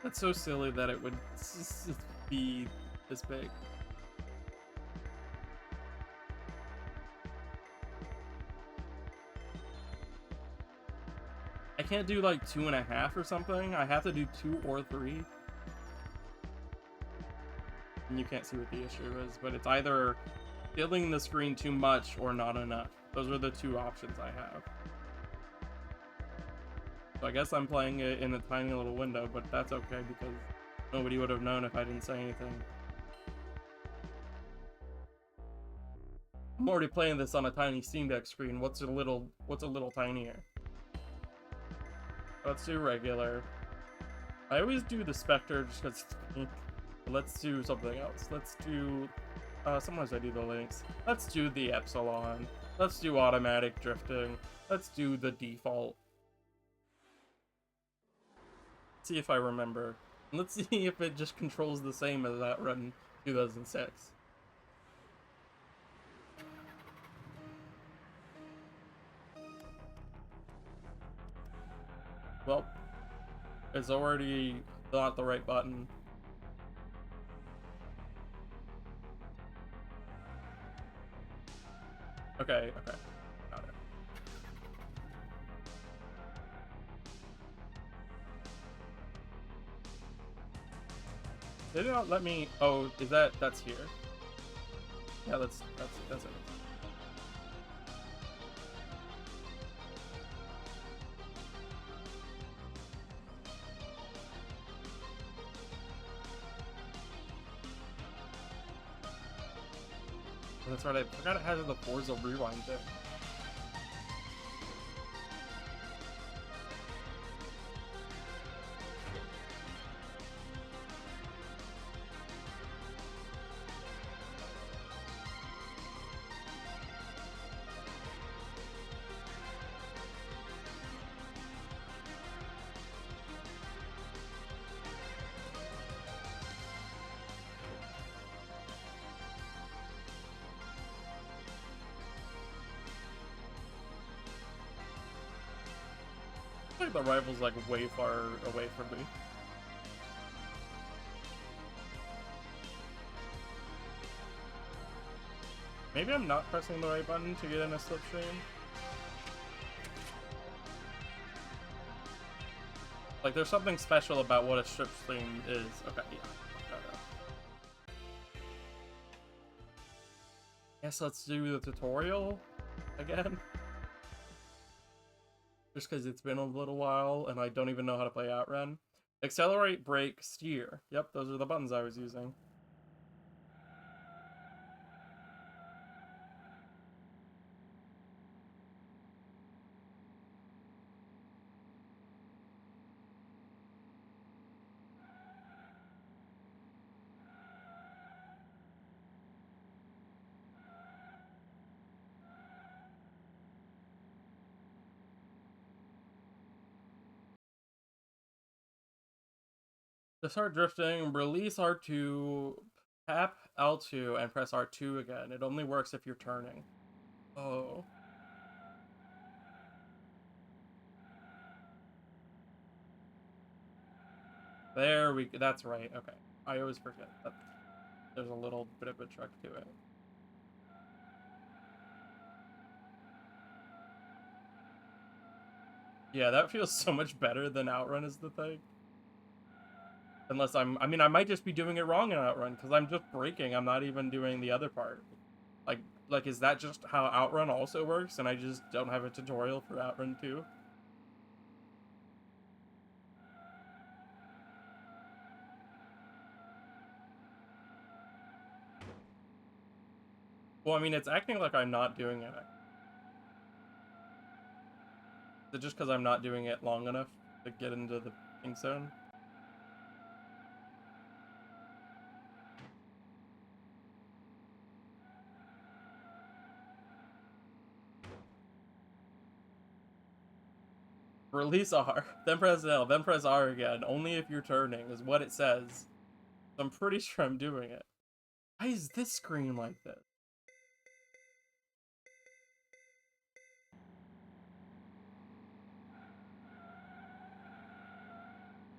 That's so silly that it would be this big. I can't do like 2.5 or something. I have to do 2 or 3. And you can't see what the issue is, but it's either filling the screen too much or not enough. Those are the 2 options I have. So I guess I'm playing it in a tiny little window, but that's okay because nobody would have known if I didn't say anything. I'm already playing this on a tiny Steam Deck screen. What's a little tinier? Let's do regular. I always do the Spectre just because it's pink. Let's do something else. Let's do... sometimes I do the links. Let's do the Epsilon. Let's do automatic drifting. Let's do the default. See if I remember. Let's see if it just controls the same as that run 2006. Well, it's already not the right button. Okay, okay. Got it. Did it not let me... Oh, is that's here? Yeah, that's it. That's right, I forgot it has the Forza Rewind thing. I think the rival's like way far away from me. Maybe I'm not pressing the right button to get in a slipstream. Like there's something special about what a slipstream is. Okay, yeah. Guess let's do the tutorial again. Just because it's been a little while and I don't even know how to play Outrun. Accelerate, brake, steer. Yep, those are the buttons I was using. To start drifting, release R2, tap L2, and press R2 again. It only works if you're turning. Oh. There we go. That's right. Okay. I always forget that there's a little bit of a trick to it. Yeah, that feels so much better than Outrun is the thing. Unless I mean, I might just be doing it wrong in Outrun, because I'm just braking, I'm not even doing the other part. Like, is that just how Outrun also works, and I just don't have a tutorial for Outrun 2? Well, I mean, it's acting like I'm not doing it. Is it just because I'm not doing it long enough to get into the pink zone? Release R, then press L, then press R again. Only if you're turning is what it says. I'm pretty sure I'm doing it. Why is this screen like this?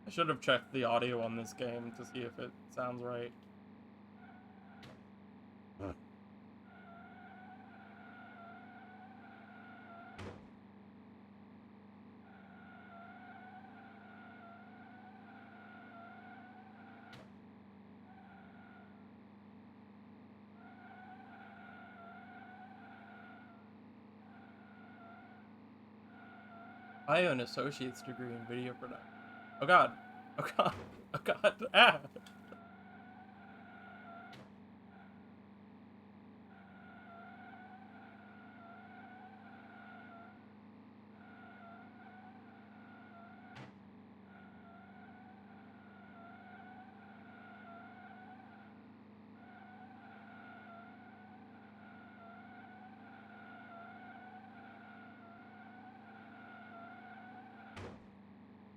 I should have checked the audio on this game to see if it sounds right. I have an associate's degree in video production. Oh god. Oh god. Oh god. Ah!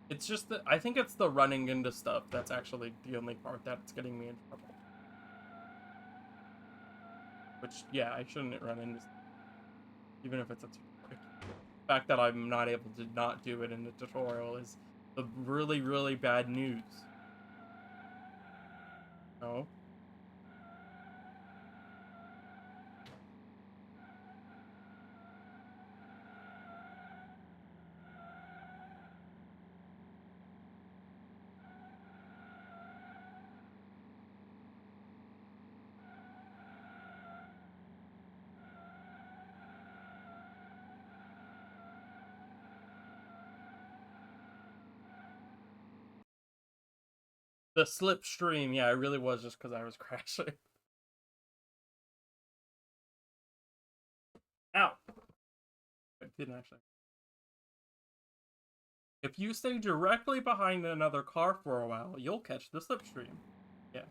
It's just that I think it's the running into stuff that's actually the only part that's getting me in trouble. Which, yeah, I shouldn't run into stuff, even if it's a tutorial. The fact that I'm not able to not do it in the tutorial is the really, really bad news. No. The slipstream, yeah, it really was just because I was crashing. Ow! I didn't actually. If you stay directly behind another car for a while, you'll catch the slipstream. Yeah.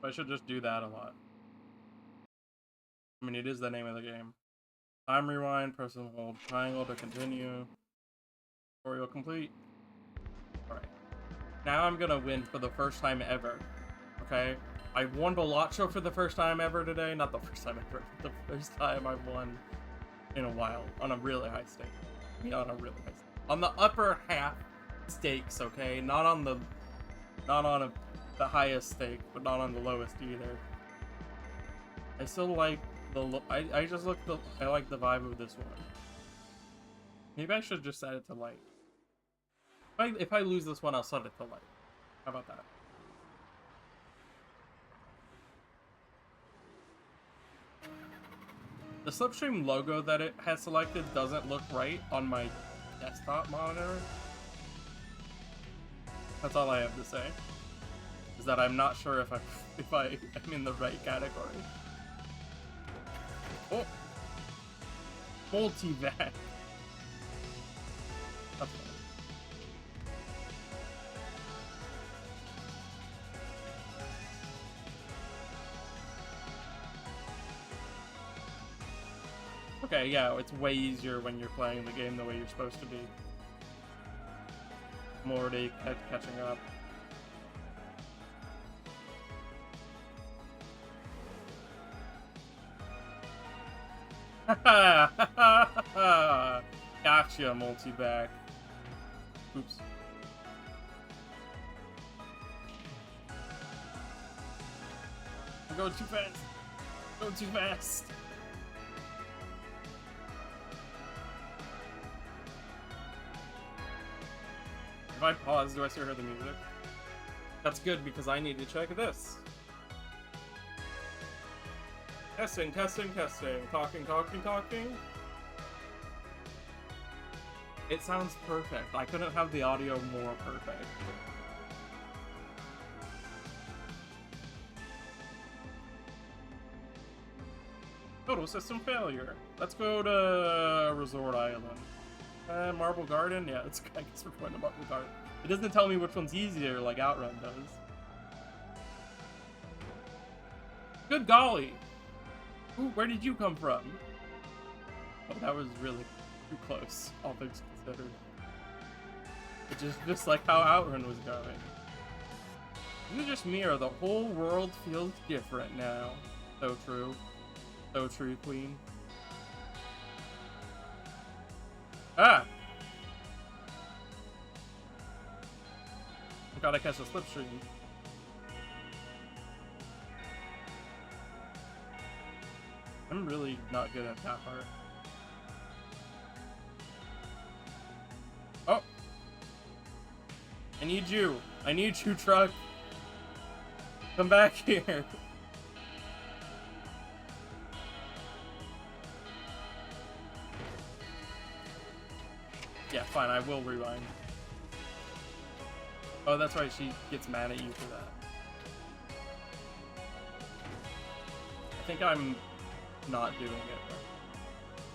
I should just do that a lot. I mean, it is the name of the game. Time rewind, press and hold triangle to continue. Tutorial complete. Alright. Now I'm gonna win for the first time ever. Okay? I won the lot show for the first time ever today. Not the first time ever. The first time I've won in a while. On a really high stake. Yeah, on a really high stake. On the upper half stakes, okay? Not on the highest stake, but not on the lowest either. I still like the I like the vibe of this one. Maybe I should just set it to light. If I lose this one, I'll set it to light. How about that? The Slipstream logo that it has selected doesn't look right on my desktop monitor. That's all I have to say. Is that I'm not sure if I'm in the right category. Oh! Multivac! That's fine. Okay, yeah, it's way easier when you're playing the game the way you're supposed to be. I'm already catching up. Gotcha, multi-back. Oops. I'm going too fast. Going too fast. If I pause, do I still hear the music? That's good because I need to check this. Testing, testing, testing. Talking, talking, talking. It sounds perfect. I couldn't have the audio more perfect. Total system failure. Let's go to Resort Island. Marble Garden? Yeah, I guess we're going to Marble Garden. It doesn't tell me which one's easier like Outrun does. Good golly! Ooh, where did you come from? Oh, that was really too close, all things considered. It's just like how Outrun was going. Is it just me or the whole world feels different now? So true. So true, Queen. Ah! I gotta catch a slipstream. I'm really not good at that part. Oh! I need you! I need you, truck! Come back here! Yeah, fine, I will rewind. Oh, that's right, she gets mad at you for that. I think I'm not doing it.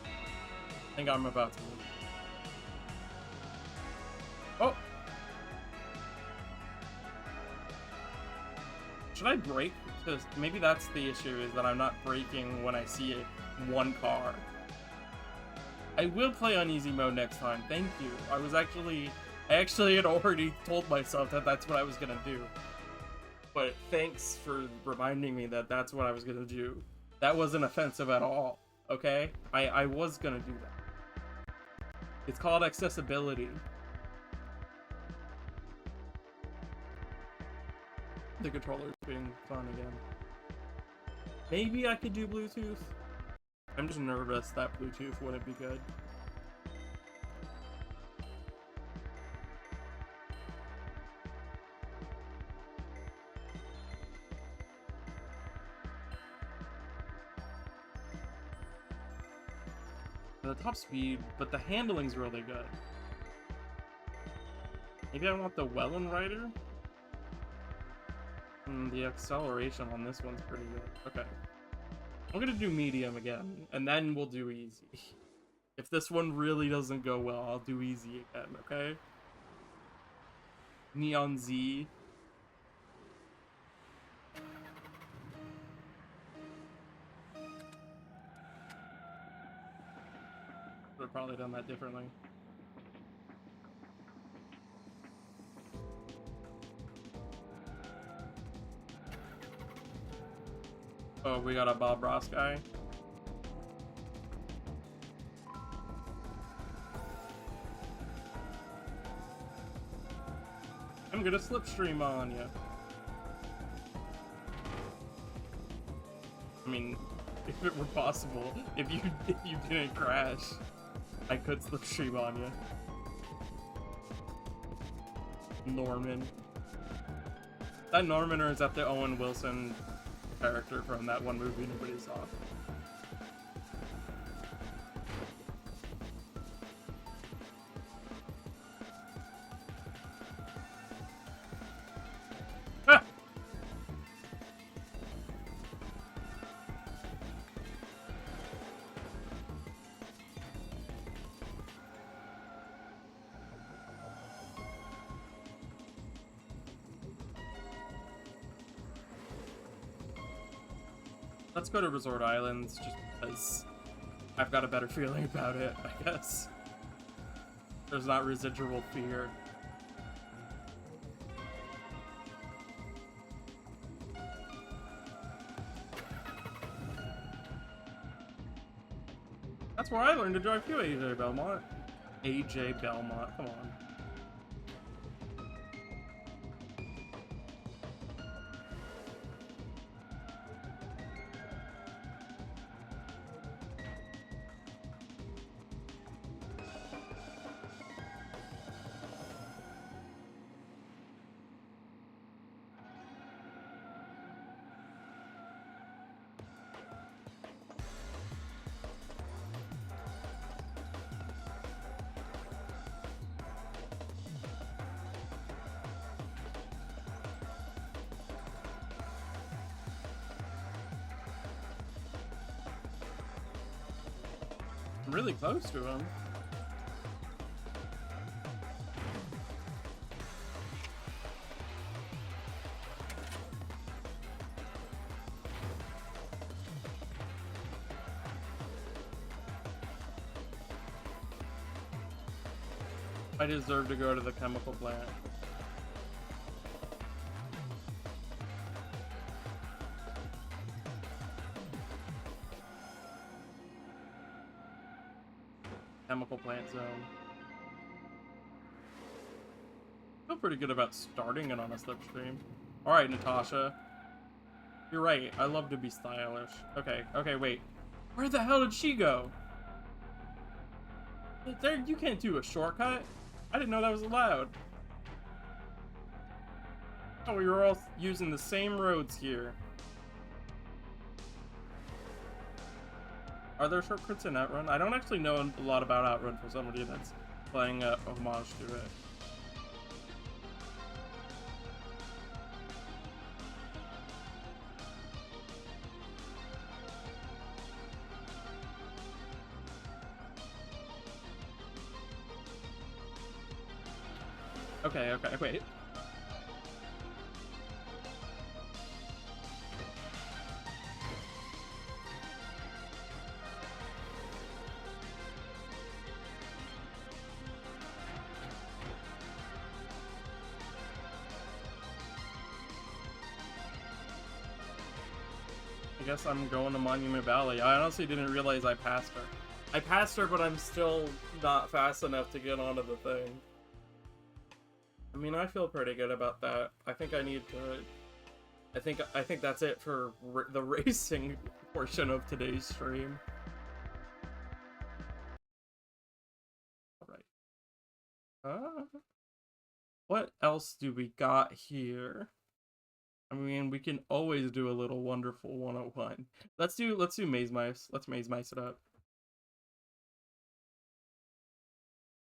I think I'm about to lose. Oh! Should I brake? Because maybe that's the issue, is that I'm not braking when I see one car. I will play on easy mode next time. Thank you. I actually had already told myself that that's what I was gonna do. But thanks for reminding me that that's what I was gonna do. That wasn't offensive at all, okay? I was gonna do that. It's called accessibility. The controller's being fun again. Maybe I could do Bluetooth? I'm just nervous that Bluetooth wouldn't be good. The top speed, but the handling's really good. Maybe I want the Welland Rider? The acceleration on this one's pretty good. Okay. I'm gonna do medium again, and then we'll do easy. If this one really doesn't go well, I'll do easy again, okay? Neon Z. Would've probably done that differently. Oh, we got a Bob Ross guy. I'm gonna slipstream on you. I mean, if it were possible, if you didn't crash, I could slipstream on you. Norman. Is that Norman, or is that the Owen Wilson character from that one movie nobody saw? Ah! Let's go to Resort Islands, just because I've got a better feeling about it, I guess. There's not residual fear. That's where I learned to drive too, AJ Belmont. AJ Belmont, come on. I'm really close to him. I deserve to go to the chemical plant. Chemical plant zone. Feel pretty good about starting it on a slipstream. Alright, Natasha. You're right, I love to be stylish. Okay, wait. Where the hell did she go? There, you can't do a shortcut. I didn't know that was allowed. Oh, we were all using the same roads here. Are there shortcuts in Outrun? I don't actually know a lot about Outrun for somebody that's playing a homage to it. Okay, okay, wait. I guess I'm going to Monument Valley. I honestly didn't realize I passed her. I passed her, but I'm still not fast enough to get onto the thing. I mean, I feel pretty good about that. I think I need to... I think that's it for the racing portion of today's stream. Alright. What else do we got here? I mean, we can always do a little Wonderful 101. Let's do Maze Mice. Let's Maze Mice it up.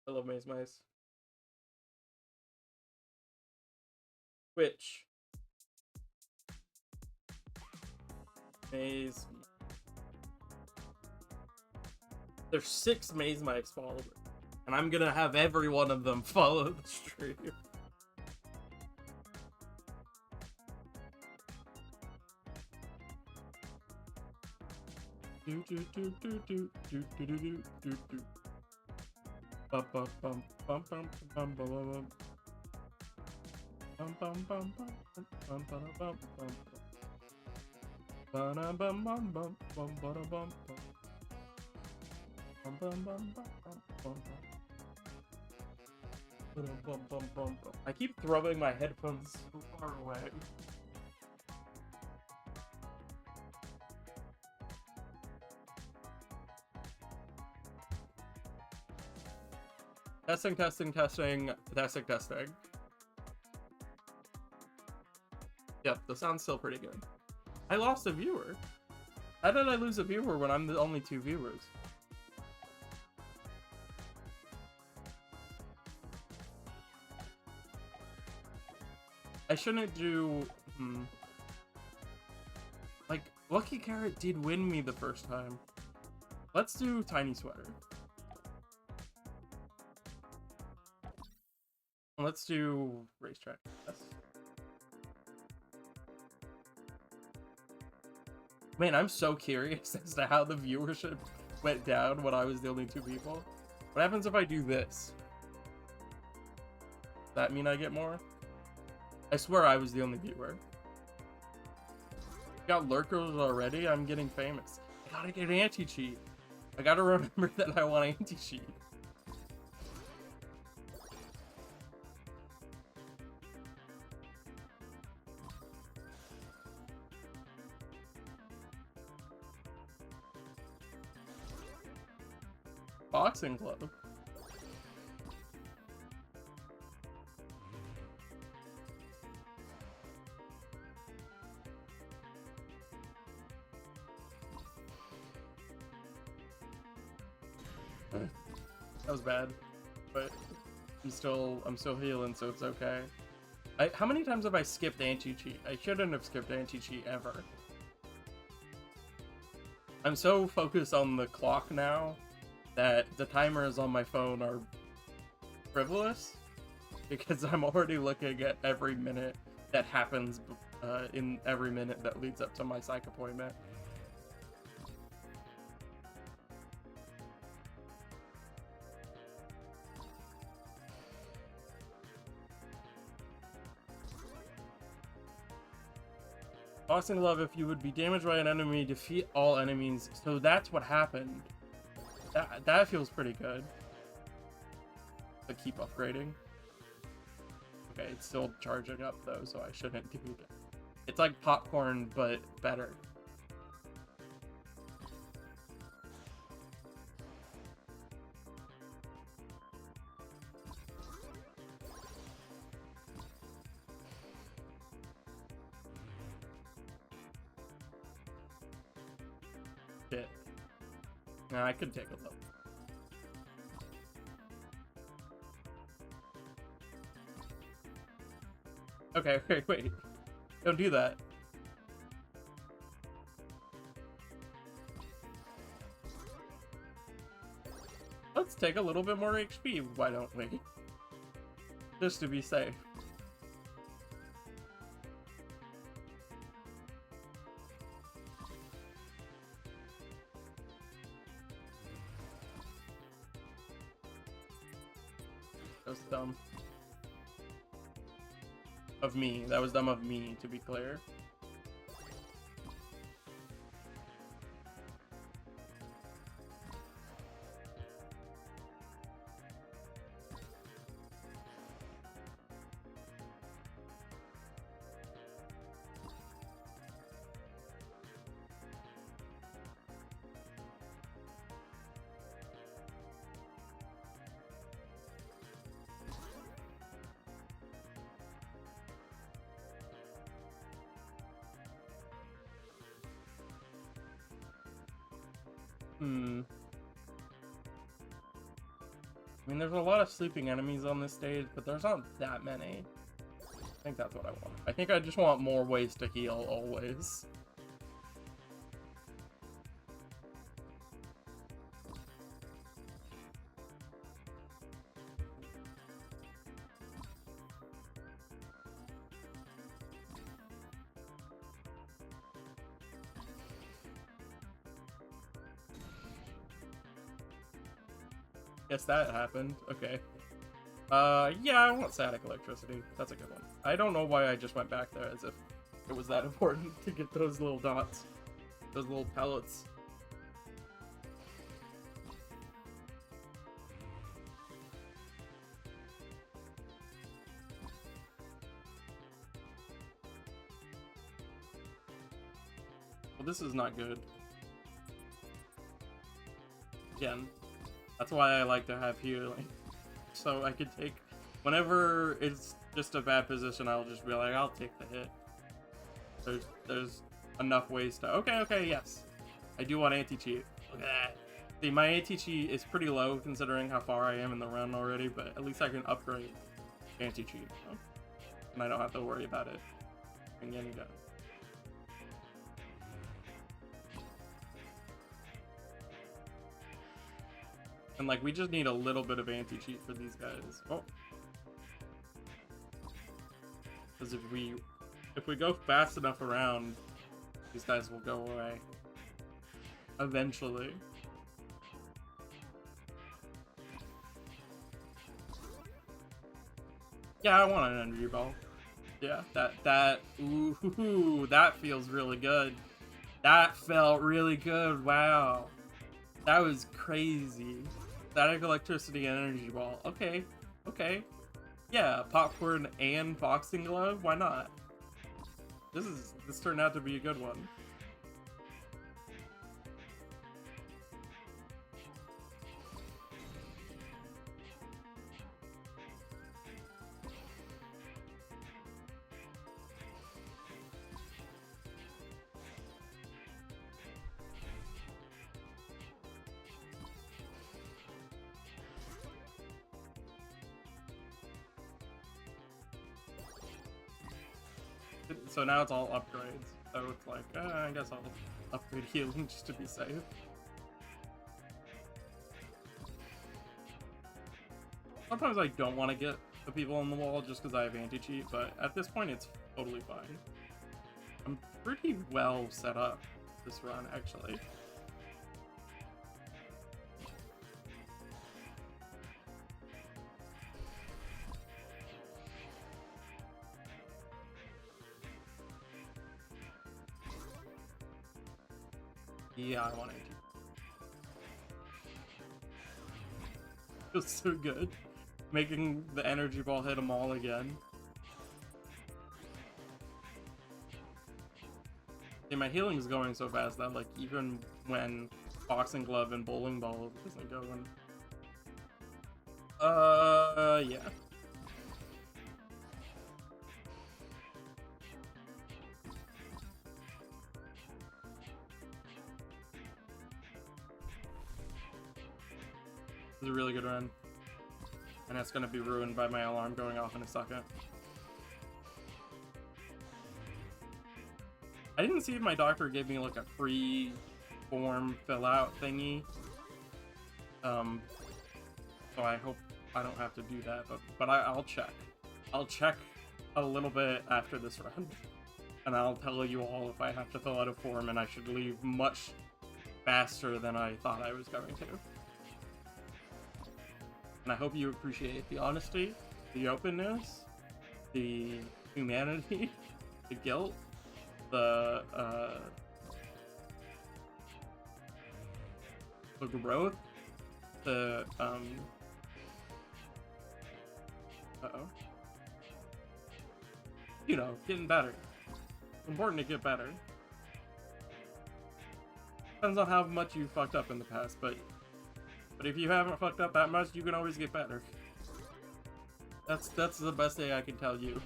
I love Maze Mice. Which Maze. There's 6 Maze Mice followers, and I'm gonna have every one of them follow the stream. Do do do do do do do do do do do. Bum bum bum bum bum bum bum bum. Bum bum bum bum bum bum bum bum. Bum bum bum bum bum bum bum bum. Bum bum bum bum bum bum bum. I keep throwing my headphones so far away. Testing, testing, testing, testing, testing. Yep, the sound's still pretty good. I lost a viewer. How did I lose a viewer when I'm the only 2 viewers? I shouldn't do... Like, Lucky Carrot did win me the first time. Let's do Tiny Sweater. Let's do Racetrack. Yes. Man, I'm so curious as to how the viewership went down when I was the only 2 people. What happens if I do this? Does that mean I get more? I swear I was the only viewer. Got lurkers already? I'm getting famous. I gotta get anti-cheat. I gotta remember that I want anti-cheat. Boxing club. That was bad, but I'm still healing, so it's okay. How many times have I skipped anti-cheat? I shouldn't have skipped anti-cheat ever. I'm so focused on the clock now that the timers on my phone are frivolous, because I'm already looking at every minute that happens in every minute that leads up to my psych appointment. Boxing Love, if you would be damaged by an enemy, defeat all enemies. So that's what happened. That feels pretty good. But keep upgrading. Okay, it's still charging up though, so I shouldn't do that. It's like popcorn, but better. Shit. Nah, I could take a look. Okay, okay, wait. Don't do that. Let's take a little bit more HP, why don't we? Just to be safe. That was dumb. Of me. That was dumb of me, to be clear. I mean, there's a lot of sleeping enemies on this stage, but there's not that many. I think that's what I want. I think I just want more ways to heal, always. Guess that happened. Okay. Yeah, I want static electricity. That's a good one. I don't know why I just went back there as if it was that important to get those little dots. Those little pellets. Well, this is not good. Again. That's why I like to have healing. So I could take... Whenever it's just a bad position, I'll just be like, I'll take the hit. There's enough ways to... Okay, yes. I do want anti-cheat. Look at that. See, my anti-cheat is pretty low considering how far I am in the run already, but at least I can upgrade anti-cheat. You know? And I don't have to worry about it. And then you go. And like, we just need a little bit of anti-cheat for these guys. Oh. Because if we go fast enough around, these guys will go away. Eventually. Yeah, I want an energy ball. Yeah, ooh, that feels really good. That felt really good, wow. That was crazy. Static electricity and energy ball. Okay. Yeah, popcorn and boxing glove. Why not? This turned out to be a good one. So now it's all upgrades. So it's like, I guess I'll upgrade healing just to be safe. Sometimes I don't want to get the people on the wall just because I have anti-cheat, but at this point it's totally fine. I'm pretty well set up this run, actually. Yeah, I want AG. Feels so good. Making the energy ball hit them all again. Yeah, my healing is going so fast that, like, even when boxing glove and bowling ball isn't going. Yeah. This is a really good run. And that's gonna be ruined by my alarm going off in a second. I didn't see if my doctor gave me like a free form fill out thingy. So I hope I don't have to do that, but I'll check. I'll check a little bit after this run, and I'll tell you all if I have to fill out a form, and I should leave much faster than I thought I was going to. And I hope you appreciate the honesty, the openness, the humanity, the guilt, the growth, the you know, getting better. It's important to get better. Depends on how much you fucked up in the past, but if you haven't fucked up that much, you can always get better. That's the best thing I can tell you.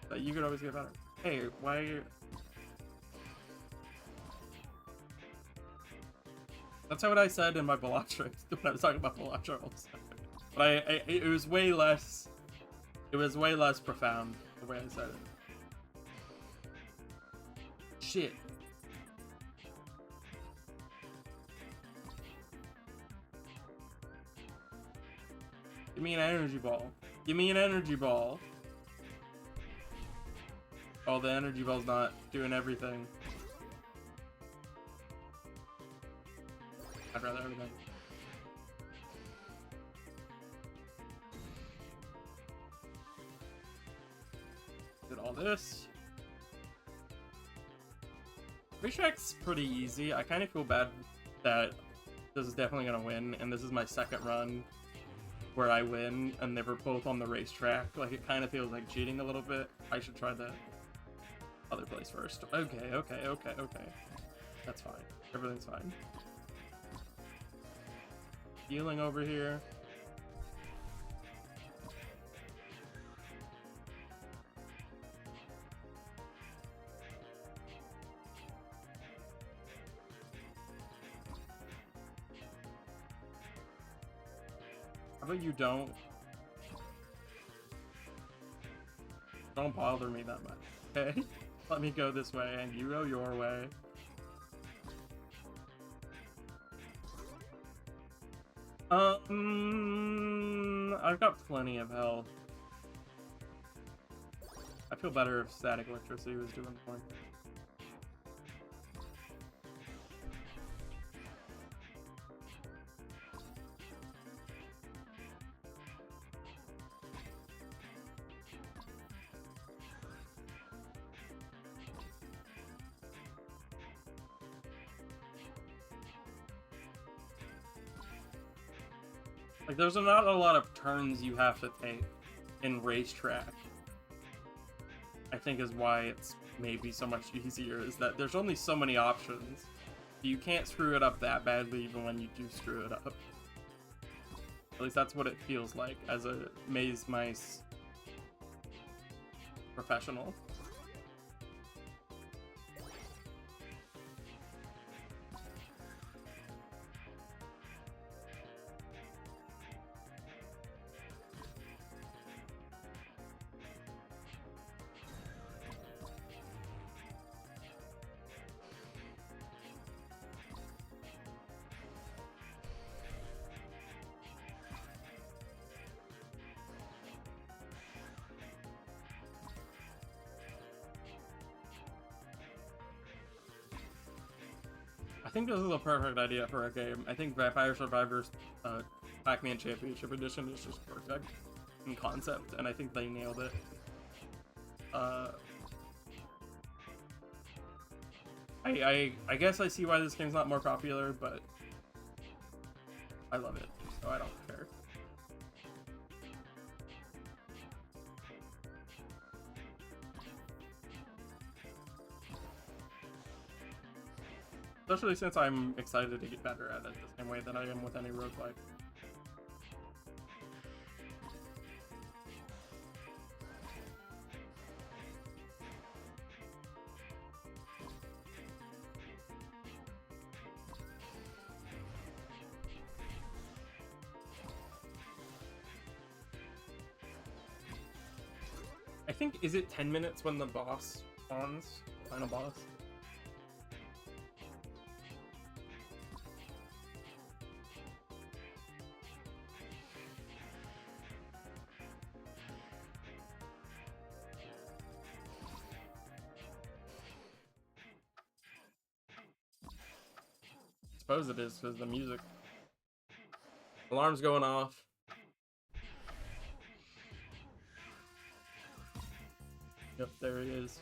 That you can always get better. Hey, why are you... That's what I said in my Bellatrix when I was talking about Bellatrix. But it was way less... It was way less profound, the way I said it. Shit. Give me an energy ball. Give me an energy ball. Oh, the energy ball's not doing everything. I'd rather everything. Did all this. Racetrack's pretty easy. I kind of feel bad that this is definitely gonna win, and this is my second run where I win, and they were both on the racetrack. Like, it kind of feels like cheating a little bit. I should try the other place first. Okay. That's fine. Everything's fine. Healing over here. How about you don't bother me that much, okay? Let me go this way and you go your way. I've got plenty of health. I feel better if static electricity was doing more. Like, there's not a lot of turns you have to take in racetrack. I think is why it's maybe so much easier, is that there's only so many options. You can't screw it up that badly even when you do screw it up. At least that's what it feels like as a maze mice professional. I think this is a perfect idea for a game. I think Vampire Survivors Pac-Man Championship Edition is just perfect in concept, and I think they nailed it. I guess I see why this game's not more popular, but I love it, so I don't care. Especially since I'm excited to get better at it the same way that I am with any roguelike. I think, is it 10 minutes when the boss spawns? Final boss? suppose it is because the music. Alarm's going off. Yep, there it is.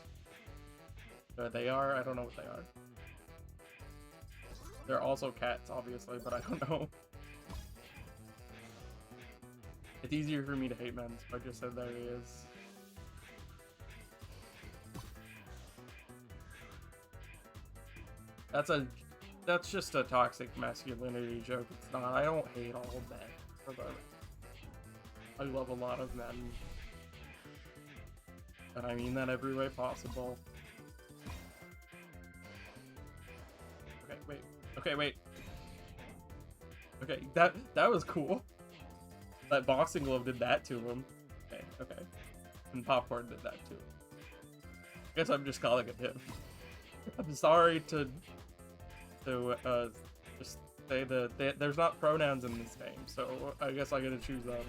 They are. I don't know what they are. They're also cats, obviously, but I don't know. It's easier for me to hate men, so I just said there he is. That's just a toxic masculinity joke. It's not. I don't hate all men. I love a lot of men. And I mean that every way possible. Okay, wait. Okay, wait. Okay, that was cool. That boxing glove did that to him. Okay, okay. And popcorn did that too. I guess I'm just calling it him. I'm sorry to just say that there's not pronouns in this game, so I guess I gotta choose them.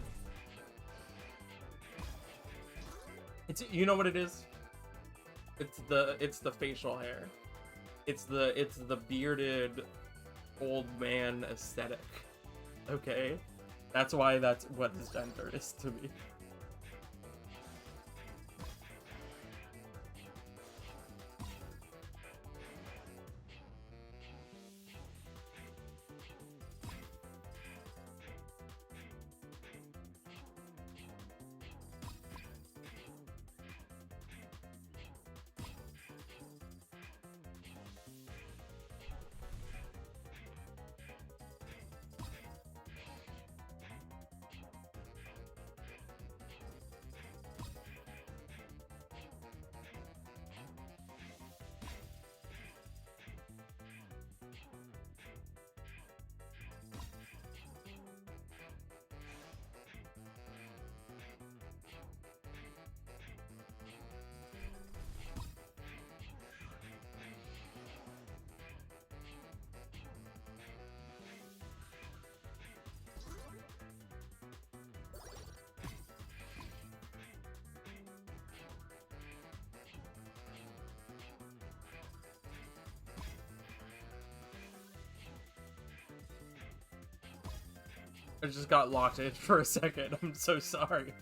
It's, you know what it is? It's the facial hair. It's the bearded old man aesthetic. Okay? That's why that's what his gender is to me. I just got locked in for a second. I'm so sorry.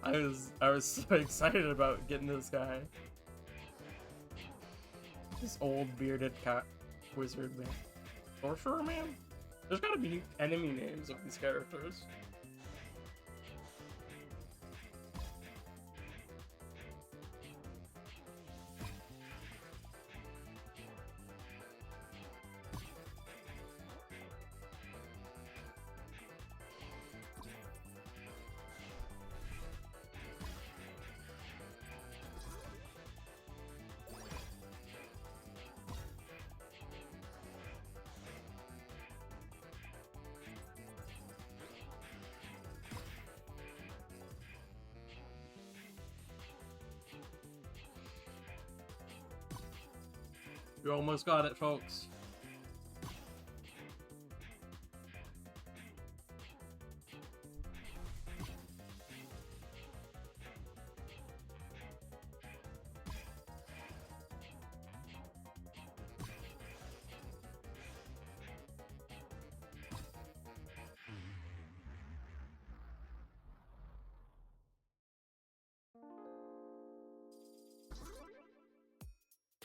I was so excited about getting this guy. This old bearded cat wizard man. Sorcerer man? There's gotta be enemy names of these characters. You almost got it, folks.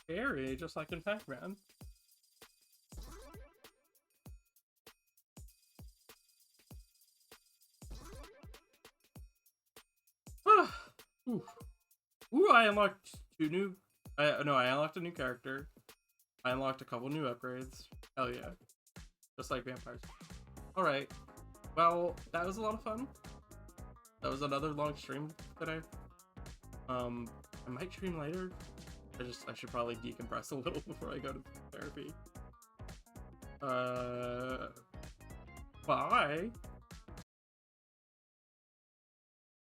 Scary, just like in Pac-Man. Ooh. Ooh, I unlocked two new... I unlocked a new character. I unlocked a couple new upgrades. Hell yeah. Just like vampires. Alright. Well, that was a lot of fun. That was another long stream today. I might stream later. I should probably decompress a little before I go to therapy. Bye.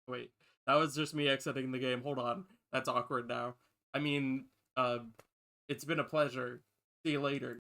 Wait, that was just me exiting the game. Hold on. That's awkward now. I mean, it's been a pleasure. See you later.